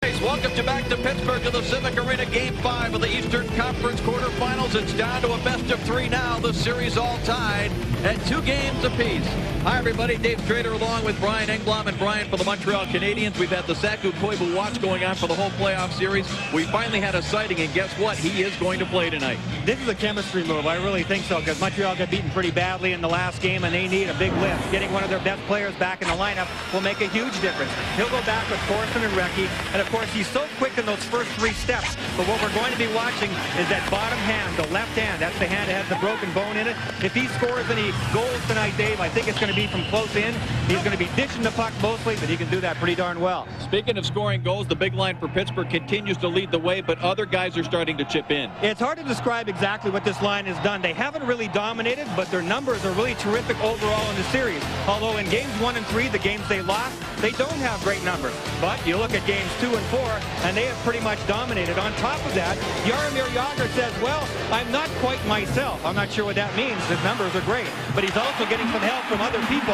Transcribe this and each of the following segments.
race welcomes you back to Pittsburgh to the Civic Arena. Game 5 of the Eastern Conference quarterfinals. It's down to a best-of-3 now. The series all tied at 2 games apiece. Hi, everybody. Dave Strader along with Brian Engblom and Brian for the Montreal Canadiens. We've had the Saku Koivu watch going on for the whole playoff series. We finally had a sighting, and guess what? He is going to play tonight. This is a chemistry move. I really think so, because Montreal got beaten pretty badly in the last game, and they need a big lift. Getting one of their best players back in the lineup will make a huge difference. He'll go back with Thorson and Recchi, and of course he's so quick in those first 3 steps. But what we're going to be watching is that bottom hand, the left hand. That's the hand that has the broken bone in it. If he scores any goals tonight, Dave, I think it's going to be from close in. He's going to be dishing the puck mostly, but he can do that pretty darn well. Speaking of scoring goals, the big line for Pittsburgh continues to lead the way, but other guys are starting to chip in. It's hard to describe exactly what this line has done. They haven't really dominated, but their numbers are really terrific overall in the series. Although in games 1 and 3, the games they lost, they don't have great numbers. But you look at games 2 and 4, and they have pretty much dominated. On top of that, Jaromir Jagr says, well, I'm not quite myself. I'm not sure what that means. His numbers are great, but he's also getting some help from other people.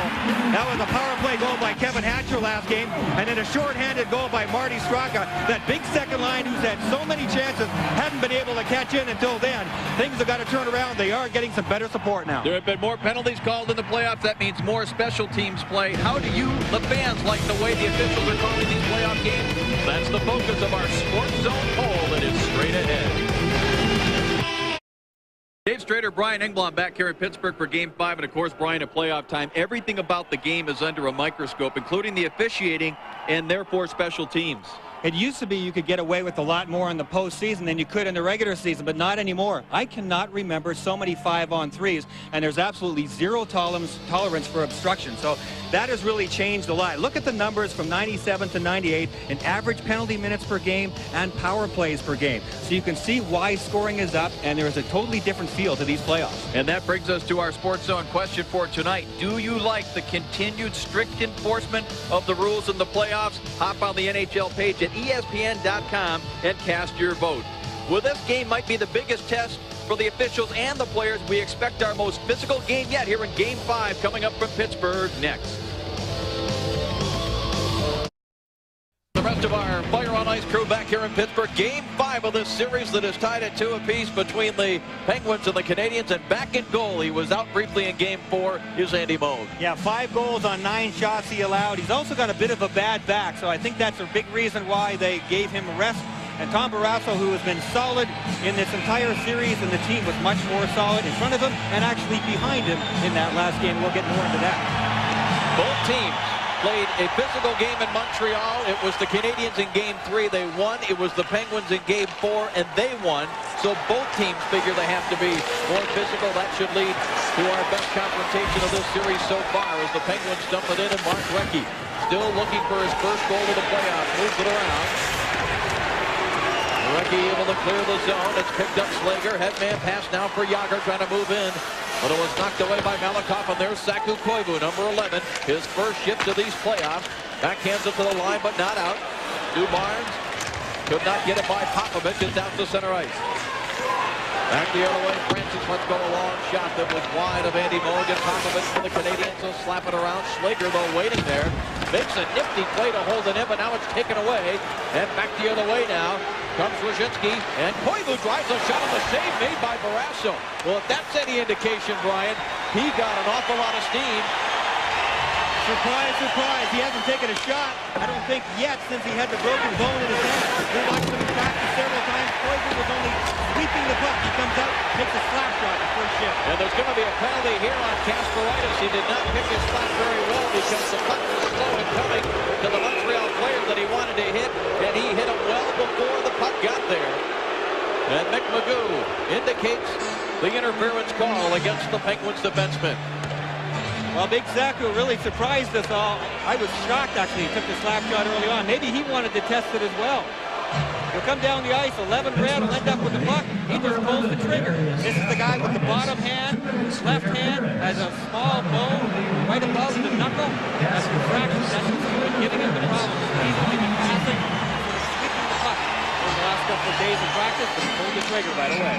That was a power play goal by Kevin Hatcher last game, and then a shorthanded goal by Marty Straka. That big second line who's had so many chances hadn't been able to catch in until then. Things have got to turn around. They are getting some better support now. There have been more penalties called in the playoffs. That means more special teams play. How do you, the fans, like the way the officials are calling these playoff games? That's the focus of our Sports Zone poll that is straight ahead. Dave Strader, Brian Engblom back here in Pittsburgh for Game 5. And, of course, Brian, at playoff time, everything about the game is under a microscope, including the officiating and, therefore, special teams. It used to be you could get away with a lot more in the postseason than you could in the regular season, but not anymore. I cannot remember so many 5-on-3s, and there's absolutely zero tolerance for obstruction. So that has really changed a lot. Look at the numbers from 97 to 98 in average penalty minutes per game and power plays per game. So you can see why scoring is up, and there is a totally different feel to these playoffs. And that brings us to our Sports Zone question for tonight. Do you like the continued strict enforcement of the rules in the playoffs? Hop on the NHL page at ESPN.com and cast your vote. Well, this game might be the biggest test for the officials and the players. We expect our most physical game yet here in Game 5 coming up from Pittsburgh next. The rest of our Fire on Ice crew back here in Pittsburgh. Game 5 of this series that is tied at 2 apiece between the Penguins and the Canadiens. And back in goal, he was out briefly in Game 4, is Andy Moog. Yeah, 5 goals on 9 shots he allowed. He's also got a bit of a bad back, so I think that's a big reason why they gave him a rest. And Tom Barrasso, who has been solid in this entire series, and the team was much more solid in front of him and actually behind him in that last game. We'll get more into that. Both teams played a physical game in Montreal. It was the Canadiens in Game 3. They won. It was the Penguins in Game 4, and they won. So both teams figure they have to be more physical. That should lead to our best confrontation of this series so far as the Penguins dump it in, and Mark Recchi still looking for his first goal of the playoffs. Moves it around. Recchi able to clear the zone. It's picked up Slager. Headman pass now for Jagr trying to move in. But it was knocked away by Malakoff, and there's Saku Koivu, number 11. His first shift to these playoffs. Backhands it to the line, but not out. Stu Barnes could not get it by Popovich. It's out to center ice. Back the other way. Francis lets go a long shot that was wide of Andy Moog, and Popovich for the Canadiens will slap it around. Slager, though, waiting there. Makes a nifty play to hold it in, but now it's taken away. And back the other way now comes Wyshynski, and Koivu drives a shot on the save made by Barrasso. Well, if that's any indication, Brian, he got an awful lot of steam. Surprise, surprise. He hasn't taken a shot, I don't think, yet since he had the broken bone in his hand. We watched him in practice several times. Koivu was only sweeping the puck. He comes out, takes a slap shot the first shift. And there's going to be a penalty here on Kasparaitis. He did not pick his slap very well because the puck was slow in coming to the Montreal player that he wanted to hit, and he hit him well before the puck got there. And Mick Magoo indicates the interference call against the Penguins defenseman. Well, Big Saku really surprised us all. I was shocked, actually. He took the slap shot early on. Maybe he wanted to test it as well. He'll come down the ice, 11 red, will end up with the puck. He just pulls the trigger. This is the guy with the bottom hand, left hand, has a small bone right above the knuckle. That's the fraction. That's what's been giving him the problem. He's only been passing, sweeping the puck over the last couple of days of practice, but he pulled the trigger right away.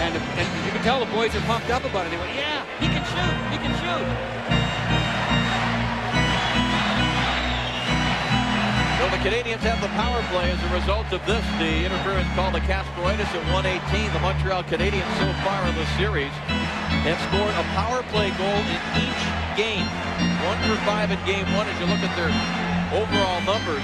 And you can tell the boys are pumped up about it. They went, yeah, he can shoot, he can shoot. So the Canadiens have the power play as a result of this. The interference call to Kasparaitis at 1:18. The Montreal Canadiens so far in the series have scored a power play goal in each game. 1 for 5 in game 1 as you look at their overall numbers.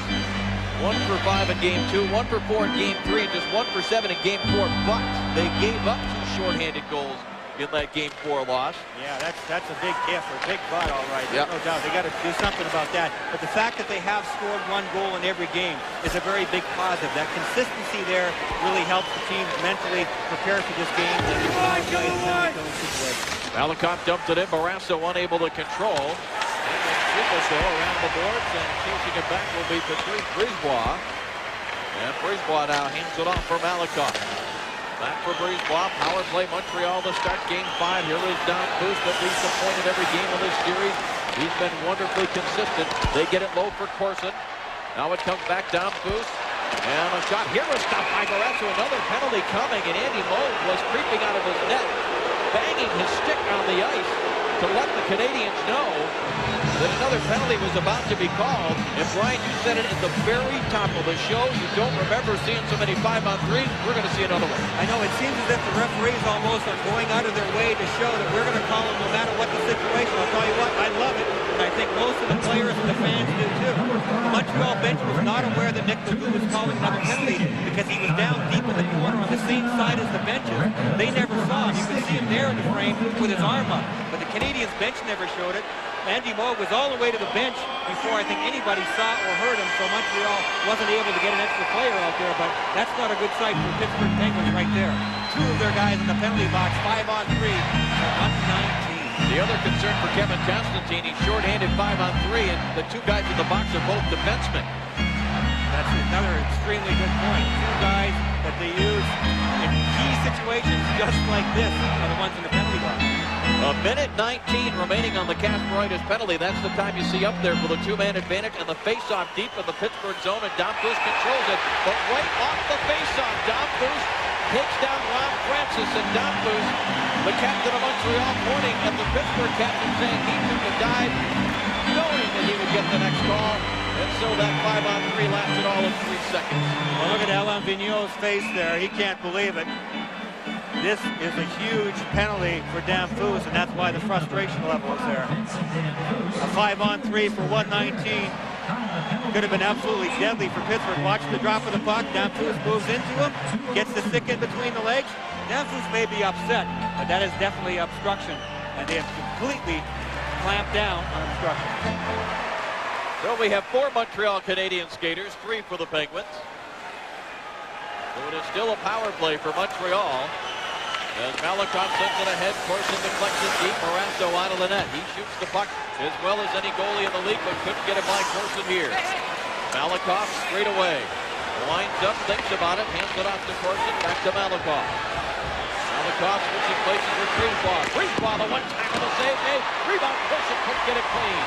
1 for 5 in game 2, 1 for 4 in game 3, just 1 for 7 in game 4. But they gave up 2 shorthanded goals in that game 4 loss. Yeah, that's a big if or big but, all right. Yep. No doubt. They got to do something about that. But the fact that they have scored 1 goal in every game is a very big positive. That consistency there really helps the team mentally prepare for this game. Malakoff dumped it in. Barrasso unable to control. It will go around the boards, and chasing it back will be Patrice Brisebois. And Brisebois now hands it off for Malakoff. Back for Brisebois. Power play Montreal to start game 5. Here is Don Boost, at least a point in every game of this series. He's been wonderfully consistent. They get it low for Corson. Now it comes back down Boost. And a shot here was stopped by Barrasso. Another penalty coming, and Andy Moe was creeping out of his net, banging his stick on the ice to let the Canadiens know that another penalty was about to be called. And Brian, you said it at the very top of the show. You don't remember seeing so many 5-on-3s. We're going to see another one. I know it seems as if the referees almost are going out of their way to show that we're going to call them no matter what the situation. I'll tell you what, I love it. And I think most of the players and the fans do too. The Montreal bench was not aware that Nick Legault was calling another penalty because he was down deep in the corner on the same side as the benches. They never saw him. You could see him there in the frame with his arm up. But the Canadiens bench never showed it. Andy Moe was all the way to the bench before I think anybody saw or heard him, so Montreal wasn't able to get an extra player out there, but that's not a good sight for the Pittsburgh Penguins right there. 2 of their guys in the penalty box, 5-on-3, 119. The other concern for Kevin Constantine, he's shorthanded 5-on-3, and the 2 guys in the box are both defensemen. That's another extremely good point. 2 guys that they use in key situations just like this are the ones in the penalty box. A minute 19 remaining on the Kasparaitis penalty. That's the time you see up there for the 2-man advantage and the face-off deep in the Pittsburgh zone, and Domfus controls it. But right off the face-off, Domfus takes down Ron Francis, and Domfus, the captain of Montreal, pointing at the Pittsburgh captain, saying he took a dive knowing that he would get the next call. And so that 5-on-3 lasted all of 3 seconds. Well, look at Alain Vigneault's face there. He can't believe it. This is a huge penalty for Domfus, and that's why the frustration level is there. A 5-on-3 for 119 could have been absolutely deadly for Pittsburgh. Watch the drop of the puck. Domfus moves into him, gets the stick in between the legs. Domfus may be upset, but that is definitely obstruction, and they have completely clamped down on obstruction. So we have 4 Montreal Canadiens skaters, 3 for the Penguins. So it is still a power play for Montreal. As Malakoff sends it ahead, Corson deflects it deep. Barrasso out of the net. He shoots the puck as well as any goalie in the league, but couldn't get it by Corson here. Malakoff straight away. Winds up, thinks about it, hands it off to Corson, back to Malakoff. Malakoff switching places with Brisebois. Brisebois, the one-time on the save. Hey, rebound, Corson couldn't get it clean.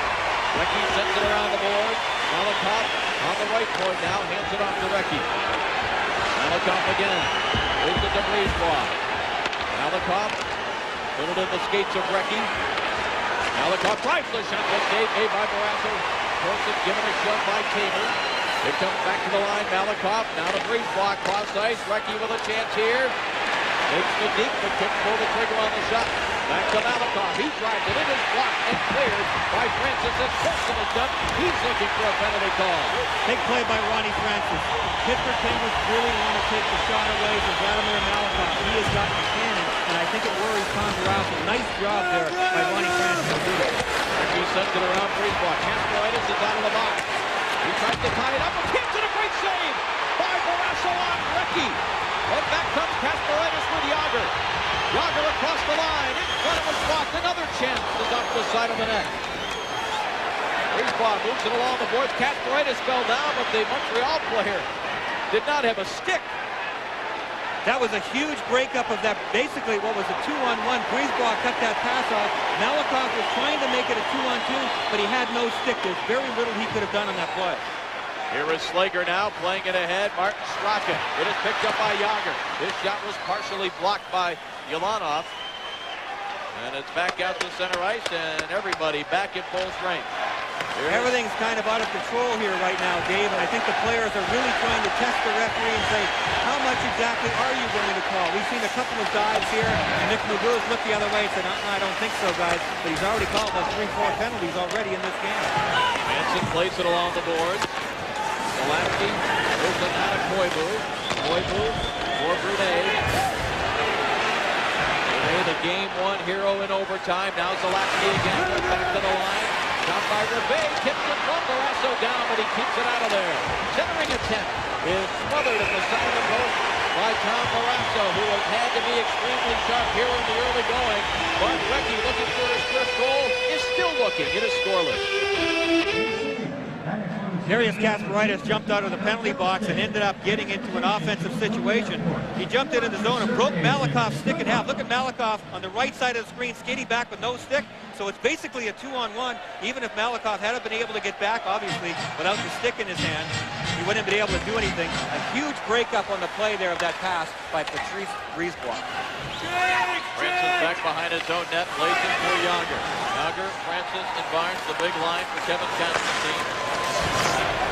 Recchi sends it around the board. Malakoff on the right point now, hands it off to Recchi. Malakoff again. Leads it to Brisebois. Malakoff put it in the skates of Recchi. Malakoff drives the shot, but save made by Barrasso. Corson given a shove by Taylor. It comes back to the line. Malakoff now to Brisebois, cross ice. Recchi with a chance here. Takes the deep, but couldn't pull the trigger on the shot. Back to Malakoff. He drives it. It is blocked and cleared by Francis. As Corson is done, he's looking for a penalty call. Big play by Ronnie Francis. Pittsburgh Penguins really want to take the shot away from Vladimir Malakoff. He has got the cannon, and I think it worries Tom Barrasso. Nice job there by Ronnie Francis to do it. He sends it around Brisebois. Kasparaitis is out of the box. He tries to tie it up, and hits it. A great save by Barrasso on Recchi. And back comes Kasparaitis with Yager. Yager across the line. In front of his block. Another chance is off the side of the net. Brisebois moves it along the boards. Kasparaitis fell down, but the Montreal player did not have a stick. That was a huge breakup of that, basically what was a 2-on-1. Brisebois cut that pass off. Malakoff was trying to make it a 2-on-2, but he had no stick. There's very little he could have done on that play. Here is Slager now playing it ahead. Martin Straka. It is picked up by Yager. His shot was partially blocked by Ulanov. And it's back out to center ice, and everybody back in full strength. Everything's kind of out of control here right now, Dave, and I think the players are really trying to test the referee and say, how much exactly are you going to call? We've seen a couple of dives here, and Nick Magoo's looked the other way and said, I don't think so, guys. But he's already called about 3-4 penalties already in this game. Manson plays it along the boards. Zalapsky moves it out of Koivu. Koivu for Brunet. Brunet, the game one hero in overtime. Now Zalapsky again goes back to the line. Shot by Rebay, tipped it from Barrasso down, but he keeps it out of there. Centering attempt is smothered at the side of the post by Tom Barrasso, who has had to be extremely sharp here in the early going. But Recchi, looking for his first goal, is still looking. It is scoreless. Darius Kasparaitis jumped out of the penalty box and ended up getting into an offensive situation. He jumped into the zone and broke Malakoff's stick in half. Look at Malakoff on the right side of the screen, skating back with no stick. So it's basically a 2-on-1. Even if Malakoff hadn't been able to get back, obviously, without the stick in his hand, he wouldn't have been able to do anything. A huge breakup on the play there of that pass by Patrice Brisebois. Francis back behind his own net, plays it for Yager. Yager, Francis, and Barnes, the big line for Kevin Constantine.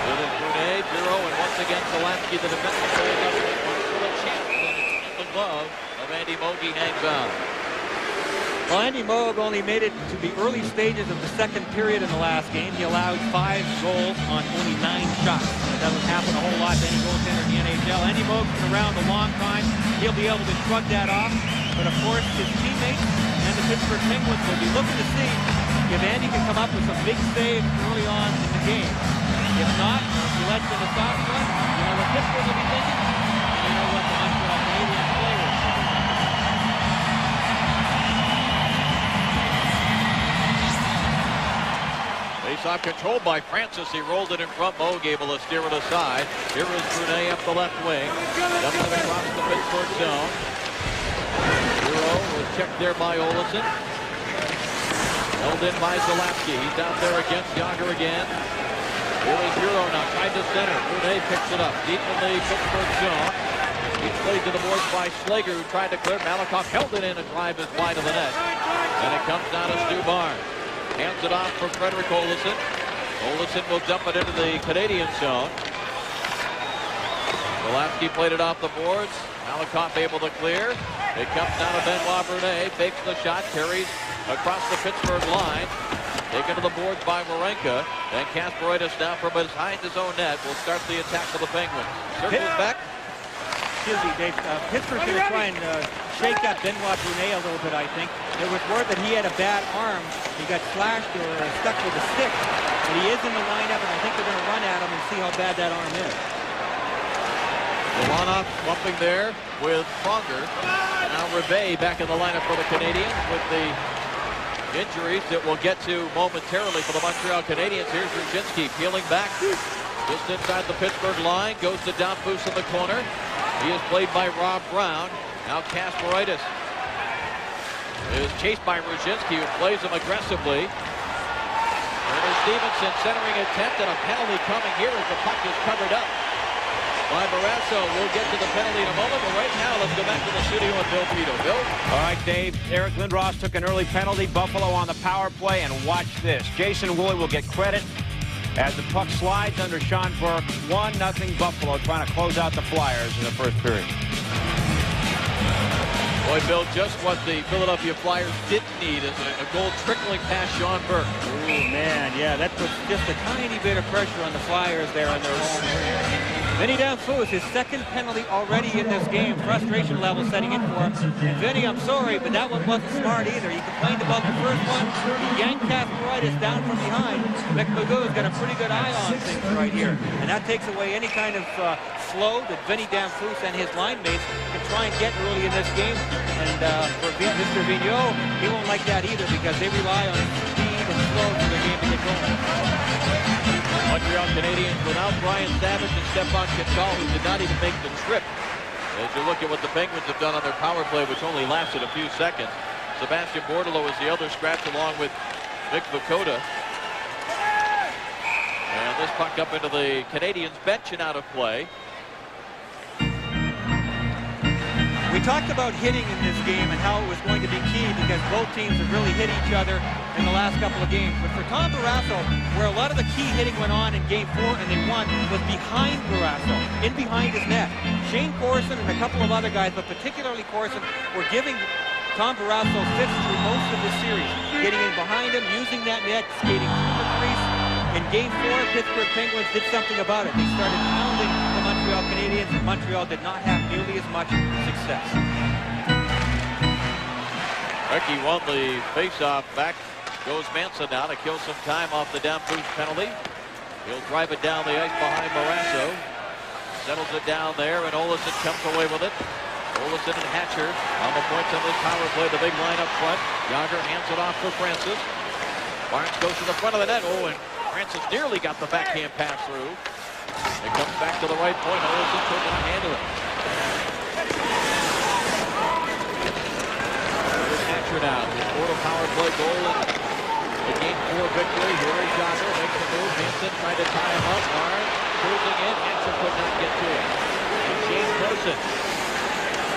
It is Brunet, Bureau, and once again Zalapsky, the defensive player, with a chance, and it's in the glove of Andy Moog. He hangs on. Well, Andy Moog only made it to the early stages of the second period in the last game. He allowed 5 goals on only 9 shots. That doesn't happen a whole lot to any goaltender in the NHL. Andy Moog's been around a long time. He'll be able to shrug that off. But of course, his teammates and the Pittsburgh Penguins will be looking to see if Andy can come up with some big saves early on in the game. If not, he lets in the soft one. You know what Pittsburgh will be thinking? You know what the Montreal Canadiens players. Face-off controlled by Francis. He rolled it in front. Moog able to steer it aside. Here is Brunet up the left wing. Dumping it across the Pittsburgh zone. Bureau was checked there by Olesen. Held in by Zalapsky. He's out there against Yager again. Here is Bureau now, tried to center. Brunet picks it up deep in the Pittsburgh zone. He's played to the boards by Slager, who tried to clear. Malakoff held it in and drive is wide of the net. And it comes down to Stu Barnes. Hands it off for Frederick Olesen. Olesen will dump it into the Canadian zone. Zalapsky played it off the boards. Malakoff able to clear. It comes down to Benoit Brunet. Fakes the shot, carries across the Pittsburgh line. Taken to the boards by Marenka. And Kasparaitis now from behind his own net will start the attack for the Penguins. Circles back. Excuse me, Dave. Pittsburgh's going to try and shake that Benoit Brunet a little bit, I think. There was word that he had a bad arm. He got slashed or stuck with a stick. But he is in the lineup, and I think they're going to run at him and see how bad that arm is. Milanoff bumping there with Pronger. Now Rebay back in the lineup for the Canadiens with the injuries that we'll get to momentarily for the Montreal Canadiens. Here's Ruzhinsky peeling back just inside the Pittsburgh line. Goes to Damphousse in the corner. He is played by Rob Brown. Now Kasparaitis is chased by Ruzhinsky, who plays him aggressively. There's Stevenson centering attempt, and a penalty coming here as the puck is covered up by Barrasso. We'll get to the penalty in a moment, but right now let's go back to the studio with Bill Pito. Bill? All right, Dave. Eric Lindros took an early penalty. Buffalo on the power play, and watch this. Jason Woolley will get credit as the puck slides under Sean Burke. 1-0 Buffalo trying to close out the Flyers in the first period. Boy, Bill, just what the Philadelphia Flyers didn't need is a goal trickling past Sean Burke. Ooh, man, yeah, that puts just a tiny bit of pressure on the Flyers there on their home. Vinny Damphousse, his second penalty already in this game. Frustration level setting in for him. And Vinny, I'm sorry, but that one wasn't smart either. He complained about the first one. He yanked Kasparaitis down from behind. Mick Magoo's got a pretty good eye on things right here. And that takes away any kind of flow that Vinny Damphousse and his line mates can try and get early in this game. And for Mr. Vigneault, he won't like that either because they rely on speed and flow for their game to get going. Montreal Canadiens without Brian Savage and Stepan Kitchal, who did not even make the trip. As you look at what the Penguins have done on their power play, which only lasted a few seconds. Sebastian Bordeleau is the other scratch along with Mick Vukota. And this puck up into the Canadiens bench and out of play. We talked about hitting in this game and how it was going to be key because both teams have really hit each other in the last couple of games. But for Tom Barrasso, where a lot of the key hitting went on in Game 4 and they won, was behind Barrasso, in behind his net. Shane Corson and a couple of other guys, but particularly Corson, were giving Tom Barrasso fits through most of the series, getting in behind him, using that net, skating through the crease. In Game 4, Pittsburgh Penguins did something about it. They started pounding the Montreal Canadiens, and Montreal did not have nearly as much success. Becky won the face-off. Back goes Manson now to kill some time off the down boost penalty. He'll drive it down the ice behind Barrasso. Settles it down there, and Olsen comes away with it. Olsen and Hatcher on the points on this power play. The big line up front. Yager hands it off for Francis. Barnes goes to the front of the net. Oh, and Francis nearly got the backhand pass through. It comes back to the right point. Olsen could not handle it. Here's Hatcher now. His quarter power play goal in the Game 4 victory. Here is Yager. Makes the move. Hansen trying to tie him up. Barnes cruising in. Hatcher could not get to it. And Shane Corson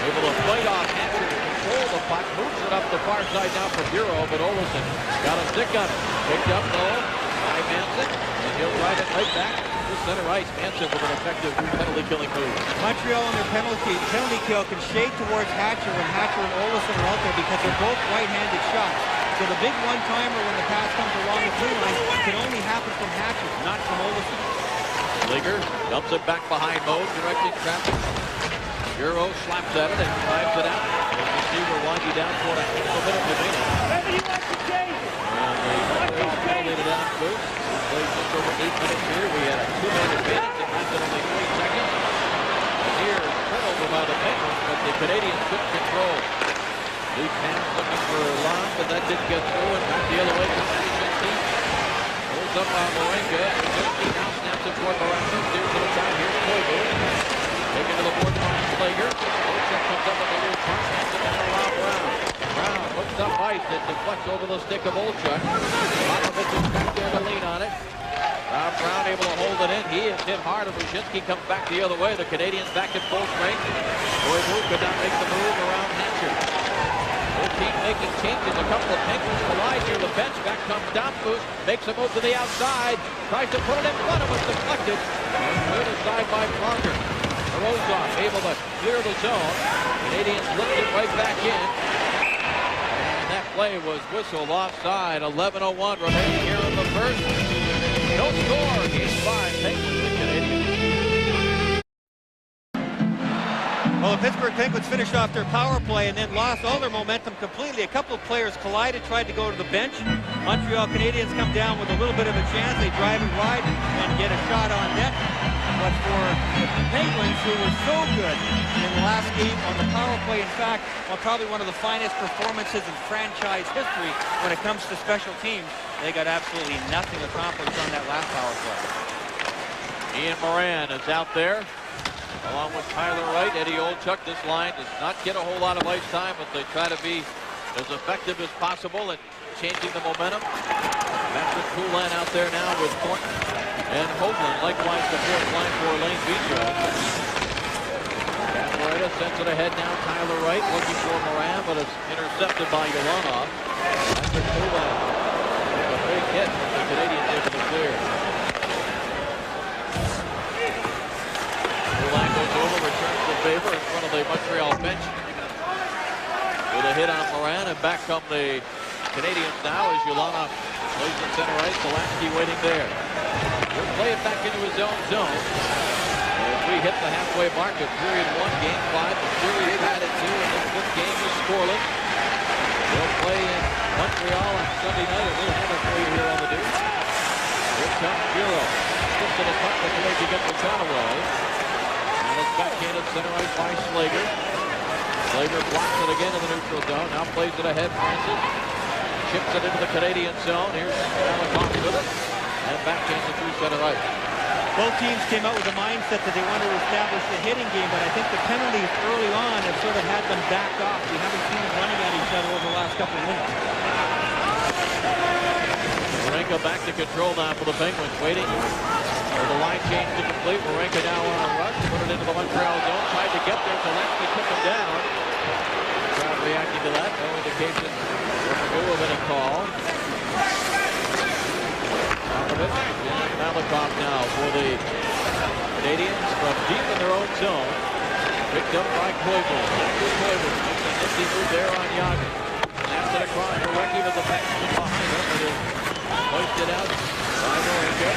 able to fight off Hatcher to control the puck. Moves it up the far side now for Bureau, but Olsen got a stick on it. Picked up low by Manson, and he'll ride it right back to center ice. Manson with an effective penalty-killing move. Montreal on their penalty kill can shade towards Hatcher when Hatcher and Olsen are out there because they're both right-handed shots. So the big one-timer when the pass comes along the blue line can only happen from Hatcher, not from Olsen. Liger dumps it back behind Mode, directing traffic. Euro slaps at it and drives it out. As you see, we're winding down toward a half a minute remaining. And the Montreal penalty down boost. We played just over 8 minutes here. We had a 2-minute advantage. It lasted only 3 seconds. And here, turnover by the Penguins, but the Canadiens took control. Lead pass looking for Lund, but that didn't get through. And back the other way comes Jasinski. Holds up on Marenka. Jasinski now snaps it toward Barrasso. Steers to the side. Here's Koivu. Taken to the board by Slager. Olsen comes up with a little punch. Hands it down to Rob Brown. Brown hooks up ice. It deflects over the stick of Olchuk. Popovich is back there to lean on it. Rob Brown able to hold it in. He is hit hard. And Wyshynski comes back the other way. The Canadiens back at full strength. Koivu could not make the move around Hatcher. Both teams making changes. A couple of Penguins collide near the bench. Back comes Domfus. Makes a move to the outside. Tries to put it in front of him. Deflected. And put aside by Pronger. Rozon able to clear the zone. Canadiens lift it right back in. And that play was whistled offside. 11:01 remaining here in the first. No score. Game 5. Penguins the Canadiens. Well, the Pittsburgh Penguins finished off their power play and then lost all their momentum completely. A couple of players collided, tried to go to the bench. Montreal Canadiens come down with a little bit of a chance. They drive it wide and get a shot on net. But for the Penguins, who were so good in the last game on the power play, in fact, probably one of the finest performances in franchise history when it comes to special teams, they got absolutely nothing accomplished on that last power play. Ian Moran is out there, along with Tyler Wright. Eddie Olchuk. This line does not get a whole lot of ice time, but they try to be as effective as possible at changing the momentum. Patrick Poulin out there now with Thornton and Hoagland, likewise the fourth line for Lane Bicho. Camaretta sends it ahead now. Tyler Wright looking for Moran, but it's intercepted by Yulanov. Patrick Poulin with a big hit. The Canadiens able to clear. Poulin goes over, returns the favor in front of the Montreal bench with a hit on Moran, and back come the Canadiens now as Yulanov plays in center ice. Pulaski waiting there. He'll play it back into his own zone. As we hit the halfway mark of period 1, game 5. The series tied at 2, and this fifth game is scoreless. They'll play in Montreal on Sunday night, and we'll have it for you here on the Deuce. Here comes Bureau. Slips to the puck before he gets the shot away. And it's backhanded center ice by Slager. Slager blocks it again in the neutral zone. Now plays it ahead, Francis. Chips it into the Canadian zone. Here's Malakov with it. And backhands it through center ice. Both teams came out with a mindset that they wanted to establish the hitting game, but I think the penalties early on have sort of had them backed off. We haven't seen them running at each other over the last couple of minutes. Marenka back to control now for the Penguins, waiting for the line change to complete. Marenka now on a rush, put it into the Montreal zone, tried to get there. Pulaski took him down. to that. No indication of any call. And Malakoff now for the Canadiens from deep in their own zone. Picked up by Koivu. Koivu makes a nifty move there on Yager. Snaps it across for Recchi to the baseman behind him. It is hoisted out by Moringa.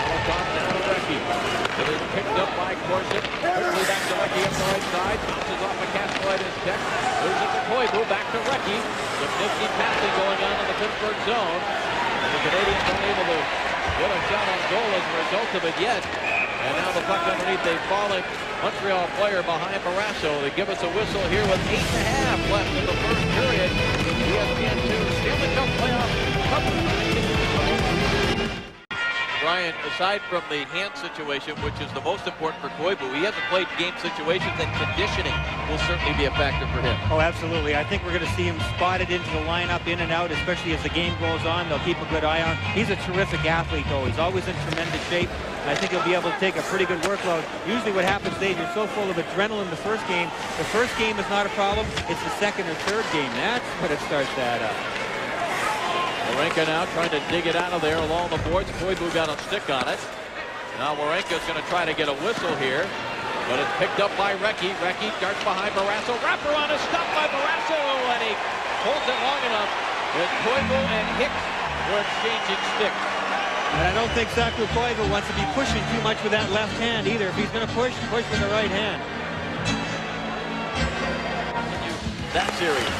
Malakoff down to Recchi. It is picked up by Corsic. Quickly back to Recchi up the right side. Bounces off a Castroides check. Moves it to Koivu. Back to Recchi. Some nifty passing going on in the Pittsburgh zone. And the Canadiens unable to get a shot on goal as a result of it yet. And now the puck underneath a falling Montreal player behind Barrasso. They give us a whistle here with 8.5 left in the first period. ESPN 2 Stanley Cup playoff coverage. Brian, aside from the hand situation, which is the most important for Koivu, he hasn't played game situations, and conditioning will certainly be a factor for him. Oh, absolutely. I think we're going to see him spotted into the lineup, in and out, especially as the game goes on. They'll keep a good eye on. He's a terrific athlete, though. He's always in tremendous shape. I think he'll be able to take a pretty good workload. Usually what happens, Dave, you're so full of adrenaline the first game. The first game is not a problem. It's the second or third game. That's when it starts to add up. Warenka now trying to dig it out of there along the boards. Koivu got a stick on it. Now Warenka's going to try to get a whistle here. But it's picked up by Recchi. Recchi darts behind Barrasso. Wrapper on a stop by Barrasso. And he holds it long enough. As Koivu and Hicks were exchanging sticks. And I don't think Saku Koivu wants to be pushing too much with that left hand either. If he's going to push with the right hand. That series.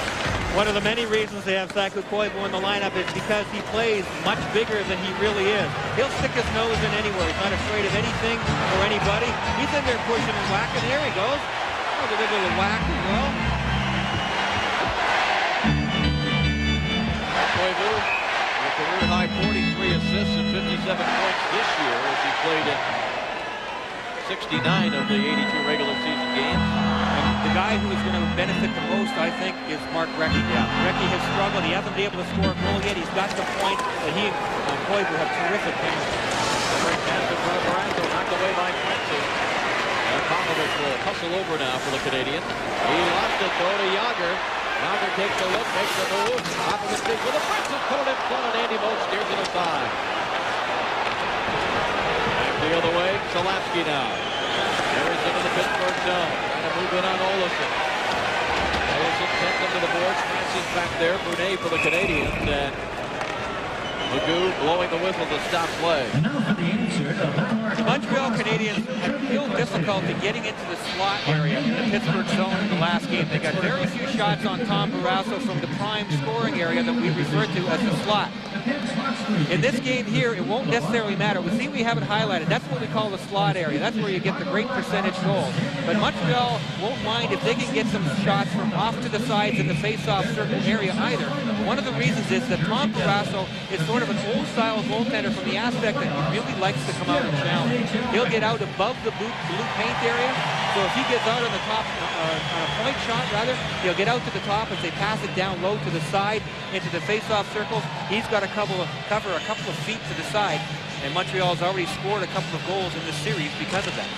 One of the many reasons they have Saku Koivu in the lineup is because he plays much bigger than he really is. He'll stick his nose in anywhere. He's not afraid of anything or anybody. He's in there pushing and whacking. There he goes. Oh, a little whack as well. Koivu with a career high 43 assists and 57 points this year as he played in 69 of the 82 regular season games. The guy who is going to benefit the most, I think, is Mark Recchi. Yeah. Recchi has struggled. He hasn't been able to score a goal yet. He's got the point, but he and Koivu have terrific chemistry. Pass to Barrasso, knocked away by Francis. And Popovich will hustle over now for the Canadiens. He lost it, though, to Yager. Yager takes a look, makes a move. Popovich with a Francis, put it in front, and Andy Moe steers it aside. Back the other way, Salapsky now. Carries into the Pittsburgh zone. Move in on Olsen. Olsen sends him to the boards. Francis back there. Brunet for the Canadiens. And Magoo blowing the whistle to stop play. The Montreal Canadiens had real difficulty getting into the slot area in the Pittsburgh zone in the last game. They got very few shots on Tom Barrasso from the prime scoring area that we refer to as the slot. In this game here, it won't necessarily matter. We have it highlighted. That's what we call the slot area. That's where you get the great percentage goals. But Montreal won't mind if they can get some shots from off to the sides in the face-off circle area either. One of the reasons is that Tom Barrasso is sort of an old-style goaltender from the aspect that he really likes to come out and challenge. He'll get out above the blue paint area. So if he gets out on the top, on a point shot rather, he'll get out to the top as they pass it down low to the side into the face-off circles. He's got to cover a couple of feet to the side, and Montreal's already scored a couple of goals in this series because of that.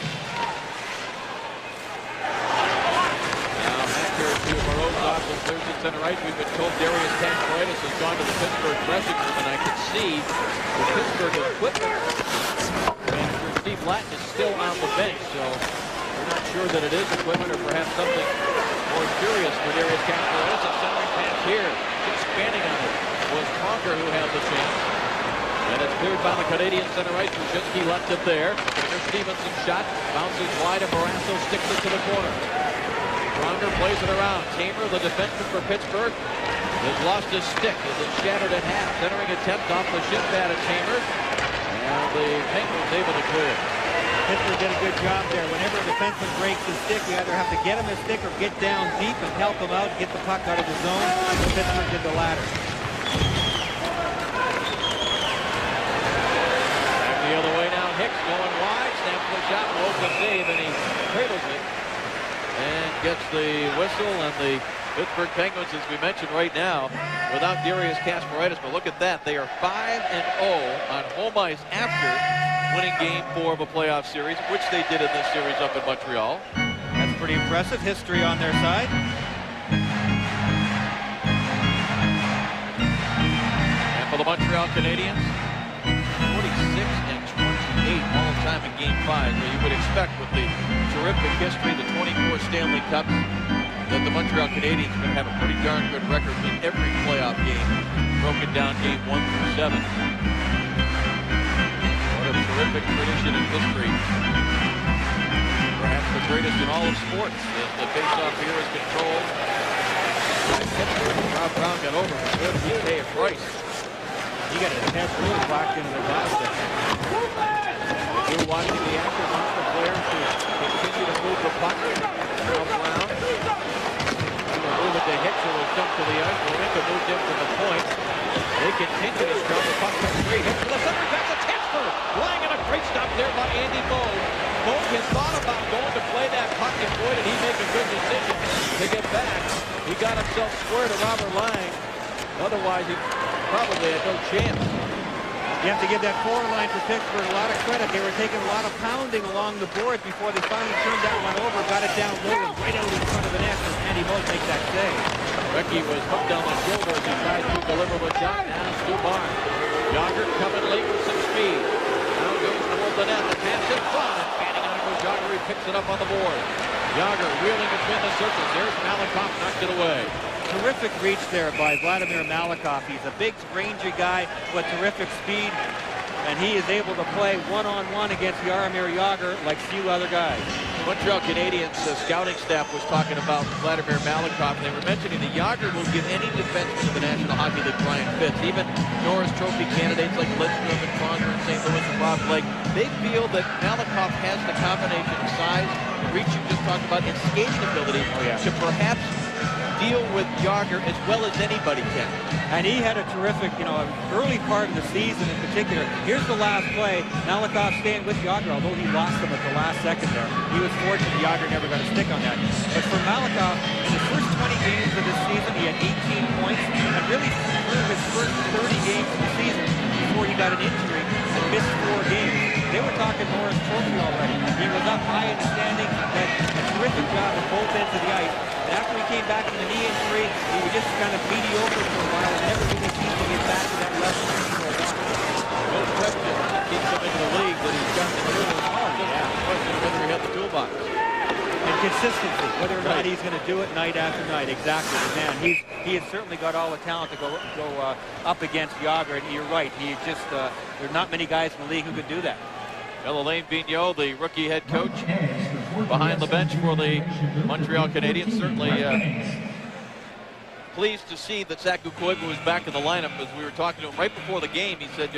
Now back here to Morozov and clears it center ice. We've been told Darius Kasparaitis has gone to the Pittsburgh dressing room, and I can see the Pittsburgh equipment manager Steve Lattin is still on the bench, so we're not sure that it is equipment or perhaps something more serious for Darius Kasparaitis. A centering pass here, expanding on it, was Conger who had the chance. And it's cleared by the Canadian center ice. Wyshynski left it there. Here's Stevenson's shot. Bounces wide and Barrasso sticks it to the corner. Conger plays it around. Tamer, the defenseman for Pittsburgh, has lost his stick as it's shattered in half. Centering attempt off the shin pad of Tamer. And the Penguins able to clear. Pittsburgh did a good job there. Whenever a defenseman breaks his stick, you either have to get him his stick or get down deep and help him out, get the puck out of the zone. Pittsburgh did the latter. Back the other way now. Hicks going wide. Snaps the shot. Rolls the save, and he cradles it. And gets the whistle, and the Pittsburgh Penguins, as we mentioned right now, without Darius Kasparaitis. But look at that. They are 5-0 on home ice after winning Game 4 of a playoff series, which they did in this series up in Montreal. That's pretty impressive history on their side. for the Montreal Canadiens. 46 and 28 all the time in Game 5, where you would expect with the terrific history, the 24 Stanley Cups, that the Montreal Canadiens are going to have a pretty darn good record in every playoff game, broken down Game 1 through 7. What a terrific tradition in history. Perhaps the greatest in all of sports. As the face-off here is controlled by Pittsburgh. Rob Brown got over it. Good PK of Price. He got his head really whacked into the glass there. You're watching the action. Wants the players to continue to move the puck. Now Brown. Move it to Hicks, who will jump to the ice. Moringa moved in from the point. They continue to struggle. The puck comes free. Hicks to the center. That's a transfer. Lying in a great stop there by Andy Moog. Moog has thought about going to play that puck, and boy, did he make a good decision to get back. He got himself square to Robert Lang. Otherwise, he probably had no chance. You have to give that forward line for Pittsburgh a lot of credit. They were taking a lot of pounding along the boards before they finally turned that one over, got it down low and right out in front of the net, and Andy Moog makes that save. Recchi was hooked on the shoulder as he tried to deliver the shot. Now Stu Barnes. Jagr coming late with some speed. Now goes toward the net. The pass in front. And standing on it goes Jagr. He picks it up on the board. Jagr wheeling between the circles. There's Malakoff, knocked it away. Terrific reach there by Vladimir Malakoff. He's a big, rangy guy with terrific speed, and he is able to play one-on-one against Jaromir Jagr like few other guys. Montreal Canadiens scouting staff was talking about Vladimir Malakoff, and they were mentioning that Jagr will give any defenseman in the National Hockey League Brian Fitz, even Norris Trophy candidates like Lidstrom and Connor and St. Louis and Rob Blake. They feel that Malakoff has the combination of size, reach you just talked about, and skating ability to perhaps deal with Jagr as well as anybody can. And he had a terrific, early part of the season in particular. Here's the last play. Malakoff staying with Jagr, although he lost him at the last second there. He was fortunate Jagr never got a stick on that. But for Malakoff, in the first 20 games of this season, he had 18 points, and really through his first 30 games of the season before he got an injury and missed 4 games. They were talking Norris Trophy already. He was up high in the standing, had a terrific job at both ends of the ice. And after he came back from the knee injury, he was just kind of mediocre for a while and never really seemed to get back to that level. No question, it keeps him into the league that he's got the tools. Just a question of whether he had the toolbox. And consistency, whether or not he's going to do it night after night. Exactly, man. He has certainly got all the talent to go up against Jagr. And you're right. He just there are not many guys in the league who could do that. Well, Alain Vigneault, the rookie head coach, behind the bench for the Montreal Canadiens, certainly pleased to see that Saku Koivu is back in the lineup. As we were talking to him right before the game, he said,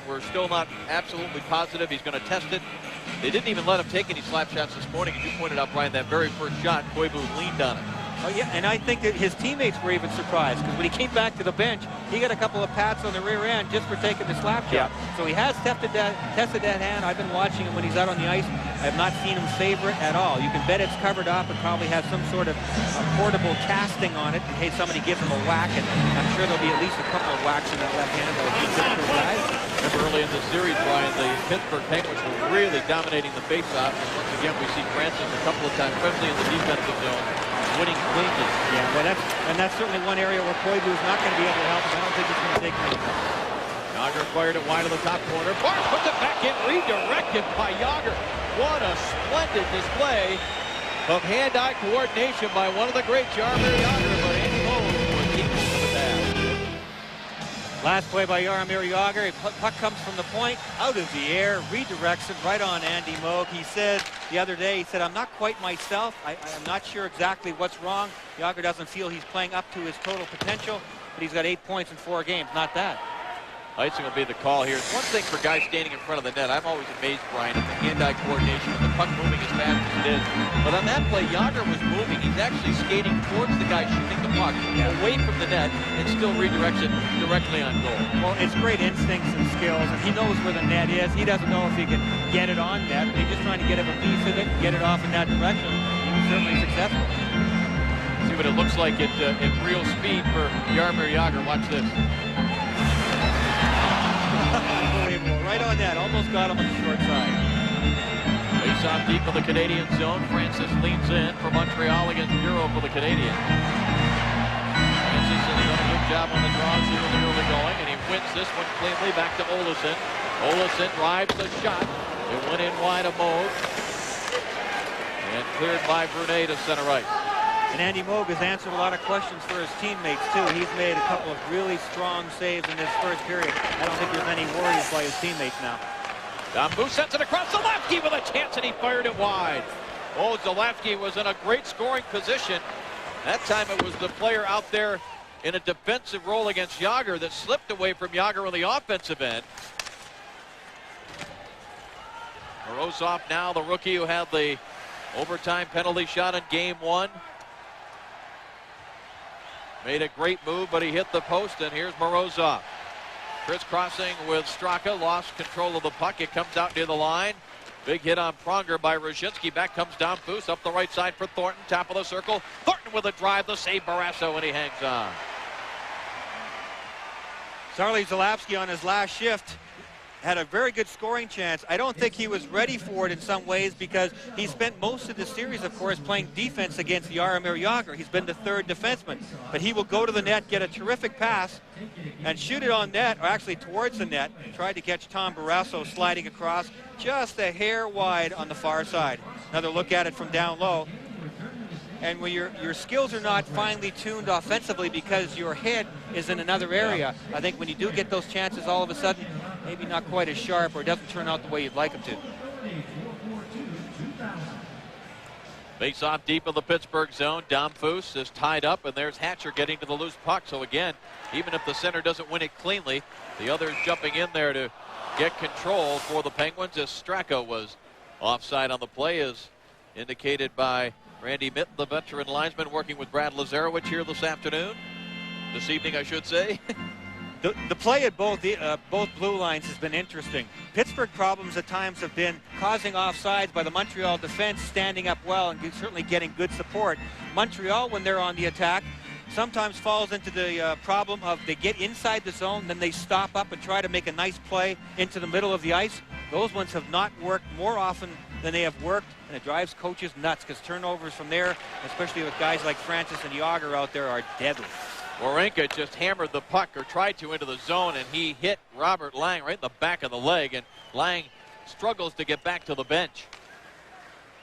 we're still not absolutely positive. He's going to test it. They didn't even let him take any slap shots this morning. As you pointed out, Brian, that very first shot, Koivu leaned on it. Oh, yeah, and I think that his teammates were even surprised, because when he came back to the bench, he got a couple of pats on the rear end just for taking the slap shot. So he has tested that hand. I've been watching him when he's out on the ice. I have not seen him favor it at all. You can bet it's covered up and probably has some sort of portable casting on it in case somebody gives him a whack, and I'm sure there'll be at least a couple of whacks in that left hand that will be good for guys. Remember early in the series, Brian, the Pittsburgh Penguins were really dominating the faceoff, and once again we see Francis a couple of times, especially in the defensive zone, winning cleanly. Yeah, well, that's certainly one area where Koivu is not going to be able to help him. I don't think he's going to take many. Jagr fired it wide of the top corner. Barnes puts it back in, redirected by Jagr. What a splendid display of hand-eye coordination by one of the great Jaromir Jagr, but Andy Moog was equal to the task. Last play by Jaromir Jagr. Puck comes from the point, out of the air, redirects it right on Andy Moog. He said the other day, he said, I'm not quite myself. I'm not sure exactly what's wrong. Jagr doesn't feel he's playing up to his total potential, but he's got 8 points in 4 games. Not that. Icing will be the call here. It's one thing for guys standing in front of the net. I'm always amazed, Brian, at the hand-eye coordination with the puck moving as fast as it is. But on that play, Jagr was moving. He's actually skating towards the guy shooting the puck, away from the net, and still redirects it directly on goal. Well, it's great instincts and skills, and he knows where the net is. He doesn't know if he can get it on net, but he's just trying to get him a piece of it, get it off in that direction. He was certainly successful. See what it looks like at real speed for Jaromir Jagr. Watch this. Unbelievable. Right on that. Almost got him on the short side. Face off deep in the Canadian zone. Francis leans in for Montreal against Bureau for the Canadiens. Francis is going to give job on the draws here in the early going, and he wins this one cleanly. Back to Olesen. Olesen drives the shot. It went in wide of Moog. And cleared by Brunet to center right. And Andy Moog has answered a lot of questions for his teammates, too. He's made a couple of really strong saves in this first period. I don't think there's any worries by his teammates now. Dambu sends it across Zalewski with a chance, and he fired it wide. Oh, Zalewski was in a great scoring position. That time it was the player out there in a defensive role against Jágr that slipped away from Jágr on the offensive end. Morozov now the rookie who had the overtime penalty shot in game one. Made a great move, but he hit the post, and here's Morozov. Crisscrossing with Straka, lost control of the puck. It comes out near the line. Big hit on Pronger by Ruzhinski. Back comes Damphus up the right side for Thornton. Top of the circle. Thornton with a drive. The save Barrasso, and he hangs on. Charlie Zalewski on his last shift had a very good scoring chance. I don't think he was ready for it in some ways because he spent most of the series, of course, playing defense against Jaromir Jágr. He's been the third defenseman. But he will go to the net, get a terrific pass, and shoot it on net, or actually towards the net. Tried to catch Tom Barrasso sliding across just a hair wide on the far side. Another look at it from down low. And when your skills are not finely tuned offensively because your head is in another area, I think when you do get those chances all of a sudden, maybe not quite as sharp or it doesn't turn out the way you'd like them to. Face off deep in the Pittsburgh zone. Damphus is tied up, and there's Hatcher getting to the loose puck. So again, even if the center doesn't win it cleanly, the other's jumping in there to get control for the Penguins, as Straka was offside on the play, as indicated by Randy Mitt, the veteran linesman, working with Brad Lazarowicz here this evening, I should say. The play at both blue lines has been interesting. Pittsburgh problems at times have been causing offsides by the Montreal defense standing up well and certainly getting good support. Montreal, when they're on the attack, sometimes falls into the problem of they get inside the zone, then they stop up and try to make a nice play into the middle of the ice. Those ones have not worked more often than they have worked, and it drives coaches nuts because turnovers from there, especially with guys like Francis and Jágr out there, are deadly. Wawrinka just hammered the puck, or tried to, into the zone, and he hit Robert Lang right in the back of the leg, and Lang struggles to get back to the bench.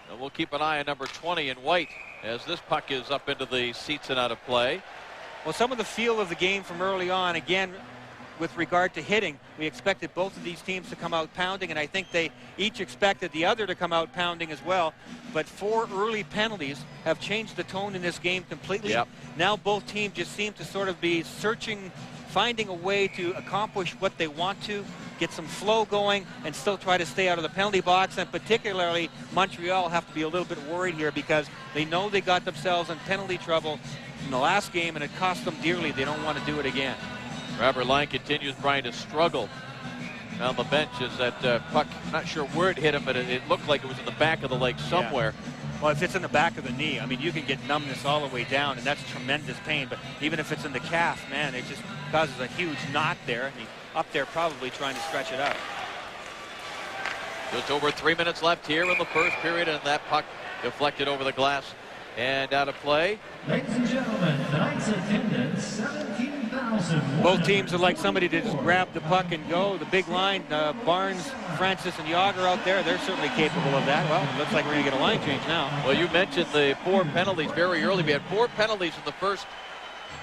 And we'll keep an eye on number 20 in white as this puck is up into the seats and out of play. Well, some of the feel of the game from early on, again, with regard to hitting, we expected both of these teams to come out pounding, and I think they each expected the other to come out pounding as well. But 4 early penalties have changed the tone in this game completely. Yep. Now both teams just seem to sort of be searching, finding a way to accomplish what they want to, get some flow going, and still try to stay out of the penalty box. And particularly Montreal have to be a little bit worried here because they know they got themselves in penalty trouble in the last game, and it cost them dearly. They don't want to do it again. Robert Lang continues, Brian, to struggle on the bench as that puck, I'm not sure where it hit him, but it looked like it was in the back of the leg somewhere. Yeah. Well, if it's in the back of the knee, I mean, you can get numbness all the way down, and that's tremendous pain. But even if it's in the calf, man, it just causes a huge knot there. And he's up there probably trying to stretch it out. Just over 3 minutes left here in the first period, and that puck deflected over the glass and out of play. Ladies and gentlemen, tonight's attendance, 17,000. Both teams would like somebody to just grab the puck and go. The big line, Barnes, Francis, and Jágr out there, they're certainly capable of that. Well, it looks like we're going to get a line change now. Well, you mentioned the 4 penalties very early. We had 4 penalties in the first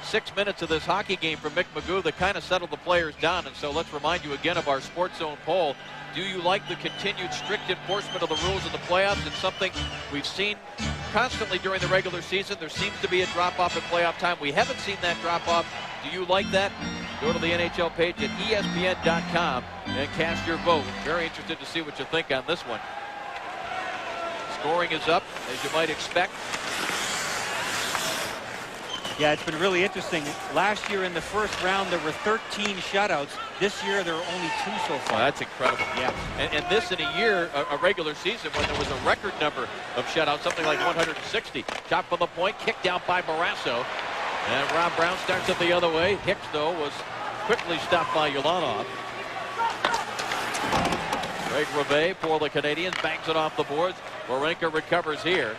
6 minutes of this hockey game from Mick Magoo that kind of settled the players down. And so let's remind you again of our Sports Zone poll. Do you like the continued strict enforcement of the rules in the playoffs? It's something we've seen constantly during the regular season. There seems to be a drop-off at playoff time. We haven't seen that drop-off. Do you like that? Go to the NHL page at ESPN.com and cast your vote. Very interested to see what you think on this one. Scoring is up, as you might expect. Yeah, it's been really interesting. Last year in the first round, there were 13 shutouts. This year, there are only 2 so far. Oh, that's incredible. Yeah. And this in a year, a regular season, when there was a record number of shutouts, something like 160. Shot from the point, kicked out by Barrasso. And Rob Brown starts it the other way. Hicks, though, was quickly stopped by Ulanov. Greg Reve for the Canadiens banks it off the boards. Wawrinka recovers here.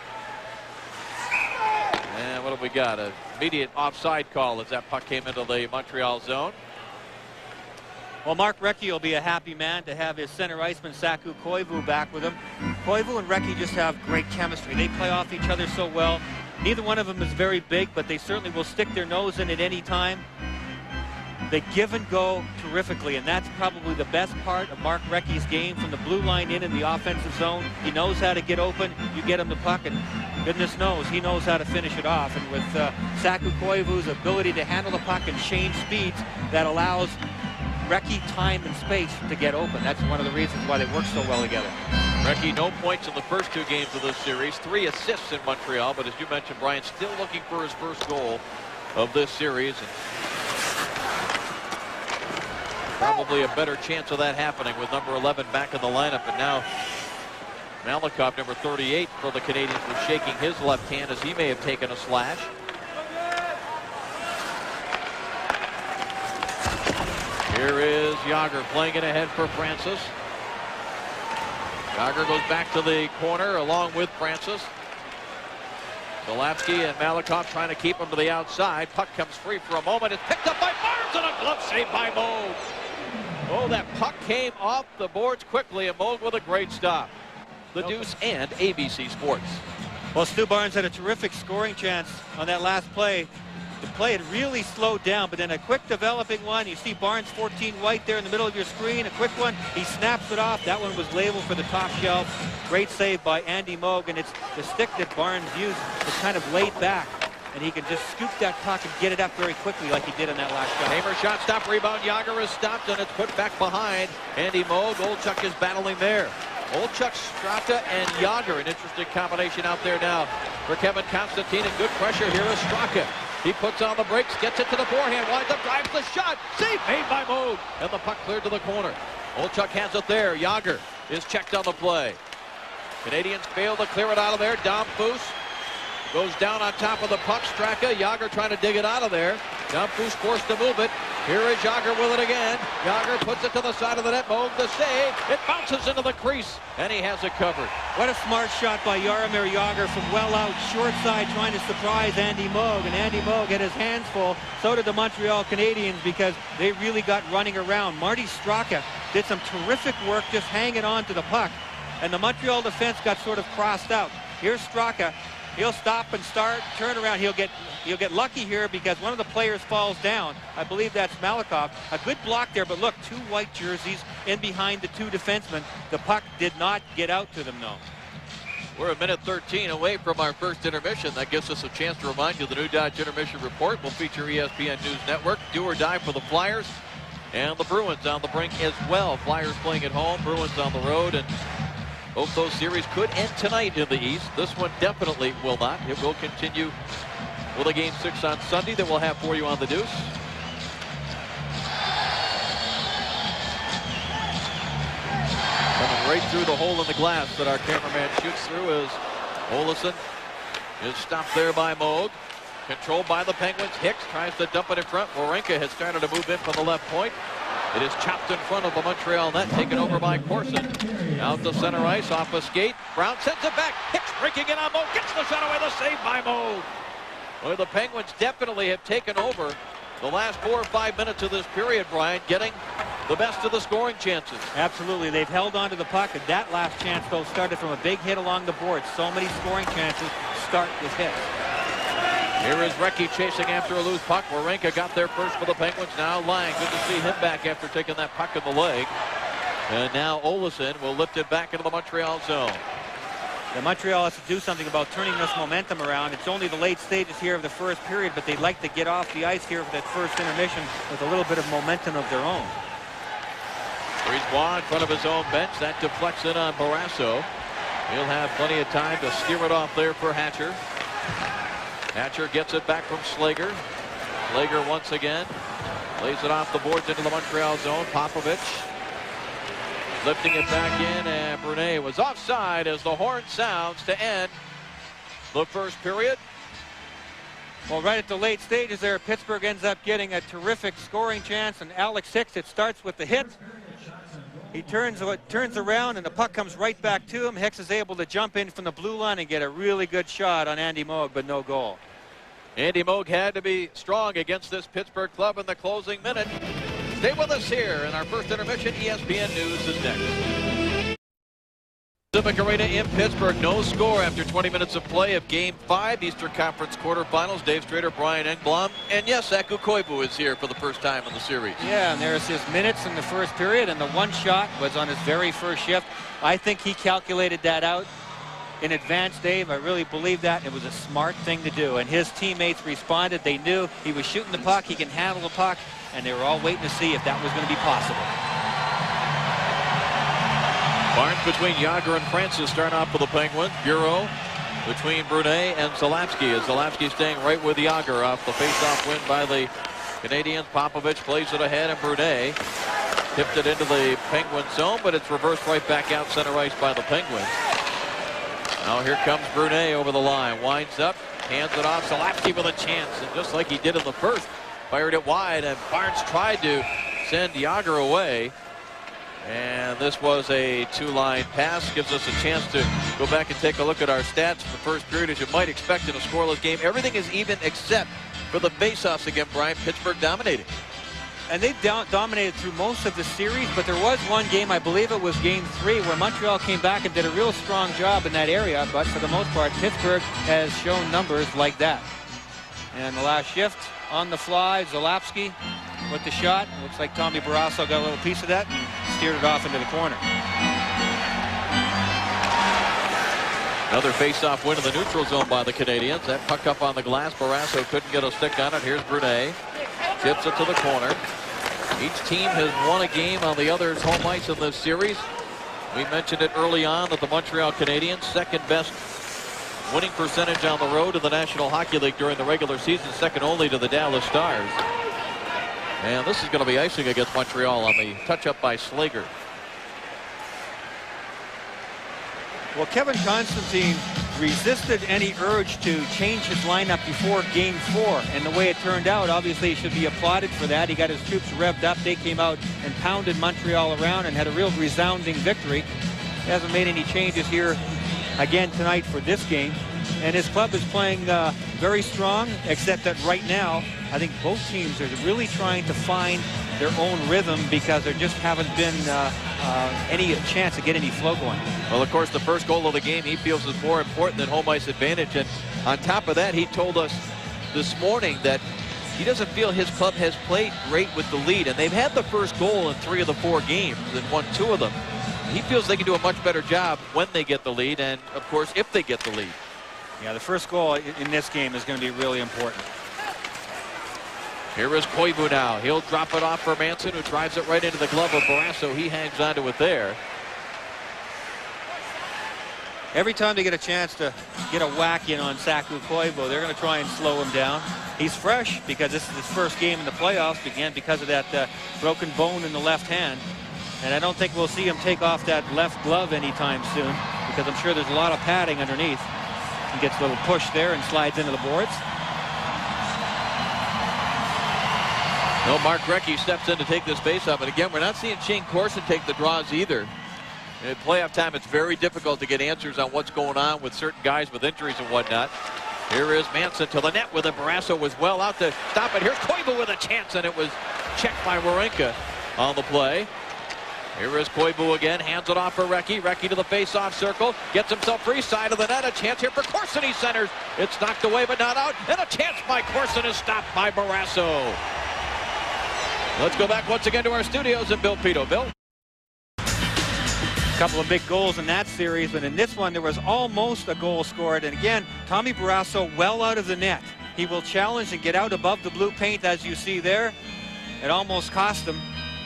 And what have we got? An immediate offside call as that puck came into the Montreal zone. Well, Mark Recchi will be a happy man to have his center iceman Saku Koivu back with him. Koivu and Recchi just have great chemistry. They play off each other so well. Neither one of them is very big, but they certainly will stick their nose in at any time. They give and go terrifically, and that's probably the best part of Mark Recchi's game, from the blue line in the offensive zone. He knows how to get open. You get him the puck, and goodness knows he knows how to finish it off. And with Saku Koivu's ability to handle the puck and change speeds, that allows Recchi time and space to get open. That's one of the reasons why they work so well together. Recchi, no points in the first 2 games of this series. 3 assists in Montreal, but as you mentioned, Brian, still looking for his first goal of this series. And probably a better chance of that happening with number 11 back in the lineup. And now Malakoff, number 38 for the Canadiens, was shaking his left hand as he may have taken a slash. Here is Jágr playing it ahead for Francis. Jágr goes back to the corner along with Francis. Golapski and Malakoff trying to keep him to the outside. Puck comes free for a moment. It's picked up by Barnes, and a glove save by Moog. Oh, that puck came off the boards quickly, and Moog with a great stop. The Deuce and ABC Sports. Well, Stu Barnes had a terrific scoring chance on that last play. The play had really slowed down, but then a quick developing one. You see Barnes 14 white there in the middle of your screen. A quick one. He snaps it off. That one was labeled for the top shelf. Great save by Andy Moog, and it's the stick that Barnes used was kind of laid back, and he can just scoop that puck and get it up very quickly like he did on that last shot. Hamer shot stop, rebound. Jágr is stopped, and it's put back behind Andy Moog. Olchuk is battling there. Olchuk, Straka, and Jágr. An interesting combination out there now for Kevin Constantine, and good pressure here is Straka. He puts on the brakes, gets it to the forehand, winds up, drives the shot. Save made by Moog, and the puck cleared to the corner. Olchuk has it there. Jágr is checked on the play. Canadiens fail to clear it out of there. Dom Foose goes down on top of the puck. Straka, Jágr trying to dig it out of there. Dom Foose forced to move it. Here is Jágr with it again. Jágr puts it to the side of the net. Moog the save. It bounces into the crease, and he has it covered. What a smart shot by Jaromir Jágr from well out, short side, trying to surprise Andy Moog. And Andy Moog had his hands full. So did the Montreal Canadiens, because they really got running around. Marty Straka did some terrific work just hanging on to the puck. And the Montreal defense got sort of crossed out. Here's Straka. He'll stop and start, turn around. He'll get lucky here because one of the players falls down. I believe that's Malakoff. A good block there, but look, 2 white jerseys in behind the 2 defensemen. The puck did not get out to them, though. We're a minute 13 away from our first intermission. That gives us a chance to remind you the new Dodge Intermission Report will feature ESPN News Network. Do or die for the Flyers and the Bruins on the brink as well. Flyers playing at home, Bruins on the road, and both those series could end tonight in the East. This one definitely will not. It will continue with a Game 6 on Sunday that we'll have for you on the Deuce. Coming right through the hole in the glass that our cameraman shoots through as Olesen is stopped there by Moog. Controlled by the Penguins. Hicks tries to dump it in front. Wawrinka has started to move in from the left point. It is chopped in front of the Montreal net, taken over by Corson. Out to center ice, off a skate. Brown sends it back. Hicks breaking in on Moog. Gets the shot away. The save by Moog. Well, the Penguins definitely have taken over the last 4 or 5 minutes of this period, Brian, getting the best of the scoring chances. Absolutely. They've held on to the puck, and that last chance, though, started from a big hit along the board. So many scoring chances start with hits. Here is Recchi chasing after a loose puck. Wawrinka got there first for the Penguins. Now Lang. Good to see him back after taking that puck in the leg. And now Olesen will lift it back into the Montreal zone. The Montreal has to do something about turning this momentum around. It's only the late stages here of the first period, but they'd like to get off the ice here for that first intermission with a little bit of momentum of their own. Brisebois in front of his own bench. That deflects in on Barrasso. He'll have plenty of time to steer it off there for Hatcher. Hatcher gets it back from Slager. Slager once again lays it off the boards into the Montreal zone. Popovich lifting it back in, and Brunet was offside as the horn sounds to end the first period. Well, right at the late stages there, Pittsburgh ends up getting a terrific scoring chance, and Alex Hicks, it starts with the hit. He turns around, and the puck comes right back to him. Hicks is able to jump in from the blue line and get a really good shot on Andy Moog, but no goal. Andy Moog had to be strong against this Pittsburgh club in the closing minute. Stay with us here in our first intermission. ESPN News is next. Civic Arena in Pittsburgh, no score after 20 minutes of play of Game 5, Eastern Conference quarterfinals. Dave Strader, Brian Engblom, and yes, Saku Koivu is here for the first time in the series. Yeah, and there's his minutes in the first period, and the one shot was on his very first shift. I think he calculated that out in advance, Dave. I really believe that. It was a smart thing to do, and his teammates responded. They knew he was shooting the puck, he can handle the puck, and they were all waiting to see if that was going to be possible. Barnes between Yager and Francis start off for the Penguins. Bureau between Brunet and Zalapsky. As Zalapsky staying right with Yager off the face-off win by the Canadiens. Popovich plays it ahead, and Brunet tipped it into the Penguin zone, but it's reversed right back out center ice by the Penguins. Now here comes Brunet over the line. Winds up, hands it off. Zalapsky with a chance, and just like he did in the first, fired it wide, and Barnes tried to send Yager away. And this was a two-line pass. Gives us a chance to go back and take a look at our stats for the first period. As you might expect in a scoreless game, everything is even except for the faceoffs again. Brian, Pittsburgh dominating. And they've dominated through most of the series, but there was one game, I believe it was Game 3, where Montreal came back and did a real strong job in that area. But for the most part, Pittsburgh has shown numbers like that. And the last shift on the fly, Zalapsky with the shot. Looks like Tommy Barrasso got a little piece of that and steered it off into the corner. Another face-off win in the neutral zone by the Canadiens. That puck up on the glass. Barrasso couldn't get a stick on it. Here's Brunet. Chips it to the corner. Each team has won a game on the other's home ice in this series. We mentioned it early on that the Montreal Canadiens, second best winning percentage on the road in the National Hockey League during the regular season, second only to the Dallas Stars. And this is going to be icing against Montreal on the touch-up by Slager. Well, Kevin Constantine resisted any urge to change his lineup before Game 4. And the way it turned out, obviously he should be applauded for that. He got his troops revved up. They came out and pounded Montreal around and had a real resounding victory. He hasn't made any changes here again tonight for this game. And his club is playing very strong, except that right now, I think both teams are really trying to find their own rhythm because there just haven't been any chance to get any flow going. Well, of course, the first goal of the game he feels is more important than home ice advantage. And on top of that, he told us this morning that he doesn't feel his club has played great with the lead. And they've had the first goal in 3 of the 4 games and won 2 of them. He feels they can do a much better job when they get the lead and, of course, if they get the lead. Yeah, the first goal in this game is going to be really important. Here is Koivu now. He'll drop it off for Manson, who drives it right into the glove of Barrasso. He hangs onto it there. Every time they get a chance to get a whack in on Saku Koivu, they're going to try and slow him down. He's fresh because this is his first game in the playoffs, again because of that broken bone in the left hand. And I don't think we'll see him take off that left glove anytime soon because I'm sure there's a lot of padding underneath. He gets a little push there and slides into the boards. No, Mark Recchi steps in to take this face-off. And again, we're not seeing Shane Corson take the draws either. In playoff time, it's very difficult to get answers on what's going on with certain guys with injuries and whatnot. Here is Manson to the net with it. Barrasso was well out to stop it. Here's Koivu with a chance, and it was checked by Wawrinka on the play. Here is Koivu again, hands it off for Recchi. Recchi to the face-off circle, gets himself free side of the net. A chance here for Corson. He centers. It's knocked away but not out. And a chance by Corson is stopped by Barrasso. Let's go back once again to our studios and Bill Pito. Bill? A couple of big goals in that series, but in this one there was almost a goal scored. And again, Tommy Barrasso well out of the net. He will challenge and get out above the blue paint as you see there. It almost cost him.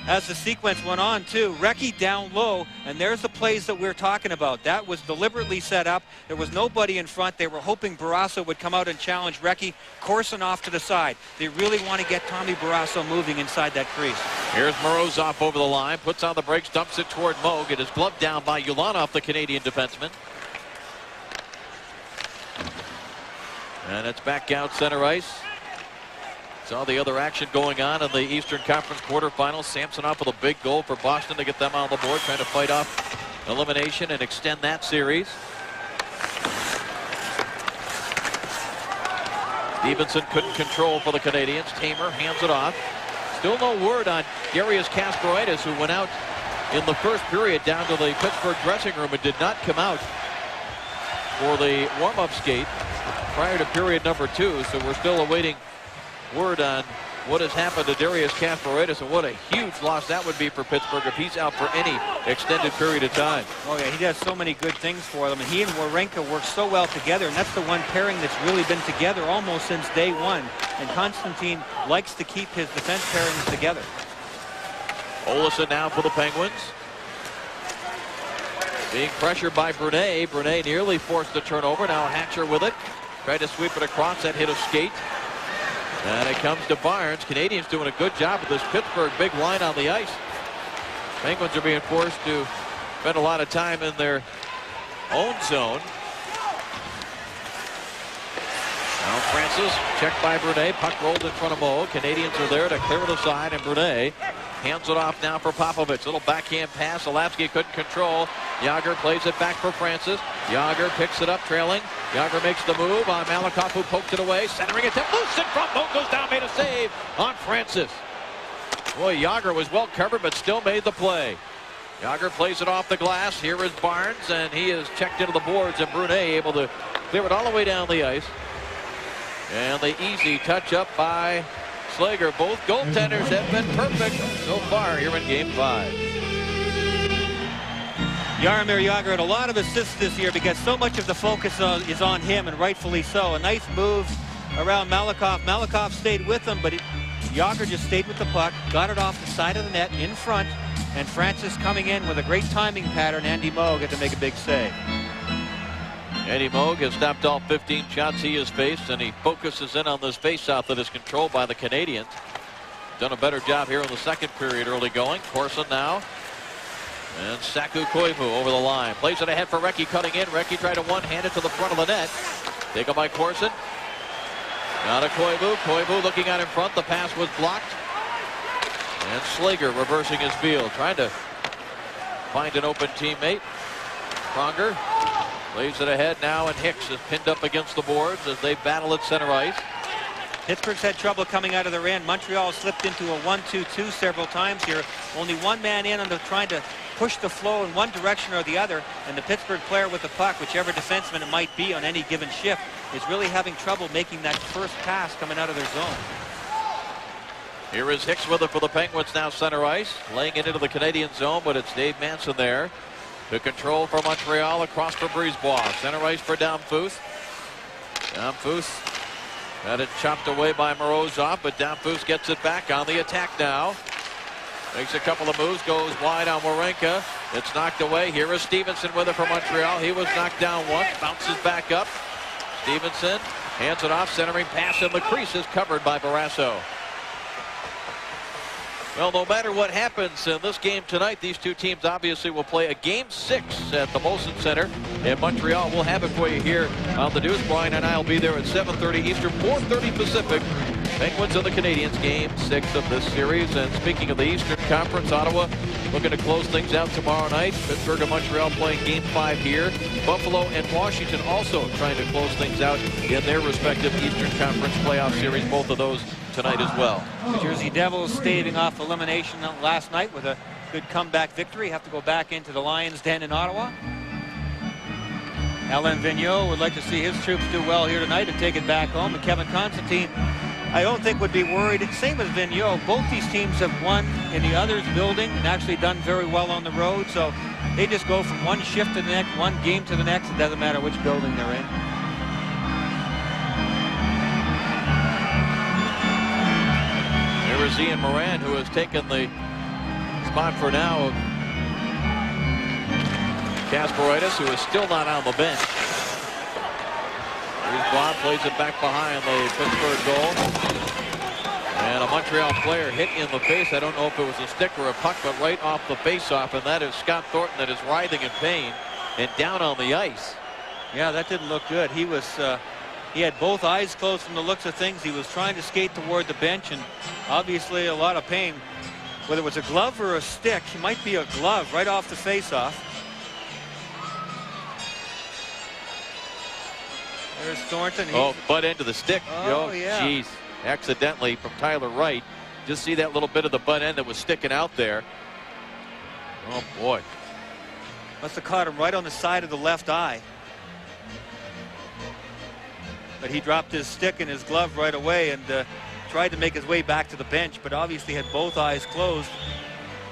As the sequence went on too, Recchi down low, and there's the plays that we're talking about. That was deliberately set up. There was nobody in front. They were hoping Barrasso would come out and challenge Recchi. Corson off to the side. They really want to get Tommy Barrasso moving inside that crease. Here's Morozov over the line, puts on the brakes, dumps it toward Moog. It is gloved down by Ulanov, the Canadian defenseman. And it's back out center ice. Saw the other action going on in the Eastern Conference quarterfinals. Samsonov with a big goal for Boston to get them on the board, trying to fight off elimination and extend that series. Stevenson couldn't control for the Canadiens. Tamer hands it off. Still no word on Darius Kasparaitis, who went out in the first period down to the Pittsburgh dressing room and did not come out for the warm-up skate prior to period number 2. So we're still awaiting word on what has happened to Darius Kasparaitis, and what a huge loss that would be for Pittsburgh if he's out for any extended period of time. Oh yeah, he does so many good things for them, and he and Wawrinka work so well together, and that's the one pairing that's really been together almost since day one. And Constantine likes to keep his defense pairings together. Olsen now for the Penguins. Being pressured by Brunet. Brunet nearly forced the turnover. Now Hatcher with it. Tried to sweep it across. That hit a skate. And it comes to Barnes. Canadiens doing a good job with this Pittsburgh big line on the ice. Penguins are being forced to spend a lot of time in their own zone. Now Francis checked by Brunet. Puck rolled in front of Mo. Canadiens are there to clear it aside, and Brunet hands it off now for Popovich. Little backhand pass. Olafsky couldn't control. Yager plays it back for Francis. Yager picks it up trailing. Yager makes the move on Malakoff, who poked it away. Centering it to loose in front. Mo goes down, made a save on Francis. Boy, Yager was well covered, but still made the play. Yager plays it off the glass. Here is Barnes, and he is checked into the boards, and Brunet able to clear it all the way down the ice. And the easy touch up by Slager. Both goaltenders have been perfect so far here in Game 5. Jaromir Jagr had a lot of assists this year because so much of the focus is on him, and rightfully so. A nice move around Malakoff. Malakoff stayed with him, but Jagr just stayed with the puck, got it off the side of the net in front, and Francis coming in with a great timing pattern. Andy Moog had to make a big save. Andy Moog has stopped all 15 shots he has faced, and he focuses in on this faceoff that is controlled by the Canadiens. Done a better job here in the second period early going. Corson now. And Saku Koivu over the line. Plays it ahead for Recchi cutting in. Recchi tried to one-hand it to the front of the net. Taken by Corson. Now to Koivu. Koivu looking out in front. The pass was blocked. And Slager reversing his field. Trying to find an open teammate. Pronger plays it ahead now, and Hicks is pinned up against the boards as they battle at center ice. Pittsburgh's had trouble coming out of their end. Montreal slipped into a 1-2-2 several times here. Only one man in, and they're trying to push the flow in one direction or the other. And the Pittsburgh player with the puck, whichever defenseman it might be on any given shift, is really having trouble making that first pass coming out of their zone. Here is Hicks with it for the Penguins now center ice. Laying it into the Canadian zone, but it's Dave Manson there to control for Montreal across for Brisebois. Center ice for Damphus. Damphus had it chopped away by Morozov, but Damphus gets it back on the attack now. Makes a couple of moves, goes wide on Wawrinka. It's knocked away. Here is Stevenson with it for Montreal. He was knocked down once, bounces back up. Stevenson hands it off, centering pass in the crease is covered by Barrasso. Well, no matter what happens in this game tonight, these two teams obviously will play a Game 6 at the Molson Center in Montreal. We'll have it for you here on the news. Brian and I will be there at 7:30 Eastern, 4:30 Pacific. Penguins and the Canadiens, Game 6 of this series. And speaking of the Eastern Conference, Ottawa looking to close things out tomorrow night. Pittsburgh and Montreal playing Game 5 here. Buffalo and Washington also trying to close things out in their respective Eastern Conference playoff series. Both of those tonight as well. New Jersey Devils staving off elimination last night with a good comeback victory. Have to go back into the Lions' den in Ottawa. Alain Vigneault would like to see his troops do well here tonight and take it back home. And Kevin Constantine, I don't think would be worried. Same as Vigneault. Both these teams have won in the other's building and actually done very well on the road. So they just go from one shift to the next, one game to the next. It doesn't matter which building they're in. There is Ian Moran, who has taken the spot for now of Kasparaitis, who is still not on the bench. Here's Bob, plays it back behind the Pittsburgh goal. And a Montreal player hit in the face. I don't know if it was a stick or a puck, but right off the face-off, and that is Scott Thornton that is writhing in pain and down on the ice. Yeah, that didn't look good. He was he had both eyes closed from the looks of things. He was trying to skate toward the bench, and obviously a lot of pain. Whether it was a glove or a stick, it might be a glove right off the face-off. There's Thornton. Oh, butt end of the stick. Oh, yeah. Jeez. Accidentally from Tyler Wright. Just see that little bit of the butt end that was sticking out there. Oh, boy. Must have caught him right on the side of the left eye. But he dropped his stick and his glove right away and tried to make his way back to the bench, but obviously had both eyes closed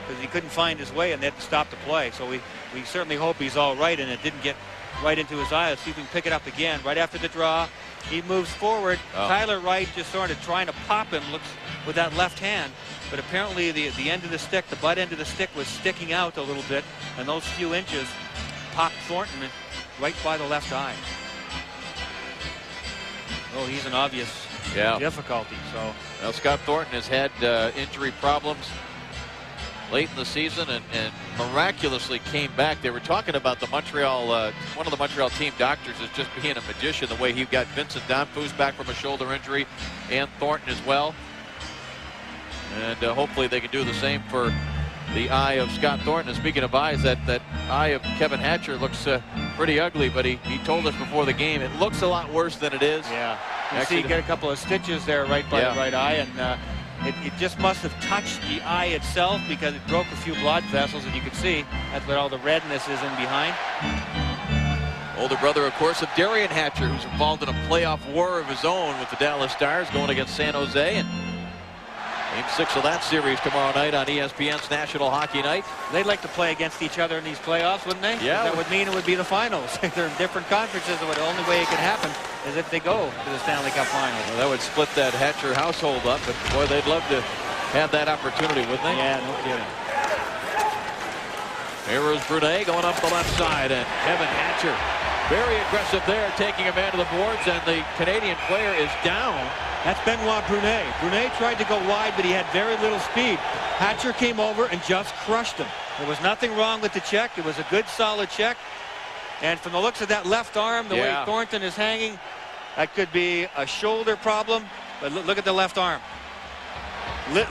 because he couldn't find his way and they had to stop the play. So we certainly hope he's all right and it didn't get right into his eye. Let's see if we can pick it up again. Right after the draw, he moves forward. Oh. Tyler Wright just sort of trying to pop him, looks with that left hand. But apparently the end of the stick, the butt end of the stick was sticking out a little bit, and those few inches popped Thornton right by the left eye. Oh, he's an obvious difficulty. So well, Scott Thornton has had injury problems late in the season and miraculously came back. They were talking about the Montreal, one of the Montreal team doctors is just being a magician, the way he got Vincent Danfus back from a shoulder injury and Thornton as well. And hopefully they can do the same for the eye of Scott Thornton. And speaking of eyes, that eye of Kevin Hatcher looks pretty ugly, but he told us before the game it looks a lot worse than it is. Yeah, you see, get a couple of stitches there right by the right eye, and it just must have touched the eye itself because it broke a few blood vessels, and you can see that's what all the redness is in behind. Older brother, of course, of Darian Hatcher, who's involved in a playoff war of his own with the Dallas Stars, going against San Jose. And Game 6 of that series tomorrow night on ESPN's National Hockey Night. They'd like to play against each other in these playoffs, wouldn't they? Yeah. That would mean it would be the finals. They're in different conferences, and the only way it could happen is if they go to the Stanley Cup Finals. Well, that would split that Hatcher household up, but boy, they'd love to have that opportunity, wouldn't they? Yeah, no kidding. Here's Brunet going up the left side, and Kevin Hatcher very aggressive there, taking a man to the boards, and the Canadian player is down. That's Benoit Brunet. Brunet tried to go wide, but he had very little speed. Hatcher came over and just crushed him. There was nothing wrong with the check. It was a good, solid check. And from the looks of that left arm, the way Thornton is hanging, that could be a shoulder problem. But look at the left arm.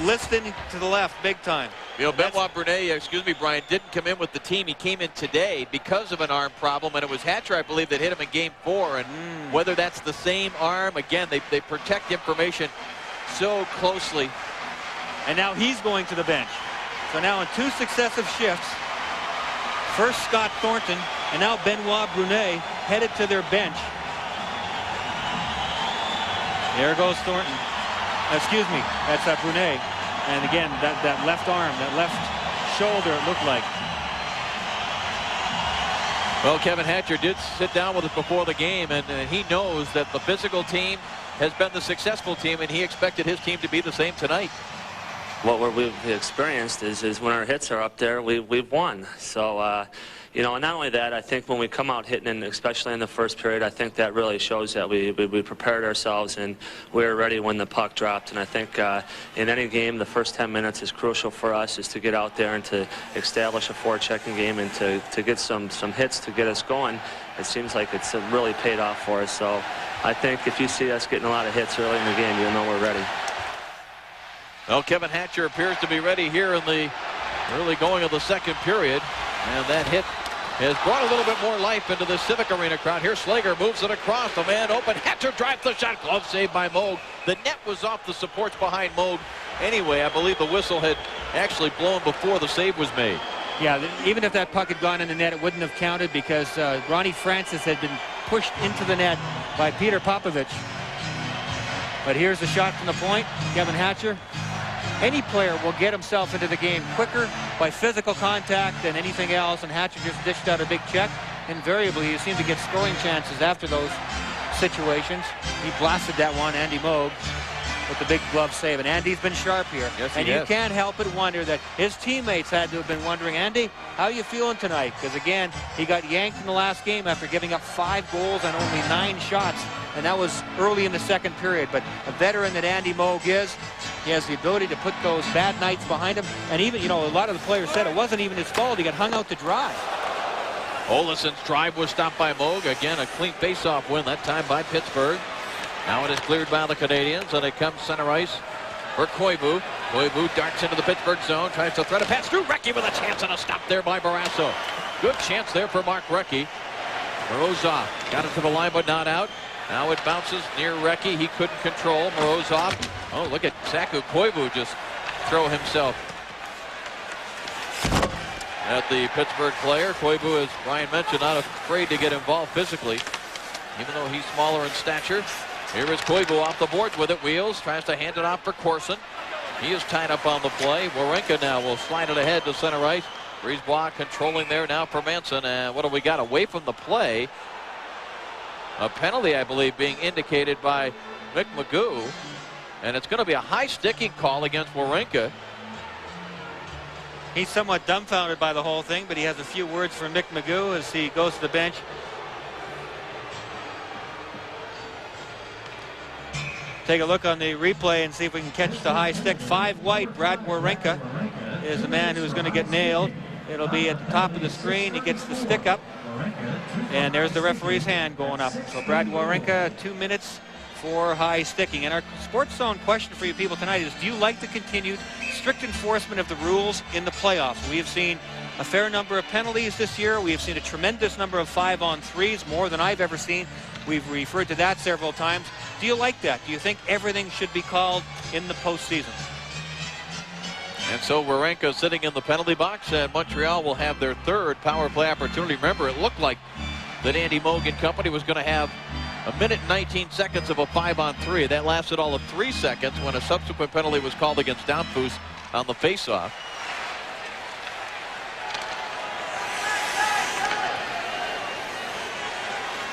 Listing to the left, big time. You know, Benoit Brunet, excuse me, Brian, didn't come in with the team. He came in today because of an arm problem, and it was Hatcher, I believe, that hit him in Game 4. And whether that's the same arm, again, they protect information so closely. And now he's going to the bench. So now in 2 successive shifts, first Scott Thornton, and now Benoit Brunet headed to their bench. There goes Thornton. Excuse me, that's Brunet. And again, that left arm, that left shoulder, it looked like. Well, Kevin Hatcher did sit down with us before the game, and he knows that the physical team has been the successful team, and he expected his team to be the same tonight. What we've experienced is when our hits are up there, we've won. So, you know, and not only that, I think when we come out hitting, and especially in the first period, I think that really shows that we prepared ourselves and we were ready when the puck dropped. And I think in any game, the first 10 minutes is crucial for us, is to get out there and to establish a forechecking game and to get some hits to get us going. It seems like it's really paid off for us. So I think if you see us getting a lot of hits early in the game, you'll know we're ready. Well, Kevin Hatcher appears to be ready here in the early going of the second period. And that hit has brought a little bit more life into the Civic Arena crowd. Here Slager moves it across. The man open. Hatcher drives the shot. Glove saved by Moog. The net was off the supports behind Moog. Anyway, I believe the whistle had actually blown before the save was made. Yeah, even if that puck had gone in the net, it wouldn't have counted because Ronnie Francis had been pushed into the net by Peter Popovich. But here's the shot from the point. Kevin Hatcher. Any player will get himself into the game quicker by physical contact than anything else, and Hatcher just dished out a big check. Invariably, you seem to get scoring chances after those situations. He blasted that one, Andy Moog, with the big glove save, and Andy's been sharp here. Yes, and you can't help but wonder that his teammates had to have been wondering, Andy, how are you feeling tonight? Because again, he got yanked in the last game after giving up 5 goals and only 9 shots, and that was early in the second period. But a veteran that Andy Moog is, he has the ability to put those bad nights behind him. And even, you know, a lot of the players said it wasn't even his fault. He got hung out to dry. Olison's drive was stopped by Moog. Again, a clean face-off win, that time by Pittsburgh. Now it is cleared by the Canadiens, and it comes center ice for Koivu. Koivu darts into the Pittsburgh zone, tries to thread a pass through Recchi with a chance and a stop there by Barrasso. Good chance there for Mark Recchi. Rozov got it to the line, but not out. Now it bounces near Recchi. He couldn't control. Morozov. Oh, look at Saku Koivu just throw himself at the Pittsburgh player. Koivu, as Brian mentioned, not afraid to get involved physically, even though he's smaller in stature. Here is Koivu off the boards with it. Wheels, tries to hand it off for Corson. He is tied up on the play. Wawrinka now will slide it ahead to center ice. Brisebois controlling there now for Manson. And what do we got away from the play? A penalty, I believe, being indicated by Mick Magoo. And it's going to be a high sticking call against Wawrinka. He's somewhat dumbfounded by the whole thing, but he has a few words for Mick Magoo as he goes to the bench. Take a look on the replay and see if we can catch the high stick. 5 white. Brad Wawrinka is the man who's going to get nailed. It'll be at the top of the screen. He gets the stick up. And there's the referee's hand going up. So Brad Wawrinka, 2 minutes for high sticking. And our Sports Zone question for you people tonight is, do you like the continued strict enforcement of the rules in the playoffs? We have seen a fair number of penalties this year. We have seen a tremendous number of 5-on-3s, more than I've ever seen. We've referred to that several times. Do you like that? Do you think everything should be called in the postseason? And so Wawrinka sitting in the penalty box, and Montreal will have their 3rd power play opportunity. Remember, it looked like that Andy Moog and company was going to have a minute and 19 seconds of a 5-on-3. That lasted all of 3 seconds when a subsequent penalty was called against Damphus on the faceoff.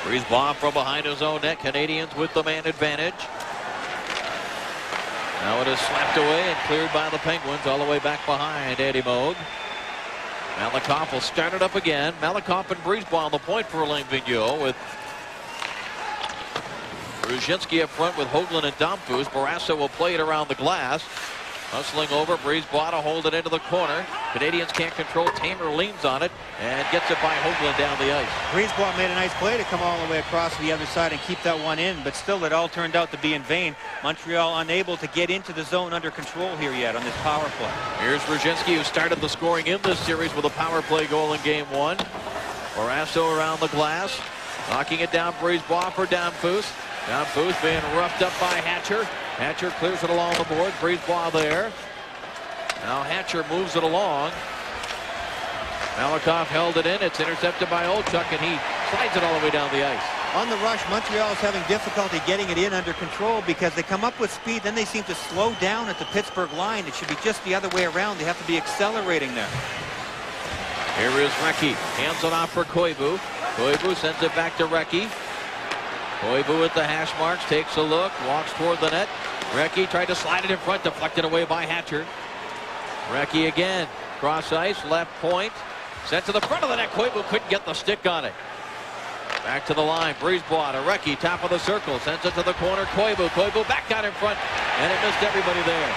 Brisebois from behind his own net. Canadiens with the man advantage. Now it is slapped away and cleared by the Penguins all the way back behind Andy Moog. Malakoff will start it up again. Malakoff and Brisebois on the point for Alain Vigneault, with Brzezinski up front with Hoagland and Damphus. Barrasso will play it around the glass. Hustling over, Brisebois to hold it into the corner. Canadiens can't control. Tamer leans on it and gets it by Hoagland down the ice. Brisebois made a nice play to come all the way across to the other side and keep that one in, but still it all turned out to be in vain. Montreal unable to get into the zone under control here yet on this power play. Here's Brzezinski, who started the scoring in this series with a power play goal in game 1. Barrasso around the glass, knocking it down. Brisebois for Damphus. Damphus being roughed up by Hatcher. Hatcher clears it along the board. Brisebois there. Now Hatcher moves it along. Malakoff held it in. It's intercepted by Olchuk, and he slides it all the way down the ice. On the rush, Montreal is having difficulty getting it in under control because they come up with speed, then they seem to slow down at the Pittsburgh line. It should be just the other way around. They have to be accelerating there. Here is Recchi. Hands it off for Koivu. Koivu sends it back to Recchi. Koivu at the hash marks, takes a look, walks toward the net. Recchi tried to slide it in front, deflected away by Hatcher. Recchi again, cross ice, left point, sent to the front of the net. Koivu couldn't get the stick on it. Back to the line, Brisebois to Recchi, top of the circle, sends it to the corner. Koivu back out in front, and it missed everybody there.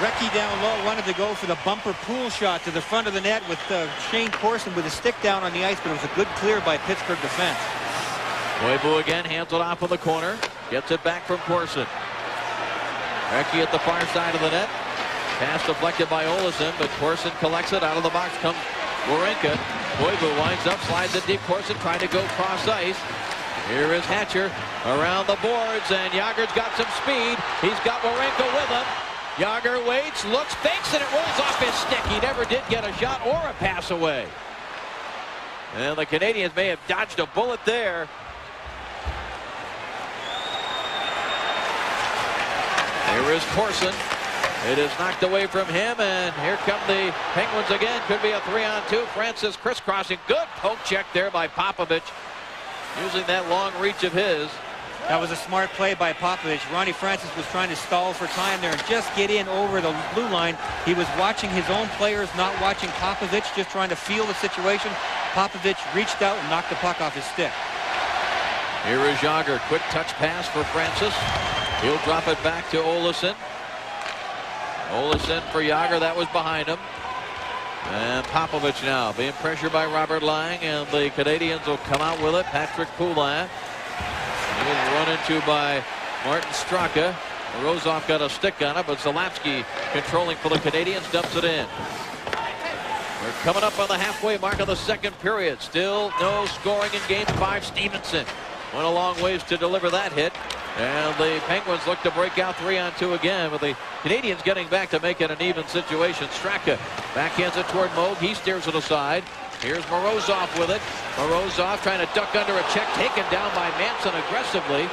Recchi down low, wanted to go for the bumper pool shot to the front of the net with Shane Corson with his stick down on the ice, but it was a good clear by Pittsburgh defense. Koivu again hands it off in the corner. Gets it back from Corson. Recchi at the far side of the net. Pass deflected by Olesen, but Corson collects it. Out of the box comes Wawrinka. Koivu winds up, slides it deep. Corson trying to go cross ice. Here is Hatcher around the boards, and Jágr's got some speed. He's got Wawrinka with him. Jágr waits, looks, fakes, and it rolls off his stick. He never did get a shot or a pass away. And the Canadiens may have dodged a bullet there. Here is Corson. It is knocked away from him, and here come the Penguins again. Could be a 3-on-2. Francis crisscrossing. Good poke check there by Popovich, using that long reach of his. That was a smart play by Popovich. Ronnie Francis was trying to stall for time there and just get in over the blue line. He was watching his own players, not watching Popovich, just trying to feel the situation. Popovich reached out and knocked the puck off his stick. Here is Jágr. Quick touch pass for Francis. He'll drop it back to Olesen. Olesen for Jágr. That was behind him. And Popovich now being pressured by Robert Lang, and the Canadiens will come out with it. Patrick Poulin. He was run into by Martin Straka. Rozov got a stick on it, but Zalapski controlling for the Canadiens dumps it in. We're coming up on the halfway mark of the second period. Still no scoring in game 5. Stevenson Went a long ways to deliver that hit. And the Penguins look to break out 3-on-2 again, with the Canadiens getting back to make it an even situation. Straka backhands it toward Moog. He steers it aside. Here's Morozov with it. Morozov trying to duck under a check, taken down by Manson aggressively.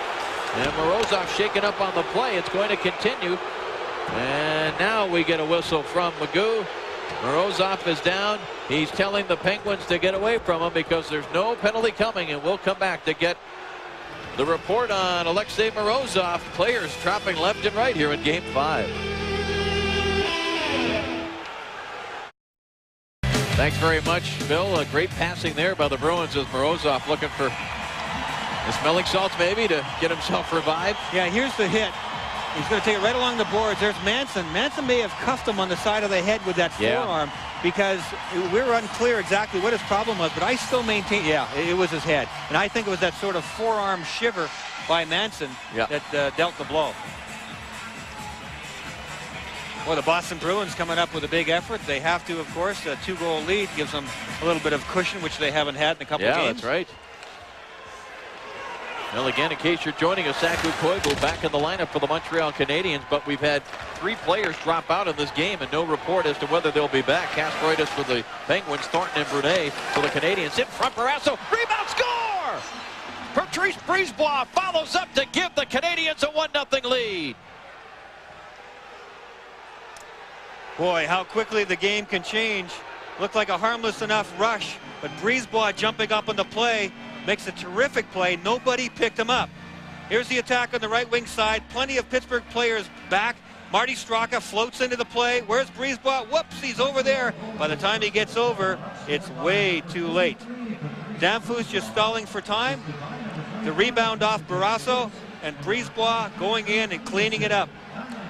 And Morozov shaken up on the play. It's going to continue. And now we get a whistle from Magoo. Morozov is down. He's telling the Penguins to get away from him because there's no penalty coming, and we'll come back to get the report on Alexei Morozov. Players dropping left and right here in Game 5. Thanks very much, Bill. A great passing there by the Bruins as Morozov looking for the smelling salts maybe to get himself revived. Yeah, here's the hit. He's going to take it right along the boards. There's Manson. Manson may have cuffed him on the side of the head with that forearm because we were unclear exactly what his problem was, but I still maintain, it was his head. And I think it was that sort of forearm shiver by Manson that dealt the blow. Well, the Boston Bruins coming up with a big effort. They have to, of course. A 2-goal lead gives them a little bit of cushion, which they haven't had in a couple of games. Yeah, that's right. Well, again, in case you're joining us, Saku Koivu back in the lineup for the Montreal Canadiens, but we've had 3 players drop out in this game and no report as to whether they'll be back. Kasparaitis for the Penguins, Thornton and Brunet for the Canadiens. In front, Barrasso, rebound, score! Patrice Brisebois follows up to give the Canadiens a 1-0 lead. Boy, how quickly the game can change. Looked like a harmless enough rush, but Brisebois jumping up on the play makes a terrific play. Nobody picked him up. Here's the attack on the right wing side. Plenty of Pittsburgh players back. Marty Straka floats into the play. Where's Brisebois? Whoops, he's over there. By the time he gets over, it's way too late. Danfus just stalling for time. The rebound off Barrasso, and Brisebois going in and cleaning it up.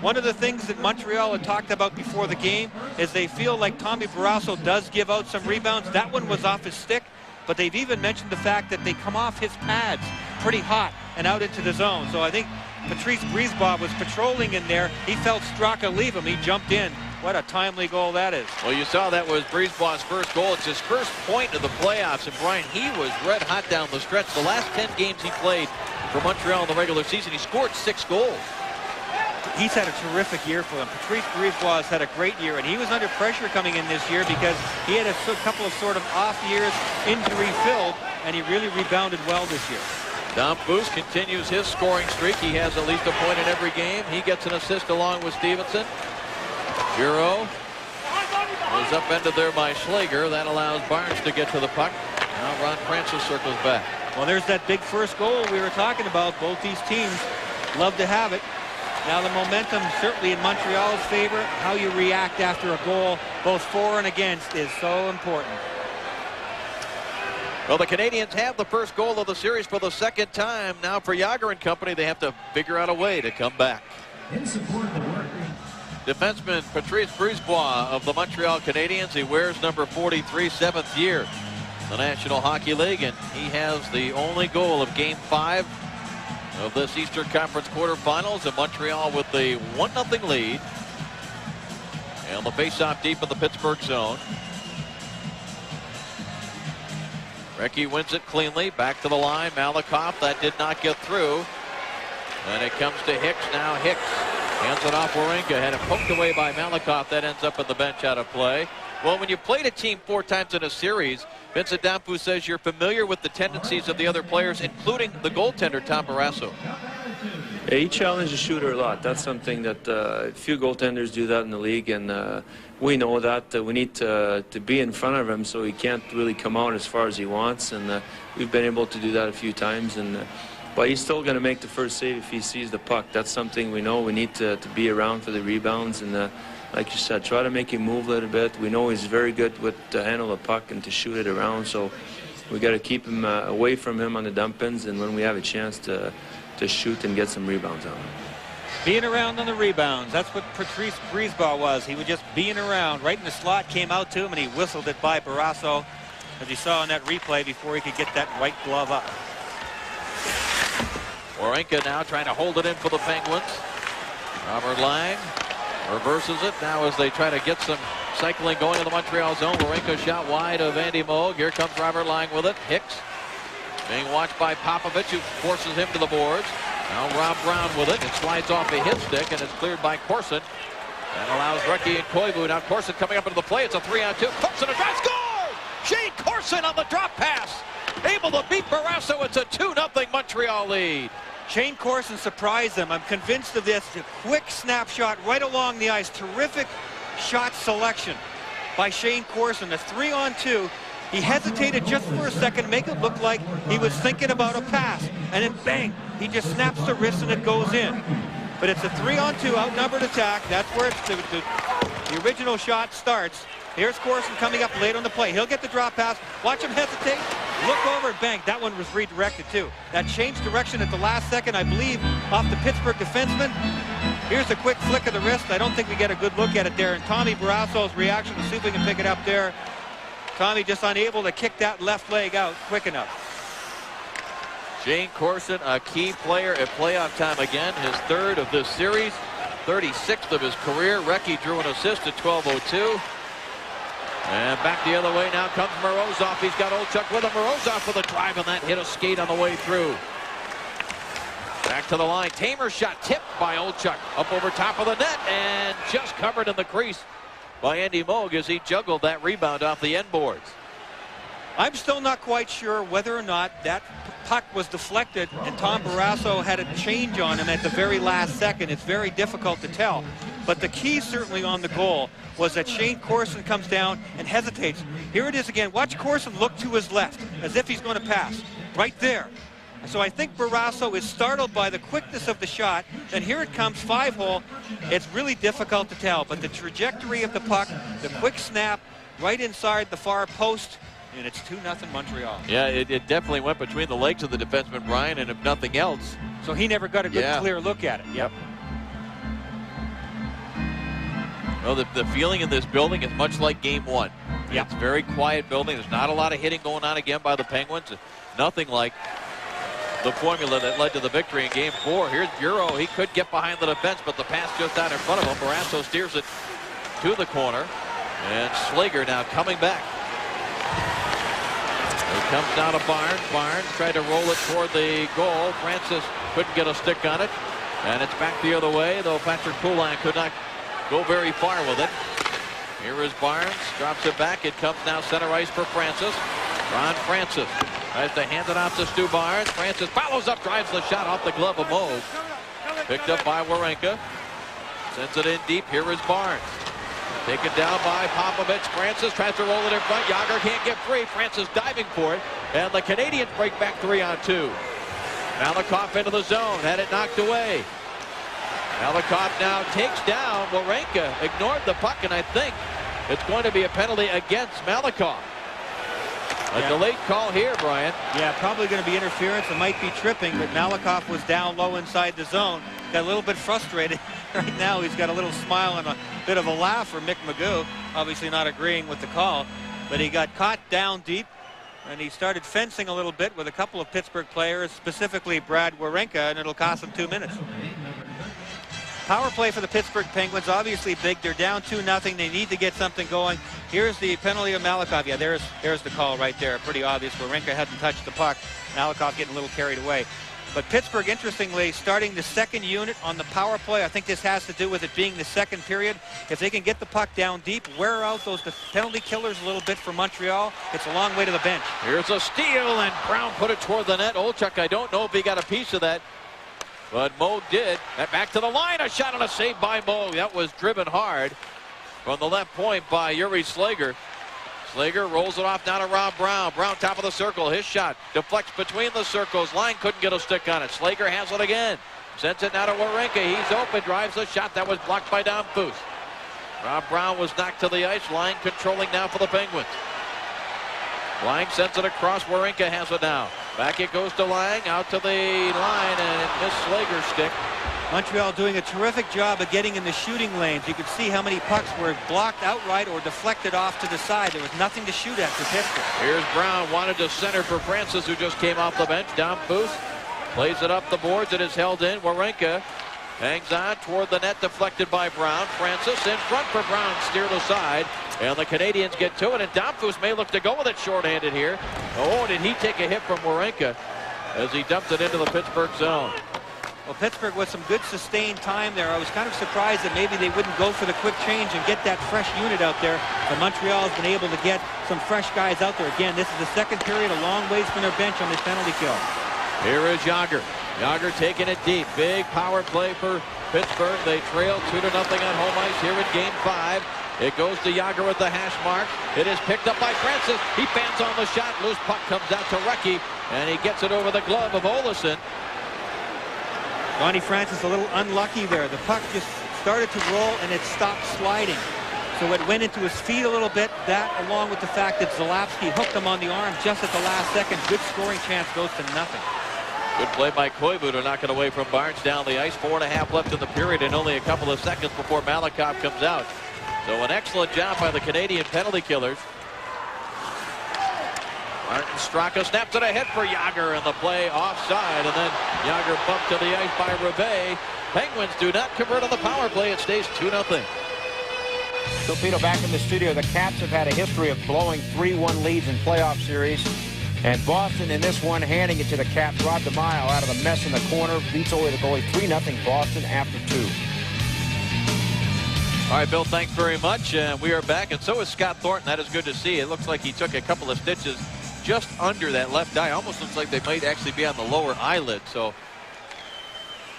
One of the things that Montreal had talked about before the game is they feel like Tommy Barrasso does give out some rebounds. That one was off his stick. But they've even mentioned the fact that they come off his pads pretty hot and out into the zone. So I think Patrice Brisebois was patrolling in there. He felt Straka leave him. He jumped in. What a timely goal that is. Well, you saw that was Brisebois' first goal. It's his first point of the playoffs. And, Brian, he was red hot down the stretch. The last 10 games he played for Montreal in the regular season, he scored 6 goals. He's had a terrific year for them. Patrice Brisebois has had a great year, and he was under pressure coming in this year because he had a couple of sort of off years, injury-filled, and he really rebounded well this year. Danfus continues his scoring streak. He has at least a point in every game. He gets an assist along with Stevenson. Giro was upended there by Schlager. That allows Barnes to get to the puck. Now Ron Francis circles back. Well, there's that big first goal we were talking about. Both these teams love to have it. Now the momentum certainly in Montreal's favor. How you react after a goal, both for and against, is so important. Well, the Canadiens have the first goal of the series for the second time. Now for Yager and company, they have to figure out a way to come back. In support of the work. Defenseman Patrice Brisebois of the Montreal Canadiens. He wears number 43, 7th year in the National Hockey League, and he has the only goal of Game 5 of this Eastern Conference quarterfinals, and Montreal with the 1-0 lead. And the faceoff deep in the Pittsburgh zone. Recchi wins it cleanly. Back to the line. Malakoff, that did not get through. And it comes to Hicks. Now Hicks hands it off Wawrinka. Had it poked away by Malakoff. That ends up at the bench out of play. Well, when you played a team 4 times in a series, Vincent Danfus says you're familiar with the tendencies of the other players, including the goaltender, Tom Barrasso. Yeah, he challenged the shooter a lot. That's something that few goaltenders do that in the league, and we know that. We need to be in front of him so he can't really come out as far as he wants, and we've been able to do that a few times. But he's still going to make the first save if he sees the puck. That's something we know. We need to be around for the rebounds, and like you said, try to make him move a little bit. We know he's very good with to handle the puck and to shoot it around, so we got to keep him away from him on the dump-ins, and when we have a chance to shoot and get some rebounds on him. Being around on the rebounds, that's what Patrice Brisebois was. He was just being around. Right in the slot, came out to him, and he whistled it by Barrasso, as you saw in that replay before he could get that white glove up. Wawrinka now trying to hold it in for the Penguins. Robert Lang reverses it now as they try to get some cycling going in the Montreal zone. Wawrinka shot wide of Andy Moog. Here comes Robert Lang with it. Hicks Being watched by Popovich, who forces him to the boards. Now Rob Brown with it. It slides off a hit stick, and it's cleared by Corson. That allows Recchi and Koivu. Now Corson coming up into the play. It's a 3-on-2. Corson, a drive, score! Shane Corson on the drop pass. Able to beat Barrasso. It's a 2-0 Montreal lead. Shane Corson surprised them. I'm convinced of this. A quick snapshot right along the ice. Terrific shot selection by Shane Corson. A 3-on-2. He hesitated just for a second to make it look like he was thinking about a pass. And then bang, he just snaps the wrist and it goes in. But it's a 3-on-2 outnumbered attack. That's where it's the original shot starts. Here's Corson coming up late on the play. He'll get the drop pass. Watch him hesitate. Look over, bang. That one was redirected too. That changed direction at the last second, I believe, off the Pittsburgh defenseman. Here's a quick flick of the wrist. I don't think we get a good look at it there. And Tommy Barrasso's reaction to see if we can pick it up there. Tommy just unable to kick that left leg out quick enough. Shane Corson, a key player at playoff time again. His third of this series. 36th of his career. Recchi drew an assist at 12:02. And back the other way now comes Morozov. He's got Olchuk with him. Morozov with a drive, and that hit a skate on the way through. Back to the line. Tamer's shot tipped by Olchuk. Up over top of the net and just covered in the crease by Andy Moog as he juggled that rebound off the end boards. I'm still not quite sure whether or not that puck was deflected and Tom Barrasso had a change on him at the very last second. It's very difficult to tell. But the key certainly on the goal was that Shane Corson comes down and hesitates. Here it is again. Watch Corson look to his left as if he's going to pass. Right there. So I think Barrasso is startled by the quickness of the shot. Then here it comes, 5-hole. It's really difficult to tell. But the trajectory of the puck, the quick snap, right inside the far post, and it's 2-0 Montreal. Yeah, it definitely went between the legs of the defenseman, Brian, and if nothing else. So he never got a good clear look at it. Yep. Well, the feeling in this building is much like Game 1. Yep. It's a very quiet building. There's not a lot of hitting going on again by the Penguins. Nothing like the formula that led to the victory in Game 4. Here's Bureau. He could get behind the defense, but the pass just out in front of him. Barrasso steers it to the corner. And Slager now coming back. It comes down to Barnes. Barnes tried to roll it toward the goal. Francis couldn't get a stick on it. And it's back the other way, though Patrick Poulin could not go very far with it. Here is Barnes. Drops it back. It comes now center ice for Francis. Ron Francis tries to hand it out to Stu Barnes. Francis follows up, drives the shot off the glove of Moog. Picked up by Warenka. Sends it in deep. Here is Barnes. Taken down by Popovich. Francis tries to roll it in front. Yager can't get free. Francis diving for it. And the Canadiens break back 3-on-2. Malakoff into the zone. Had it knocked away. Malakoff now takes down Warenka. Ignored the puck, and I think it's going to be a penalty against Malakoff. A delayed call here, Brian. Yeah, probably going to be interference. It might be tripping, but Malakoff was down low inside the zone. Got a little bit frustrated. Right now he's got a little smile and a bit of a laugh for Mick Magoo. Obviously not agreeing with the call, but he got caught down deep, and he started fencing a little bit with a couple of Pittsburgh players, specifically Brad Warenka, and it'll cost him 2 minutes. Power play for the Pittsburgh Penguins, obviously big. They're down 2-0. They need to get something going. Here's the penalty of Malakoff. Yeah, there's the call right there. Pretty obvious. Warenka hadn't touched the puck. Malakoff getting a little carried away. But Pittsburgh, interestingly, starting the second unit on the power play. I think this has to do with it being the second period. If they can get the puck down deep, wear out those penalty killers a little bit for Montreal, it's a long way to the bench. Here's a steal, and Brown put it toward the net. Olchuk, I don't know if he got a piece of that, but Moog did. Back to the line, a shot and a save by Moog. That was driven hard from the left point by Yuri Slager. Slager rolls it off now to Rob Brown. Brown top of the circle. His shot deflects between the circles. Line couldn't get a stick on it. Slager has it again. Sends it now to Warenka. He's open. Drives the shot. That was blocked by Dom Foose. Rob Brown was knocked to the ice. Line controlling now for the Penguins. Lang sends it across. Warenka has it now. Back it goes to Lang. Out to the line, and it missed Slager's stick. Montreal doing a terrific job of getting in the shooting lanes. You could see how many pucks were blocked outright or deflected off to the side. There was nothing to shoot at for Pittsburgh. Here's Brown, wanted to center for Francis, who just came off the bench. Dom Foose plays it up the boards. It is held in. Warenka Hangs on toward the net, deflected by Brown. Francis in front for Brown, steered aside. And the Canadiens get to it, and Domfus may look to go with it shorthanded here. Oh, did he take a hit from Warenka as he dumped it into the Pittsburgh zone. Well, Pittsburgh with some good sustained time there. I was kind of surprised that maybe they wouldn't go for the quick change and get that fresh unit out there. But Montreal has been able to get some fresh guys out there. Again, this is the second period, a long ways from their bench on this penalty kill. Here is Jágr. Jágr taking it deep. Big power play for Pittsburgh. They trail 2-0 on home ice here in Game 5. It goes to Jágr with the hash mark. It is picked up by Francis. He bans on the shot. Loose puck comes out to Recchi, and he gets it over the glove of Olesen. Ronnie Francis a little unlucky there. The puck just started to roll, and it stopped sliding. So it went into his feet a little bit. That, along with the fact that Zalapsky hooked him on the arm just at the last second. Good scoring chance goes to nothing. Good play by Koivu to knock it away from Barnes down the ice. 4.5 left in the period, and only a couple of seconds before Malakoff comes out. So an excellent job by the Canadian penalty killers. Martin Straka snaps it ahead for Jágr, and the play offside, and then Jágr bumped to the ice by Rebet. Penguins do not convert on the power play. It stays 2-0. Torpedo back in the studio. The Caps have had a history of blowing 3-1 leads in playoff series. And Boston in this one, handing it to the Caps. Rod DeMaio out of the mess in the corner. Beats away the goalie 3-0 Boston after 2. All right, Bill, thanks very much. We are back, and so is Scott Thornton. That is good to see. It looks like he took a couple of stitches just under that left eye. Almost looks like they might actually be on the lower eyelid. So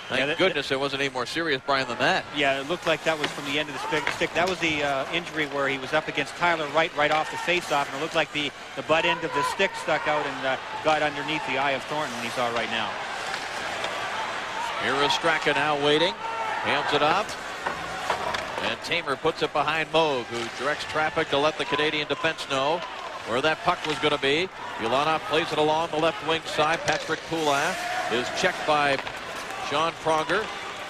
thank goodness it wasn't any more serious, Brian, than that. Yeah, it looked like that was from the end of the stick. That was the injury where he was up against Tyler Wright right off the faceoff, and it looked like the butt end of the stick stuck out and got underneath the eye of Thornton when he saw it right now. Here is Straka now waiting. Hands it off. And Tamer puts it behind Moog, who directs traffic to let the Canadian defense know where that puck was going to be. Ulanov plays it along the left wing side. Patrick Poulin is checked by Sean Pronger.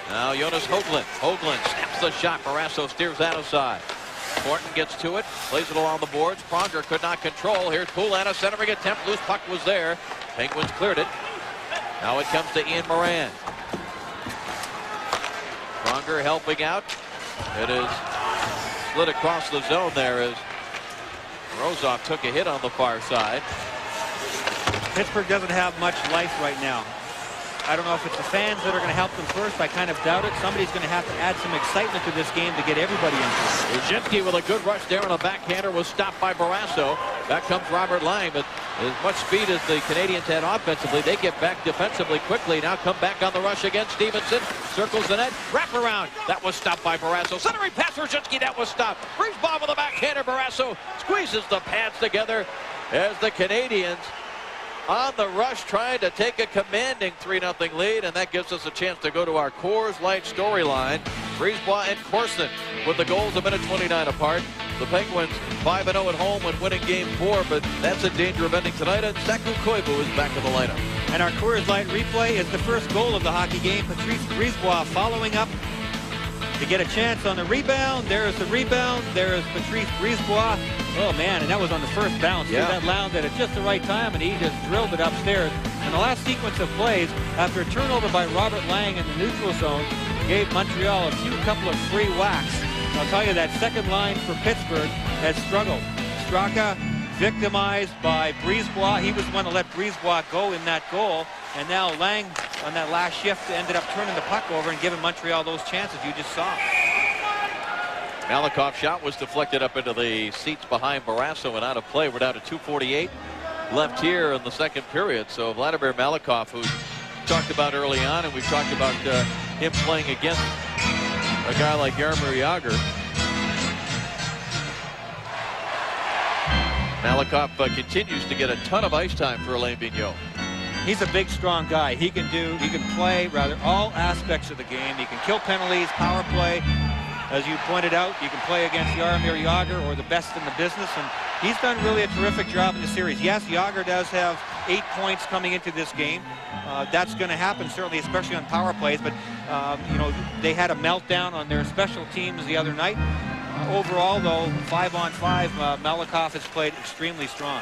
Now Jonas Höglund. Höglund snaps the shot. Barrasso steers that aside. Thornton gets to it. Plays it along the boards. Pronger could not control. Here's Poulin, a centering attempt. Loose puck was there. Penguins cleared it. Now it comes to Ian Moran. Pronger helping out. It is slid across the zone there as Rozov took a hit on the far side. Pittsburgh doesn't have much life right now. I don't know if it's the fans that are going to help them first. I kind of doubt it. Somebody's going to have to add some excitement to this game to get everybody in. Urzynski with a good rush there, and a backhander was stopped by Barrasso. Back comes Robert Lang, but as much speed as the Canadiens had offensively, they get back defensively quickly. Now come back on the rush again. Stevenson circles the net. Wrap around. That was stopped by Barrasso. Centering pass for Urzynski. That was stopped. Brings ball with a backhander. Barrasso squeezes the pads together as the Canadiens on the rush trying to take a commanding 3-0 lead, and that gives us a chance to go to our Coors Light storyline. Brisebois and Corson with the goals a minute 29 apart. The Penguins 5-0 at home when winning Game 4, but that's in danger of ending tonight, and Saku Koivu is back in the lineup. And our Coors Light replay is the first goal of the hockey game. Patrice Brisebois following up to get a chance on the rebound. There's the rebound. There's Patrice Brisebois. Oh, man, and that was on the first bounce. Yeah. That landed at just the right time, and he just drilled it upstairs. And the last sequence of plays, after a turnover by Robert Lang in the neutral zone, gave Montreal a couple of free whacks. I'll tell you, that second line for Pittsburgh has struggled. Straka victimized by Brisebois. He was the one to let Brisebois go in that goal. And now Lang, on that last shift, ended up turning the puck over and giving Montreal those chances you just saw. Malakoff's shot was deflected up into the seats behind Barrasso and out of play. We're down to 2:48 left here in the second period. So Vladimir Malakoff, who talked about early on, and we've talked about him playing against a guy like Jaromir Jágr. Malakoff continues to get a ton of ice time for Alain Vigneault. He's a big, strong guy. He can play rather all aspects of the game. He can kill penalties, power play. As you pointed out, you can play against Jaromir Jágr or the best in the business, and he's done really a terrific job in the series. Yes, Jágr does have 8 points coming into this game. That's going to happen, certainly, especially on power plays, but, you know, they had a meltdown on their special teams the other night. Overall, though, 5-on-5, Malakoff has played extremely strong.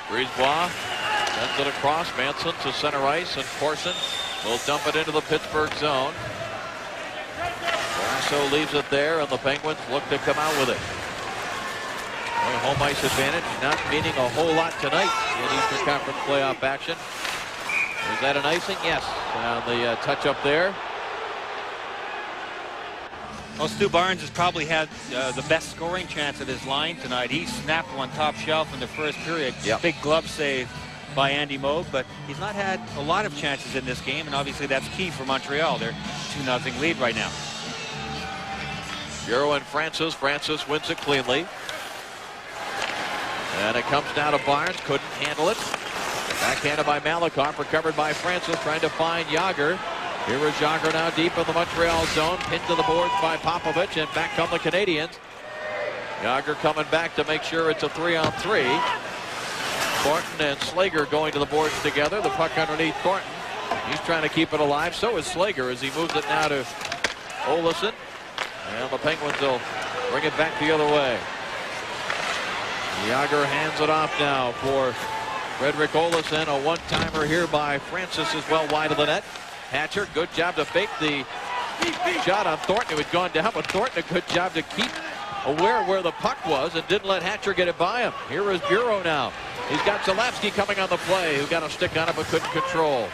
Brisebois sends it across. Manson to center ice, and Corson will dump it into the Pittsburgh zone. Barrasso leaves it there, and the Penguins look to come out with it. Home ice advantage not meaning a whole lot tonight in Eastern Conference playoff action. Is that an icing? Yes. On the touch up there. Well, Stu Barnes has probably had the best scoring chance of his line tonight. He snapped one top shelf in the first period. Yep. Big glove save by Andy Moog, but he's not had a lot of chances in this game, and obviously that's key for Montreal. They're 2-0 lead right now. Bureau and Francis. Francis wins it cleanly. And it comes down to Barnes. Couldn't handle it. Backhanded by Malakoff. Recovered by Francis. Trying to find Jágr. Here is Jágr now deep in the Montreal zone. Pinned to the boards by Popovich. And back come the Canadiens. Jágr coming back to make sure it's a 3-on-3. Thornton and Slager going to the boards together. The puck underneath Thornton. He's trying to keep it alive. So is Slager as he moves it now to Olesen. And the Penguins will bring it back the other way. Jágr hands it off now for Frederick Olesen. A one-timer here by Francis as well, wide of the net. Hatcher, good job to fake the shot on Thornton, who had gone down, but Thornton a good job to keep aware of where the puck was and didn't let Hatcher get it by him. Here is Bureau now. He's got Zalewski coming on the play, who got a stick on it but couldn't control.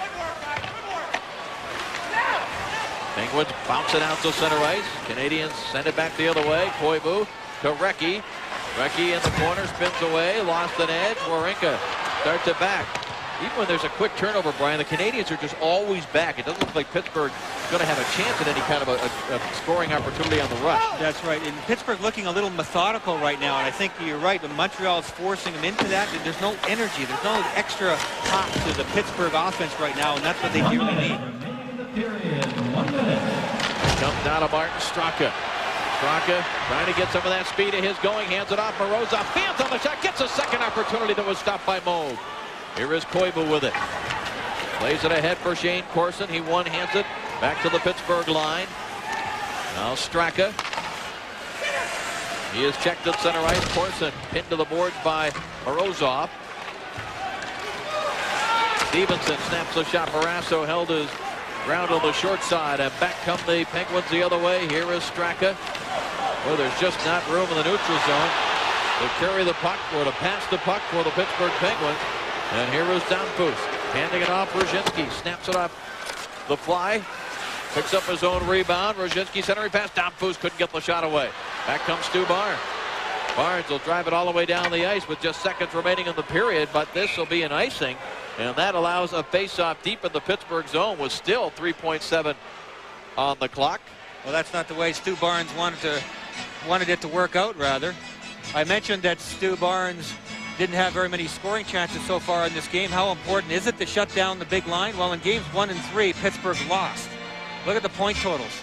Penguins bounce it out to center ice. Canadiens send it back the other way. Koivu to Recchi. Recchi in the corner, spins away, lost an edge. Wawrinka starts it back. Even when there's a quick turnover, Brian, the Canadiens are just always back. It doesn't look like Pittsburgh is going to have a chance at any kind of a scoring opportunity on the rush. That's right. And Pittsburgh looking a little methodical right now, and I think you're right. When Montreal is forcing them into that, there's no energy. There's no extra pop to the Pittsburgh offense right now, and that's what they dearly need. Comes down to Martin Straka. Straka trying to get some of that speed of his going, hands it off. Morozov fans on the shot, gets a second opportunity that was stopped by Moog. Here is Koivu with it. Plays it ahead for Shane Corson. He one-hands it back to the Pittsburgh line. Now Straka. He is checked at center ice. Corson pinned to the boards by Morozov. Stevenson snaps the shot. Barrasso held his ground on the short side, and back come the Penguins the other way. Here is Straka. Well, there's just not room in the neutral zone to carry the puck or to pass the puck for the Pittsburgh Penguins. And here is Danfus handing it off. Rosinski snaps it off the fly, picks up his own rebound. Rosinski centering pass. Danfus couldn't get the shot away. Back comes Stu Barnes. Barnes will drive it all the way down the ice with just seconds remaining in the period, but this will be an icing. And that allows a face-off deep in the Pittsburgh zone with still 3.7 on the clock. Well, that's not the way Stu Barnes wanted it to work out, rather. I mentioned that Stu Barnes didn't have very many scoring chances so far in this game. How important is it to shut down the big line? Well, in games 1 and 3, Pittsburgh lost. Look at the point totals.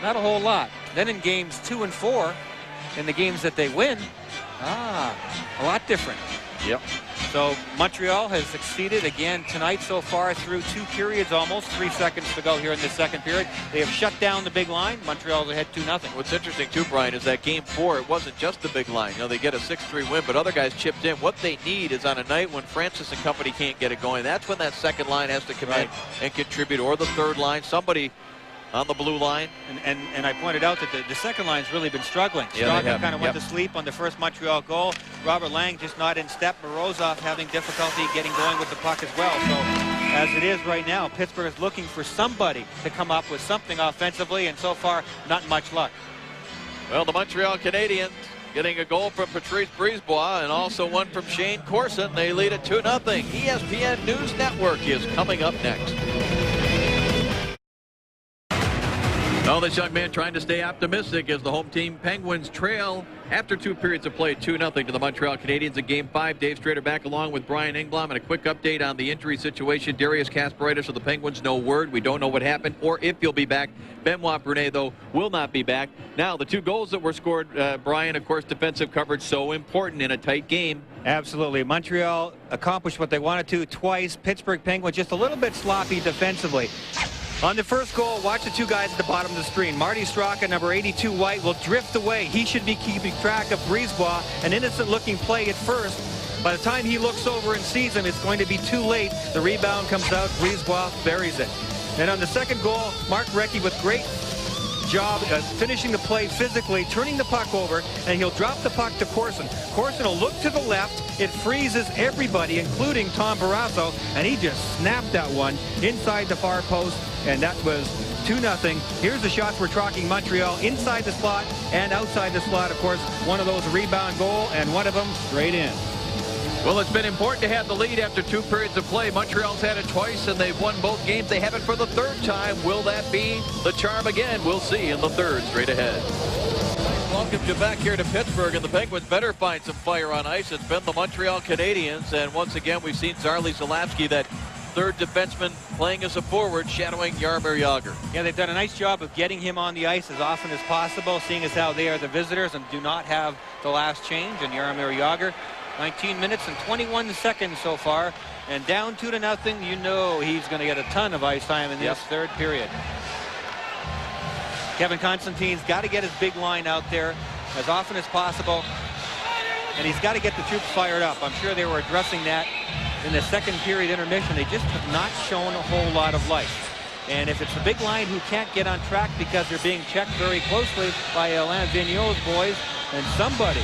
Not a whole lot. Then in games 2 and 4, in the games that they win, a lot different. Yep. So Montreal has succeeded again tonight so far through 2 periods almost. 3 seconds to go here in the second period. They have shut down the big line. Montreal's ahead 2-0. What's interesting too, Brian, is that game 4, it wasn't just the big line. You know, they get a 6-3 win, but other guys chipped in. What they need is on a night when Francis and company can't get it going, that's when that second line has to come in and contribute, or the third line, somebody on the blue line. And I pointed out that the second line's really been struggling. Yeah, Straka kind of went to sleep on the first Montreal goal. Robert Lang just not in step. Morozov having difficulty getting going with the puck as well. So as it is right now, Pittsburgh is looking for somebody to come up with something offensively, and so far not much luck. Well, the Montreal Canadiens getting a goal from Patrice Brisebois and also one from Shane Corson. They lead it 2-0. ESPN News Network is coming up next. Well, this young man trying to stay optimistic as the home team Penguins trail after 2 periods of play 2-0 to the Montreal Canadiens in Game 5. Dave Strader back along with Brian Engblom, and a quick update on the injury situation. Darius Kasparaitis of the Penguins, no word. We don't know what happened or if he'll be back. Benoit Brunet, though, will not be back. Now, the 2 goals that were scored, Brian, of course, defensive coverage so important in a tight game. Absolutely. Montreal accomplished what they wanted to twice. Pittsburgh Penguins just a little bit sloppy defensively. On the first goal, watch the 2 guys at the bottom of the screen. Marty Straka, number 82 White, will drift away. He should be keeping track of Brisebois. An innocent-looking play at first. By the time he looks over and sees him, it's going to be too late. The rebound comes out. Brisebois buries it. And on the second goal, Mark Recchi with great job finishing the play physically, turning the puck over, and he'll drop the puck to Corson. Corson will look to the left. It freezes everybody, including Tom Barrasso, and he just snapped that one inside the far post, and that was 2-0. Here's the shots we're talking. Montreal inside the slot and outside the slot. Of course, one of those rebound goal, and one of them straight in. Well, it's been important to have the lead after 2 periods of play. Montreal's had it twice, and they've won both games. They have it for the 3rd time. Will that be the charm again? We'll see in the 3rd. Straight ahead. Welcome you back here to Pittsburgh, and the Penguins better find some fire on ice. It's been the Montreal Canadiens, and once again, we've seen Zarley Zalapski, that 3rd defenseman, playing as a forward, shadowing Jaromir Jagr. Yeah, they've done a nice job of getting him on the ice as often as possible, seeing as how they are the visitors and do not have the last change. And Jaromir Jagr, 19 minutes and 21 seconds so far, and down 2-0. You know he's going to get a ton of ice time in this 3rd period. Kevin Constantine's got to get his big line out there as often as possible, and he's got to get the troops fired up. I'm sure they were addressing that in the 2nd period intermission. They just have not shown a whole lot of life. And if it's the big line who can't get on track because they're being checked very closely by Alain Vigneault's boys, then somebody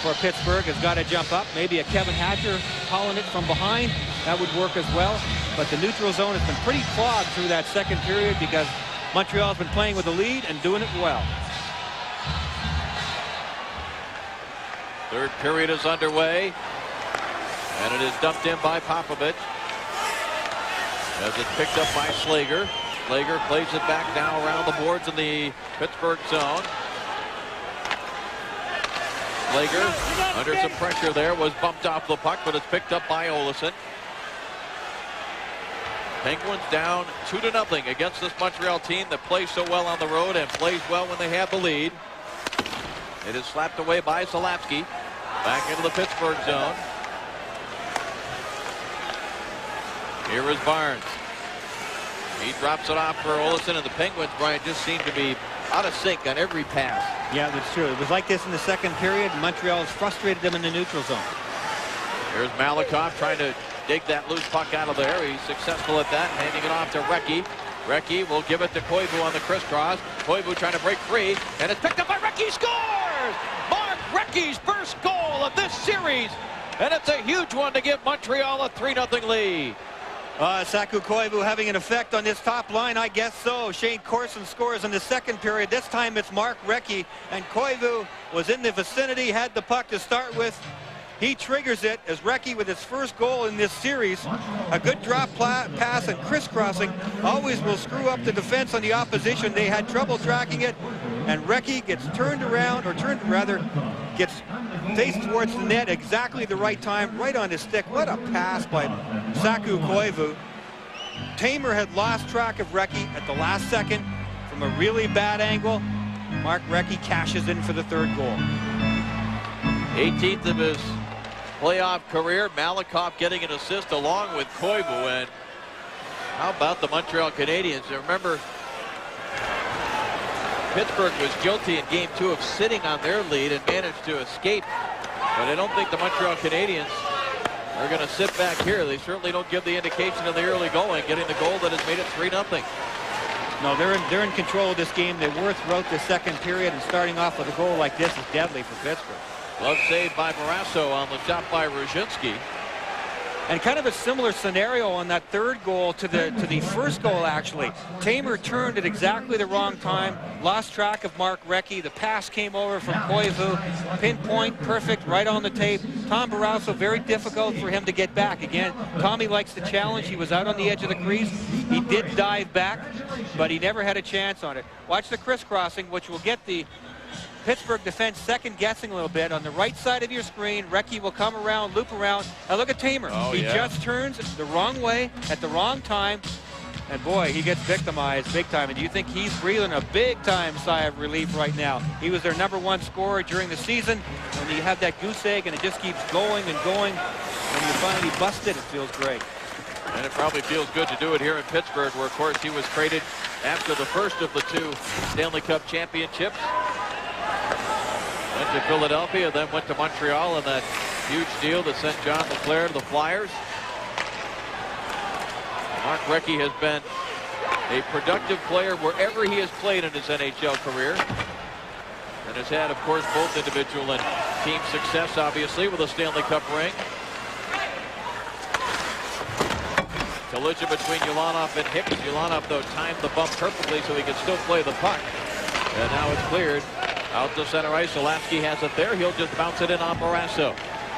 for Pittsburgh has got to jump up. Maybe a Kevin Hatcher hauling it from behind. That would work as well. But the neutral zone has been pretty clogged through that 2nd period because Montreal's been playing with the lead and doing it well. 3rd period is underway, and it is dumped in by Popovich as it's picked up by Slager. Slager plays it back now around the boards in the Pittsburgh zone. Slager, under some pressure there, was bumped off the puck, but it's picked up by Olesen. Penguins down 2-0 against this Montreal team that plays so well on the road and plays well when they have the lead. It is slapped away by Zalapski. Back into the Pittsburgh zone. Here is Barnes. He drops it off for Olesen, and the Penguins, Brian, just seem to be out of sync on every pass. Yeah, that's true. It was like this in the 2nd period. Montreal has frustrated them in the neutral zone. Here's Malakoff trying to dig that loose puck out of there. He's successful at that, handing it off to Recchi. Recchi will give it to Koivu on the crisscross. Koivu trying to break free, and it's picked up by Recchi. Scores! Mark Recchi's first goal of this series, and it's a huge one to give Montreal a 3-0 lead. Saku Koivu having an effect on this top line, I guess so. Shane Corson scores in the 2nd period. This time it's Mark Recchi, and Koivu was in the vicinity, had the puck to start with. He triggers it as Recchi with his first goal in this series. A good drop pass and crisscrossing always will screw up the defense on the opposition. They had trouble tracking it, and Recchi gets turned around, or gets faced towards the net exactly the right time, right on his stick. What a pass by Saku Koivu. Tamer had lost track of Recchi at the last second from a really bad angle. Mark Recchi cashes in for the 3rd goal. 18th of his playoff career. Malakoff getting an assist along with Koivu. And how about the Montreal Canadiens? Remember, Pittsburgh was guilty in Game 2 of sitting on their lead and managed to escape. But I don't think the Montreal Canadiens are going to sit back here. They certainly don't give the indication of the early going, getting the goal that has made it 3-0. No, they're in control of this game. They were throughout the 2nd period, and starting off with a goal like this is deadly for Pittsburgh. Glove saved by Barrasso on the shot by Ruzhinsky. And kind of a similar scenario on that 3rd goal to the first goal, actually. Tamer turned at exactly the wrong time, lost track of Mark Recchi. The pass came over from Koivu. Pinpoint, perfect, right on the tape. Tom Barrasso, very difficult for him to get back. Again, Tommy likes the challenge. He was out on the edge of the crease. He did dive back, but he never had a chance on it. Watch the crisscrossing, which will get the Pittsburgh defense second guessing a little bit. On the right side of your screen, Recchi will come around, loop around. Now look at Tamer. He just turns the wrong way at the wrong time. And boy, he gets victimized big time. And do you think he's breathing a big time sigh of relief right now? He was their #1 scorer during the season. And you have that goose egg and it just keeps going and going. When you finally bust it, it feels great. And it probably feels good to do it here in Pittsburgh, where of course he was traded after the first of the 2 Stanley Cup championships. Went to Philadelphia, then went to Montreal in that Huge deal that sent John LeClair to the Flyers. Mark Recchi has been a productive player wherever he has played in his NHL career. And has had, of course, both individual and team success, obviously, with a Stanley Cup ring. Collision between Ulanov and Hicks. Ulanov, though, timed the bump perfectly so he could still play the puck. And now it's cleared out to center ice. Lasky has it there. He'll just bounce it in on Barrasso.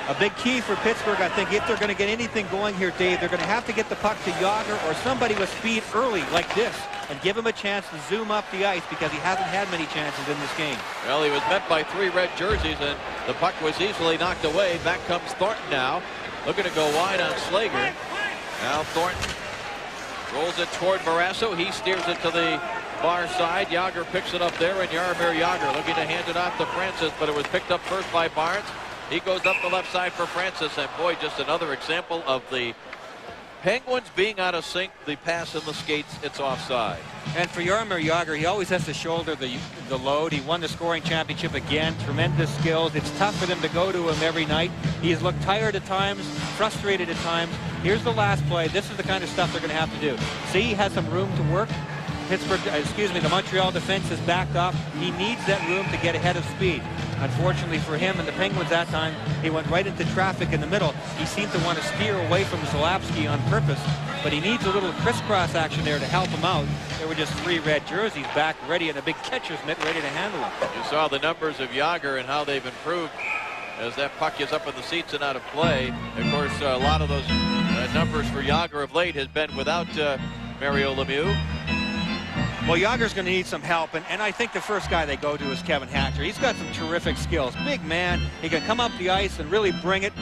A big key for Pittsburgh, I think, if they're going to get anything going here, Dave, they're going to have to get the puck to Jágr or somebody with speed early like this and give him a chance to zoom up the ice because he hasn't had many chances in this game. Well, he was met by 3 red jerseys, and the puck was easily knocked away. Back comes Thornton now, looking to go wide on Slager. Now Thornton rolls it toward Barrasso. He steers it to the far side. Jágr picks it up there, and Jaromir Jágr looking to hand it off to Francis, but it was picked up first by Barnes. He goes up the left side for Francis, and boy, just another example of the Penguins being out of sync. The pass and the skates, it's offside. And for Jaromir Jágr, he always has to shoulder the load. He won the scoring championship again. Tremendous skills. It's tough for them to go to him every night. He's looked tired at times, frustrated at times. Here's the last play. This is the kind of stuff they're going to have to do. See, he has some room to work. The Montreal defense is backed up. He needs that room to get ahead of speed. Unfortunately for him and the Penguins that time, he went right into traffic in the middle. He seemed to want to steer away from Zalapski on purpose, but he needs a little crisscross action there to help him out. There were just 3 red jerseys back ready and a big catcher's mitt ready to handle him. You saw the numbers of Jágr and how they've improved as that puck is up in the seats and out of play. Of course, a lot of those numbers for Jágr of late has been without Mario Lemieux. Well, Jágr's going to need some help, and I think the first guy they go to is Kevin Hatcher. He's got some terrific skills. Big man. He can come up the ice and really bring it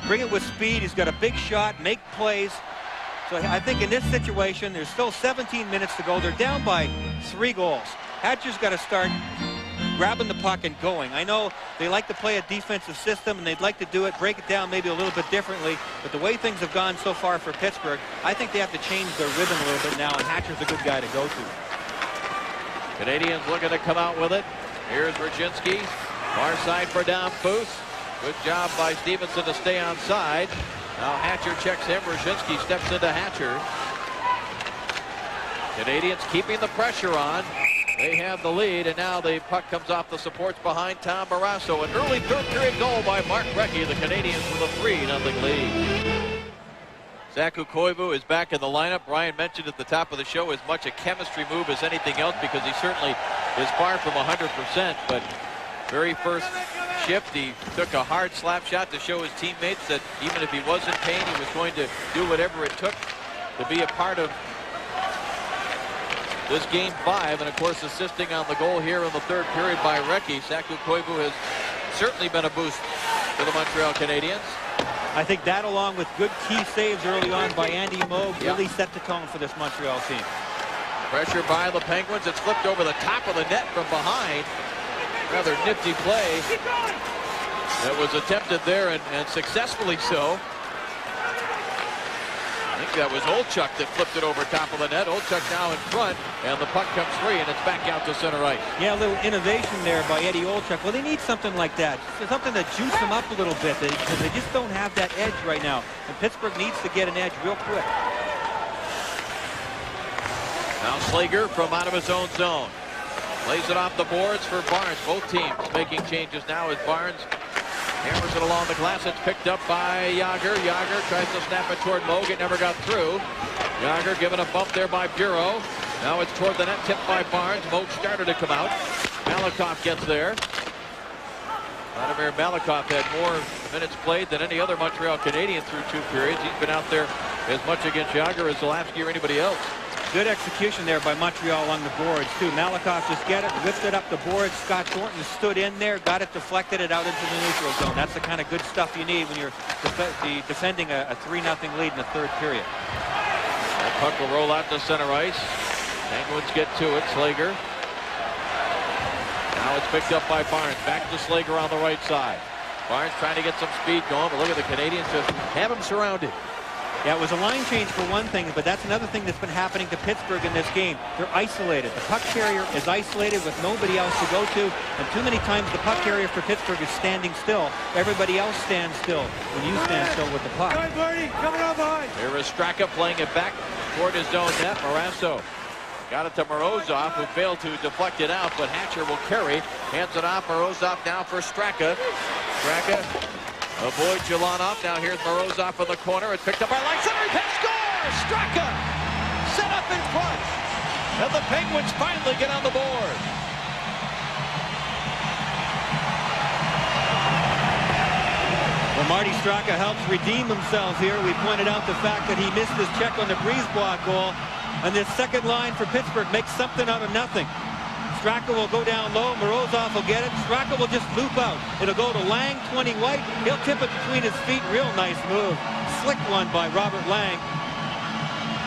with speed. He's got a big shot, make plays. So I think in this situation, there's still 17 minutes to go. They're down by 3 goals. Hatcher's got to start grabbing the puck and going. I know they like to play a defensive system, and they'd like to do it, break it down maybe a little bit differently, but the way things have gone so far for Pittsburgh, I think they have to change their rhythm a little bit now, and Hatcher's a good guy to go to. Canadiens looking to come out with it. Here's Rajinski. Far side for Damphus. Good job by Stevenson to stay on side. Now Hatcher checks him. Rajinski steps into Hatcher. Canadiens keeping the pressure on. They have the lead, and now the puck comes off the supports behind Tom Barrasso. An early third period goal by Mark Recchi. The Canadiens with a 3-0 lead. Saku Koivu is back in the lineup. Brian mentioned at the top of the show as much a chemistry move as anything else because he certainly is far from 100%. But very first shift, he took a hard slap shot to show his teammates that even if he was in pain, he was going to do whatever it took to be a part of this game 5. And of course, assisting on the goal here in the third period by Recchi. Saku Koivu has certainly been a boost for the Montreal Canadiens. I think that, along with good key saves early on by Andy Moog, really set the tone for this Montreal team. Pressure by the Penguins. It's flipped over the top of the net from behind. Rather nifty play that was attempted there and successfully so. I think that was Olchuk that flipped it over top of the net. Olchuk now in front, and the puck comes free, and it's back out to center ice. Yeah, a little innovation there by Eddie Olchuk. Well, they need something like that, something to juice them up a little bit, because they just don't have that edge right now. And Pittsburgh needs to get an edge real quick. Now Slager from out of his own zone. Lays it off the boards for Barnes. Both teams making changes now as Barnes hammers it along the glass. It's picked up by Jágr. Jágr tries to snap it toward Moog. It never got through. Jágr given a bump there by Bureau. Now it's toward the net, tipped by Barnes. Moog started to come out. Malakoff gets there. Vladimir Malakoff had more minutes played than any other Montreal Canadien through 2 periods. He's been out there as much against Jágr as Zalapski or anybody else. Good execution there by Montreal on the boards, too. Malakoff just get it, lifted up the boards. Scott Thornton stood in there, got it deflected it out into the neutral zone. That's the kind of good stuff you need when you're defending a 3-0 lead in the third period. That puck will roll out to center ice. Penguins get to it. Slager. Now it's picked up by Barnes. Back to Slager on the right side. Barnes trying to get some speed going, but look at the Canadiens just have him surrounded. Yeah, it was a line change for one thing, but that's another thing that's been happening to Pittsburgh in this game. They're isolated. The puck carrier is isolated with nobody else to go to, and too many times the puck carrier for Pittsburgh is standing still. Everybody else stands still when you stand still with the puck. Here is Straka playing it back toward his own net. Morasso got it to Morozov, who failed to deflect it out, but Hatcher will carry. Hands it off. Morozov now for Straka. Straka avoids Ulanov. Now here's Morozov in the corner. It's picked up by line center. He scores! Straka set up in front. And the Penguins finally get on the board. Well, Marty Straka helps redeem himself here. We pointed out the fact that he missed his check on the Brisebois goal. And this second line for Pittsburgh makes something out of nothing. Straka will go down low. Morozov will get it. Straka will just loop out. It'll go to Lang, 20 White. He'll tip it between his feet. Real nice move. Slick one by Robert Lang.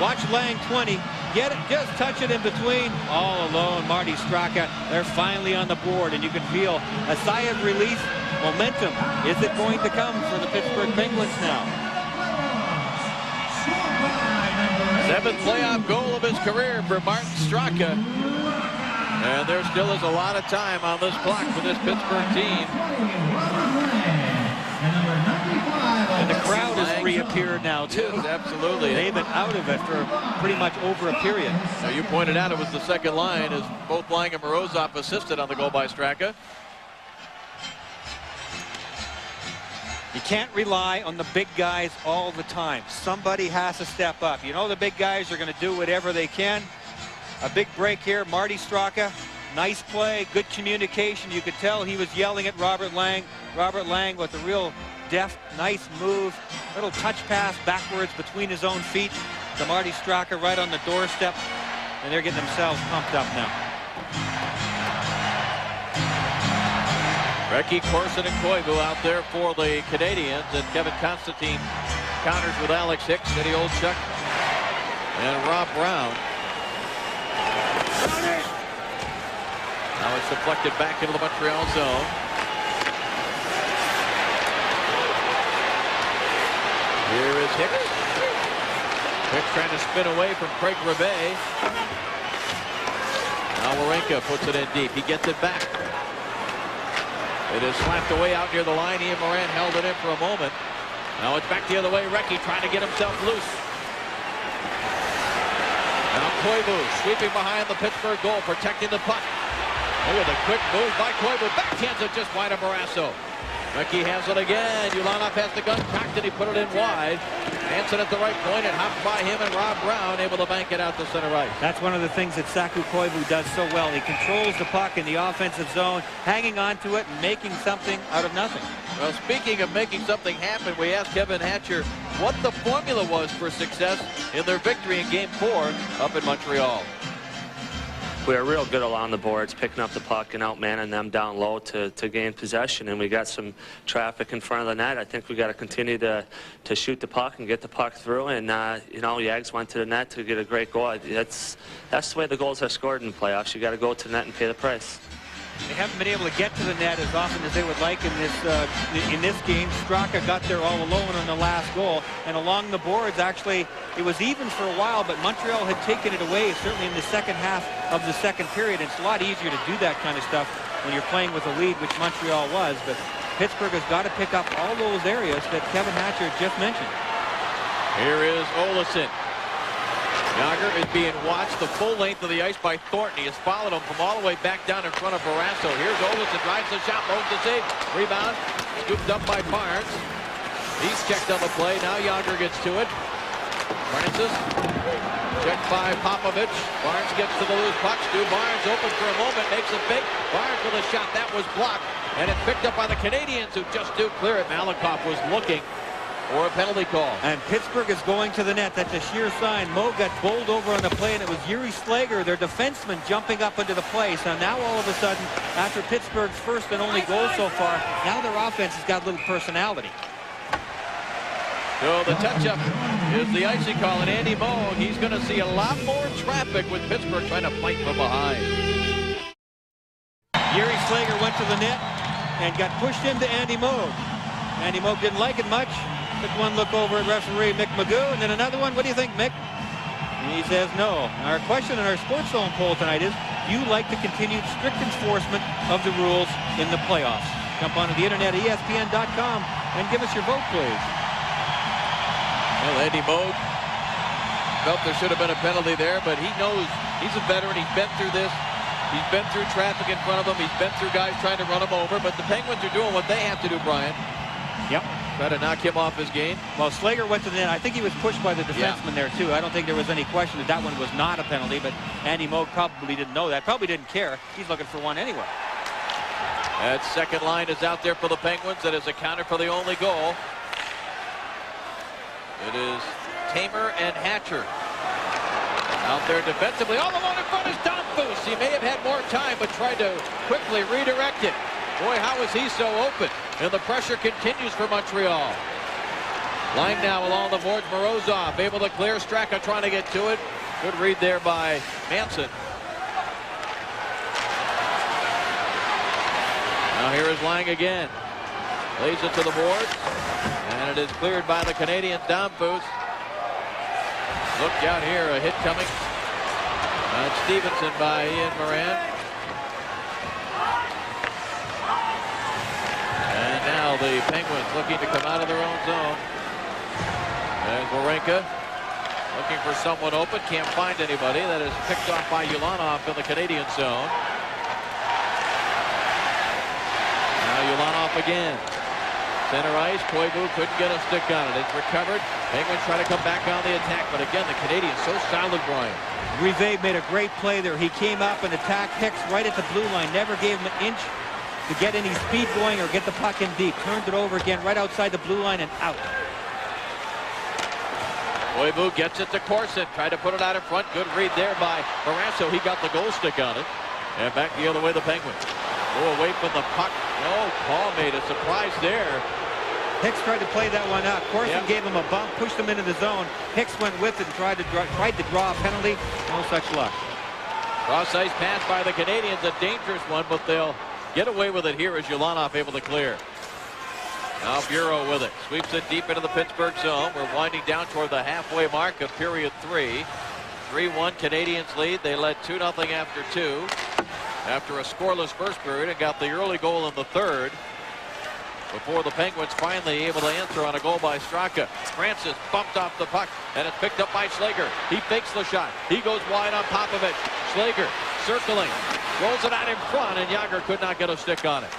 Watch Lang, 20. Get it. Just touch it in between. All alone, Marty Straka. They're finally on the board, and you can feel a sigh of relief. Momentum. Is it going to come for the Pittsburgh Penguins now? 7th playoff goal of his career for Martin Straka. And there still is a lot of time on this clock for this Pittsburgh team. And the crowd has reappeared now, too. Yes, absolutely. They've been out of it for pretty much over a period. Now, you pointed out it was the second line, as both Lang and Morozov assisted on the goal by Straka. You can't rely on the big guys all the time. Somebody has to step up. You know the big guys are going to do whatever they can. A big break here. Marty Straka, nice play, good communication. You could tell he was yelling at Robert Lang. Robert Lang with a real deft, nice move. Little touch pass backwards between his own feet to Marty Straka right on the doorstep. And they're getting themselves pumped up now. Recchi, Corson, and Koivu out there for the Canadiens, and Kevin Constantine counters with Alex Hicks, Eddie Olchuk, and Rob Brown. Now it's deflected back into the Montreal zone. Here is Hicks. Hicks trying to spin away from Craig Rivet. Now Warenka puts it in deep. He gets it back. It is slapped away out near the line. Ian Moran held it in for a moment. Now it's back the other way. Recchi trying to get himself loose. Now Koivu sweeping behind the Pittsburgh goal, protecting the puck. Look at the quick move by Koivu. Backhands it just wide of Morasso. Recchi has it again. Ulanov has the gun cocked and he put it in wide. Hanson at the right point, and hopped by him and Rob Brown, able to bank it out to center ice. That's one of the things that Saku Koivu does so well. He controls the puck in the offensive zone, hanging on to it and making something out of nothing. Well, speaking of making something happen, we asked Kevin Hatcher what the formula was for success in their victory in Game 4 up in Montreal. We were real good along the boards, picking up the puck and outmanning them down low to gain possession, and we got some traffic in front of the net. I think we got to continue to shoot the puck and get the puck through, and you know, Yags went to the net to get a great goal. That's the way the goals are scored in the playoffs. You got to go to the net and pay the price. They haven't been able to get to the net as often as they would like in this game. Straka got there all alone on the last goal, and along the boards, actually, it was even for a while, but Montreal had taken it away, certainly in the second half of the second period. It's a lot easier to do that kind of stuff when you're playing with a lead, which Montreal was, but Pittsburgh has got to pick up all those areas that Kevin Hatcher just mentioned. Here is Olesen. Yager is being watched the full length of the ice by Thornton. He has followed him from all the way back down in front of Morasso. Here's Olesen, drives the shot, loads the save. Rebound, scooped up by Barnes. He's checked on the play. Now Yager gets to it. Francis, checked by Popovich. Barnes gets to the loose puck. Stu Barnes open for a moment, makes a fake. Barnes with a shot, that was blocked. And it's picked up by the Canadiens, who just do clear it. Malakoff was looking for a penalty call. And Pittsburgh is going to the net. That's a sheer sign. Mo got bowled over on the play, and it was Yuri Slager, their defenseman, jumping up into the play. So now all of a sudden, after Pittsburgh's first and only goal so far, now their offense has got a little personality. So the touch-up is the icy call, and Andy Moog, he's going to see a lot more traffic with Pittsburgh trying to fight from behind. Yuri Slager went to the net and got pushed into Andy Moog. Andy Moog didn't like it much. Took one look over at referee Mick Magoo, and then another one. What do you think, Mick? And he says no. Our question in our Sports Zone poll tonight is, do you like the continued strict enforcement of the rules in the playoffs? Jump onto the internet, ESPN.com, and give us your vote, please. Well, Andy Moog felt there should have been a penalty there, but he knows he's a veteran. He's been through this. He's been through traffic in front of him. He's been through guys trying to run him over. But the Penguins are doing what they have to do, Brian. Yep. Try to knock him off his game. Well, Slager went to the net. I think he was pushed by the defenseman there, too. I don't think there was any question that that one was not a penalty, but Andy Moog probably didn't know that. Probably didn't care. He's looking for one anyway. That second line is out there for the Penguins. That is accounted for the only goal. It is Tamer and Hatcher out there defensively. All alone in front is Domfus. He may have had more time, but tried to quickly redirect it. Boy, how is he so open? And the pressure continues for Montreal. Line now along the boards. Morozov able to clear. Straka trying to get to it. Good read there by Manson. Now here is Lang again. Lays it to the boards. And it is cleared by the Canadiens. Domfus. Look out here. A hit coming. Stevenson by Ian Moran. And now the Penguins looking to come out of their own zone. And Warenka looking for someone open. Can't find anybody. That is picked off by Ulanov in the Canadian zone. Now Ulanov again. Center ice. Koivu couldn't get a stick on it. It's recovered. Penguins try to come back on the attack. But again, the Canadiens so solid, Brian. Rive made a great play there. He came up and attacked Hicks right at the blue line. Never gave him an inch to get any speed going or get the puck in deep. Turned it over again right outside the blue line and out. Koivu gets it to Corson. Tried to put it out in front. Good read there by Moranso. He got the goal stick on it. And back the other way, the Penguins. Go away from the puck. Oh, Paul made a surprise there. Hicks tried to play that one out. Corson gave him a bump, pushed him into the zone. Hicks went with it and tried to draw a penalty. No such luck. Cross ice pass by the Canadiens, a dangerous one, but they'll get away with it here as Ulanov able to clear. Now Bureau with it. Sweeps it deep into the Pittsburgh zone. We're winding down toward the halfway mark of period 3. 3-1 Canadiens lead. They led 2-0 after 2. After a scoreless first period and got the early goal in the third. Before the Penguins finally able to answer on a goal by Straka. Francis bumped off the puck, and it's picked up by Slager. He fakes the shot. He goes wide on Popovich. Slager circling, rolls it out in front, and Jagr could not get a stick on it.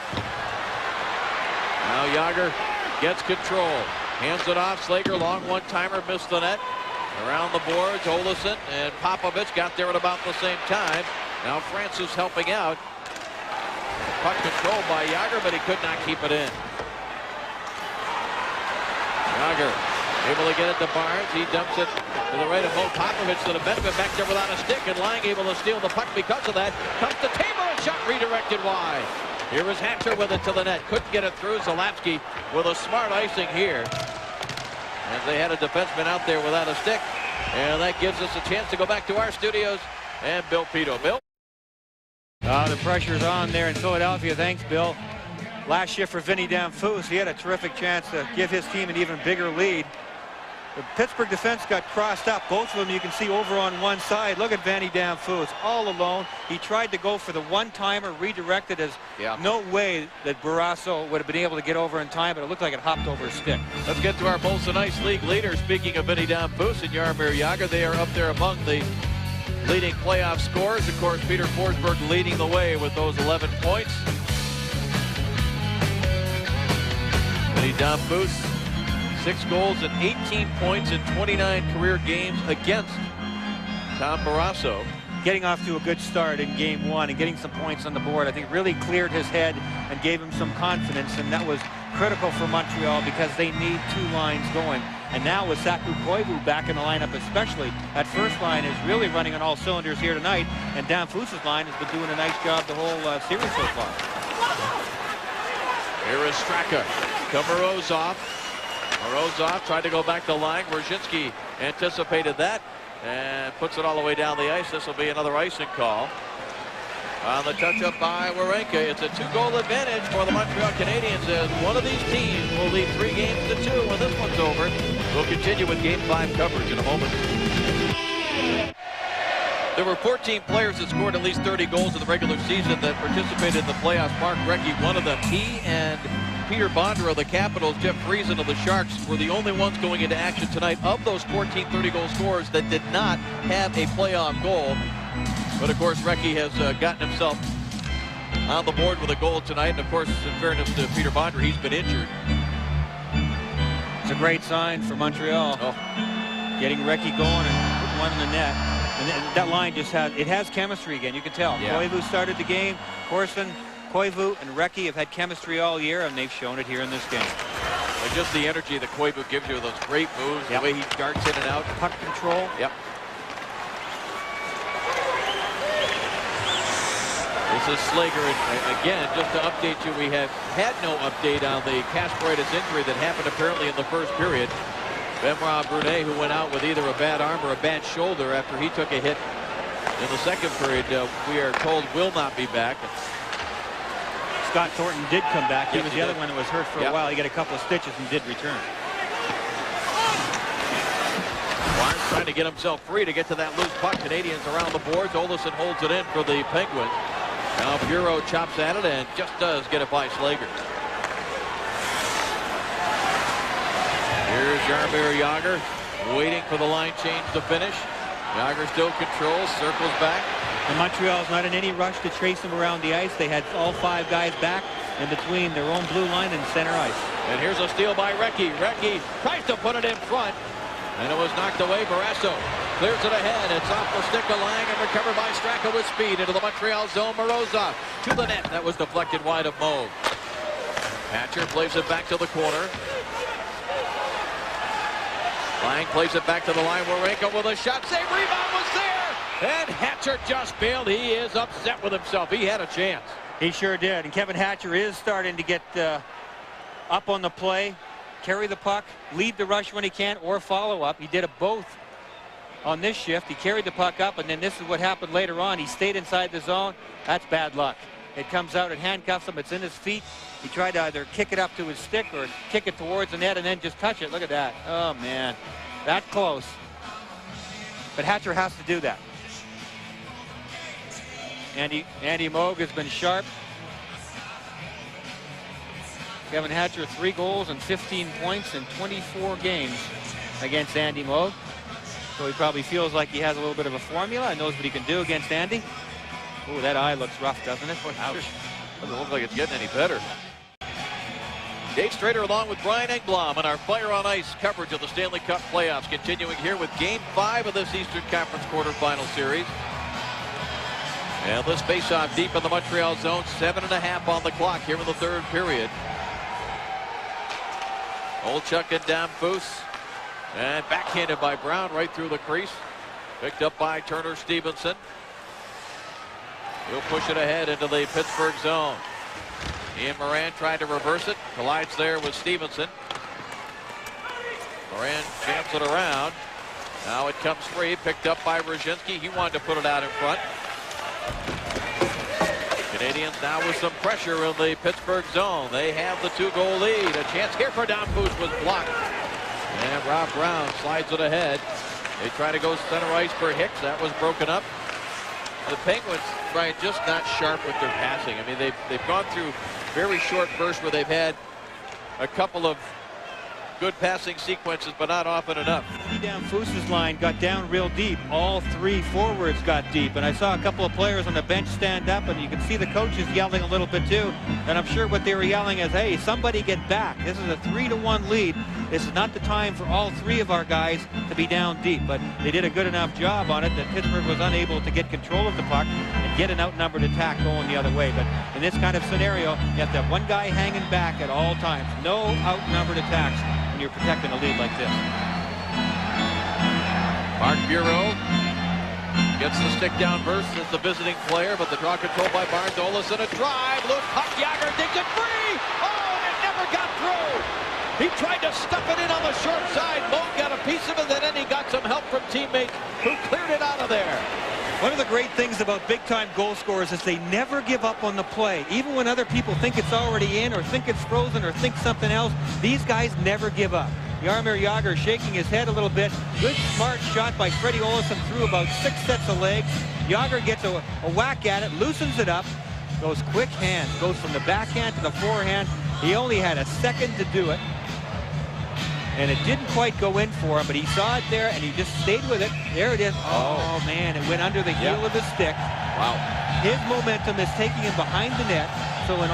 Now Jagr gets control. Hands it off. Slager, long one-timer, missed the net. Around the boards, Olesen and Popovich got there at about the same time. Now Francis helping out. Puck controlled by Jagr, but he could not keep it in. Jagr able to get it to Barnes. He dumps it to the right of Mo Popovich. The defenseman back there without a stick, and Lang able to steal the puck because of that. Comes to Tamer, and shot redirected wide. Here is Hatcher with it to the net. Couldn't get it through. Zalapski with a smart icing here. As they had a defenseman out there without a stick. And that gives us a chance to go back to our studios and Bill Pito. Bill? The pressure's on there in Philadelphia. Thanks, Bill. Last shift for Vinny Damphousse. He had a terrific chance to give his team an even bigger lead. The Pittsburgh defense got crossed up. Both of them you can see over on one side. Look at Vinny Damphousse all alone. He tried to go for the one-timer, redirected as no way that Barrasso would have been able to get over in time, but it looked like it hopped over his stick. Let's get to our Bolson Ice League leaders. Speaking of Vinny Damphousse and Jaromir Jagr, they are up there among the leading playoff scorers. Of course, Peter Forsberg leading the way with those 11 points. Vinny Damphousse, 6 goals and 18 points in 29 career games against Tom Barrasso. Getting off to a good start in game 1 and getting some points on the board, I think really cleared his head and gave him some confidence, and that was critical for Montreal because they need 2 lines going. And now with Saku Koivu back in the lineup especially, that first line is really running on all cylinders here tonight, and Damphouse's line has been doing a nice job the whole series so far. Here is Straka to Morozov. Morozov tried to go back to line. Wierzynski anticipated that and puts it all the way down the ice. This will be another icing call. On the touch-up by Warenka, it's a 2-goal advantage for the Montreal Canadiens as one of these teams will lead 3 games to 2 when this one's over. We'll continue with Game 5 coverage in a moment. There were 14 players that scored at least 30 goals in the regular season that participated in the playoffs. Mark Recchi, one of them. He and Peter Bondra of the Capitals, Jeff Friesen of the Sharks were the only ones going into action tonight of those 14 30-goal scorers that did not have a playoff goal. But, of course, Recchi has gotten himself on the board with a goal tonight. And, of course, in fairness to Peter Bondra, he's been injured. It's a great sign for Montreal. Oh. Getting Recchi going and putting one in the net. And that line just has chemistry again. You can tell. Yeah. Koivu started the game. Corson, Koivu, and Recchi have had chemistry all year, and they've shown it here in this game. And just the energy that Koivu gives you, those great moves, yep. The way he darts in and out. Puck control. Yep. This is Slager. And again, just to update you, we have had no update on the Kasparaitis injury that happened apparently in the first period. Benoit Brunet, who went out with either a bad arm or a bad shoulder after he took a hit in the second period, we are told will not be back. Scott Thornton did come back. He Yes, was he the did. other one that was hurt for a while. He got a couple of stitches and did return. Barnes trying to get himself free to get to that loose puck. Canadiens around the boards. Olsen holds it in for the Penguins. Now Bureau chops at it and just does get it by Slager. Here's Jaromir Jagr waiting for the line change to finish. Jagr still controls, circles back. And Montreal's not in any rush to chase them around the ice. They had all 5 guys back in between their own blue line and center ice. And here's a steal by Recchi. Recchi tries to put it in front, and it was knocked away. Barrasso clears it ahead. It's off the stick of Lang and recovered by Straka with speed into the Montreal zone. Morozov to the net. That was deflected wide of Moog. Hatcher plays it back to the corner. Lang plays it back to the line. Warenka with a shot. Save. Rebound was there. And Hatcher just bailed. He is upset with himself. He had a chance. He sure did. And Kevin Hatcher is starting to get up on the play, carry the puck, lead the rush when he can, or follow up. He did it both on this shift. He carried the puck up, and then this is what happened later on. He stayed inside the zone. That's bad luck. It comes out and handcuffs him. It's in his feet. He tried to either kick it up to his stick or kick it towards the net and then just touch it. Look at that. Oh, man. That close. But Hatcher has to do that. Andy Moog has been sharp. Kevin Hatcher, 3 goals and 15 points in 24 games against Andy Moog. So he probably feels like he has a little bit of a formula and knows what he can do against Andy. Oh, that eye looks rough, doesn't it? Ouch. Doesn't look like it's getting any better. Dave Strader along with Brian Engblom on our Fire on Ice coverage of the Stanley Cup playoffs, continuing here with Game 5 of this Eastern Conference quarterfinal series. And this face-off deep in the Montreal zone, 7.5 on the clock here in the third period. Olchuk and Damphus, and backhanded by Brown right through the crease. Picked up by Turner Stevenson. He'll push it ahead into the Pittsburgh zone. Ian Moran tried to reverse it. Collides there with Stevenson. Moran jams it around. Now it comes free. Picked up by Brzezinski. He wanted to put it out in front. Canadiens now with some pressure in the Pittsburgh zone. They have the 2-goal lead. A chance here for Damphus was blocked. And Rob Brown slides it ahead. They try to go center ice for Hicks. That was broken up. The Penguins, Brian, just not sharp with their passing. I mean, they've gone through very short bursts where they've had a couple of good passing sequences, but not often enough. Damphus's line got down real deep. All 3 forwards got deep, and I saw a couple of players on the bench stand up, and you can see the coaches yelling a little bit too. And I'm sure what they were yelling is, hey, somebody get back. This is a 3-1 lead. This is not the time for all 3 of our guys to be down deep, but they did a good enough job on it that Pittsburgh was unable to get control of the puck and get an outnumbered attack going the other way. But in this kind of scenario, you have to have one guy hanging back at all times. No outnumbered attacks when you're protecting a lead like this. Mark Bureau gets the stick down burst as the visiting player, but the draw controlled by Barnes. Olsen a drive, loose puck, Jagr digs it free. Oh, and it never got through. He tried to stuff it in on the short side. Moog got a piece of it, and then he got some help from teammates who cleared it out of there. One of the great things about big-time goal scorers is they never give up on the play. Even when other people think it's already in or think it's frozen or think something else, these guys never give up. Jaromir Jagr shaking his head a little bit. Good, smart shot by Freddie Olsen through about 6 sets of legs. Jagr gets a whack at it, loosens it up, goes quick hands, goes from the backhand to the forehand. He only had a second to do it. And it didn't quite go in for him, but he saw it there, and he just stayed with it. There it is. Oh, man, it went under the heel of his stick. Wow. His momentum is taking him behind the net. So in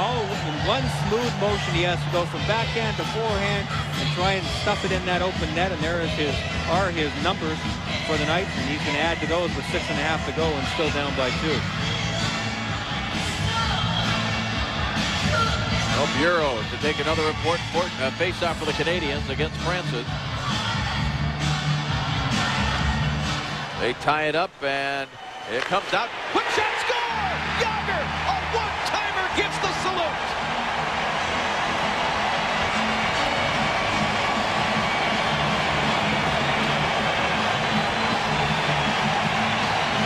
one smooth motion, he has to go from backhand to forehand and try and stuff it in that open net. And there is are his numbers for the night. And he's going to add to those with 6.5 to go and still down by 2. Bureau to take another important face-off for the Canadiens against Francis. They tie it up, and it comes out. Quick shot, score! Jagr, a one-timer, gives the salute.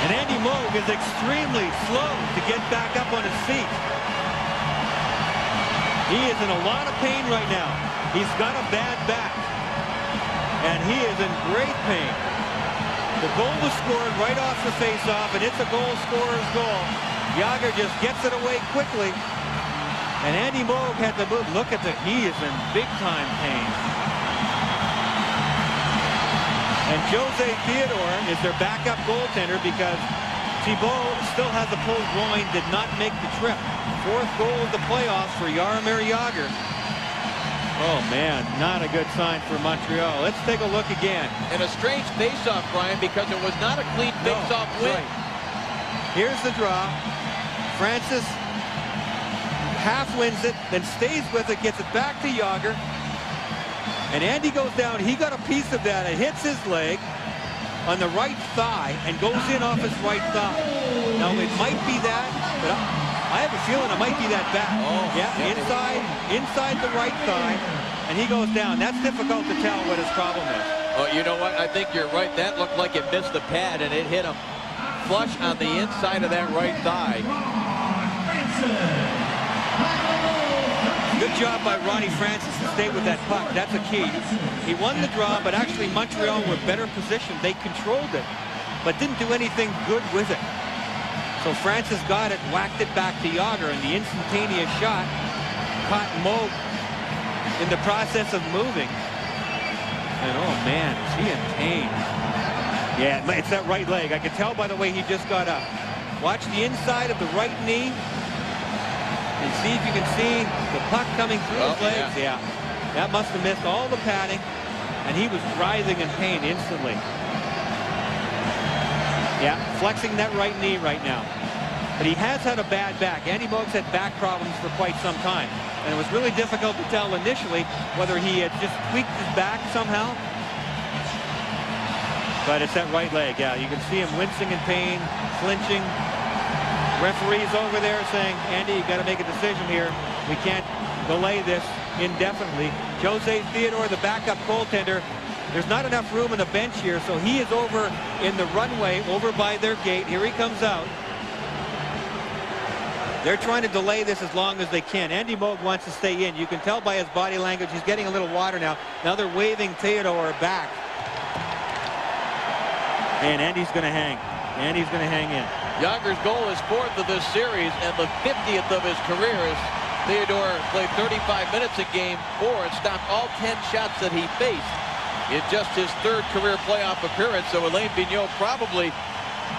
And Andy Moog is extremely slow to get back up on his feet. He is in a lot of pain right now. He's got a bad back. And he is in great pain. The goal was scored right off the face-off, and it's a goal scorer's goal. Jagr just gets it away quickly. And Andy Moog had to move. Look at he is in big-time pain. And Jose Theodore is their backup goaltender because Thibault still has a pulled groin, did not make the trip. 4th goal of the playoffs for Jaromir Jagr. Oh, man, not a good sign for Montreal. Let's take a look again. And a strange face-off, Brian, because it was not a clean face-off win. Right. Here's the draw. Francis half wins it, then stays with it, gets it back to Jagr. And Andy goes down. He got a piece of that. It hits his leg on the right thigh and goes in off his right thigh. Now, it might be that, but I have a feeling it might be that back. Oh, yeah, inside the right thigh, and he goes down. That's difficult to tell what his problem is. Oh, you know what? I think you're right. That looked like it missed the pad, and it hit him flush on the inside of that right thigh. Good job by Ronnie Francis to stay with that puck. That's a key. He won the draw, but actually Montreal were better positioned. They controlled it, but didn't do anything good with it. So Francis got it, whacked it back to Jagr, and the instantaneous shot caught Moog in the process of moving. And oh man, is he in pain. Yeah, it's that right leg. I could tell by the way he just got up. Watch the inside of the right knee. And see if you can see the puck coming through his legs. Yeah. That must have missed all the padding. And he was writhing in pain instantly. Yeah, flexing that right knee right now. But he has had a bad back. Andy Moog's had back problems for quite some time. And it was really difficult to tell initially whether he had just tweaked his back somehow. But it's that right leg. Yeah, you can see him wincing in pain, flinching. Referee's over there saying, Andy, you got to make a decision here. We can't delay this indefinitely. Jose Theodore, the backup goaltender, there's not enough room on the bench here, so he is over in the runway, over by their gate. Here he comes out. They're trying to delay this as long as they can. Andy Moog wants to stay in. You can tell by his body language, he's getting a little water now. Now they're waving Theodore back. And Andy's going to hang. Andy's going to hang in. Jagr's goal is 4th of this series and the 50th of his career as Theodore played 35 minutes in Game 4 and stopped all 10 shots that he faced in just his 3rd career playoff appearance. So Alain Vigneault probably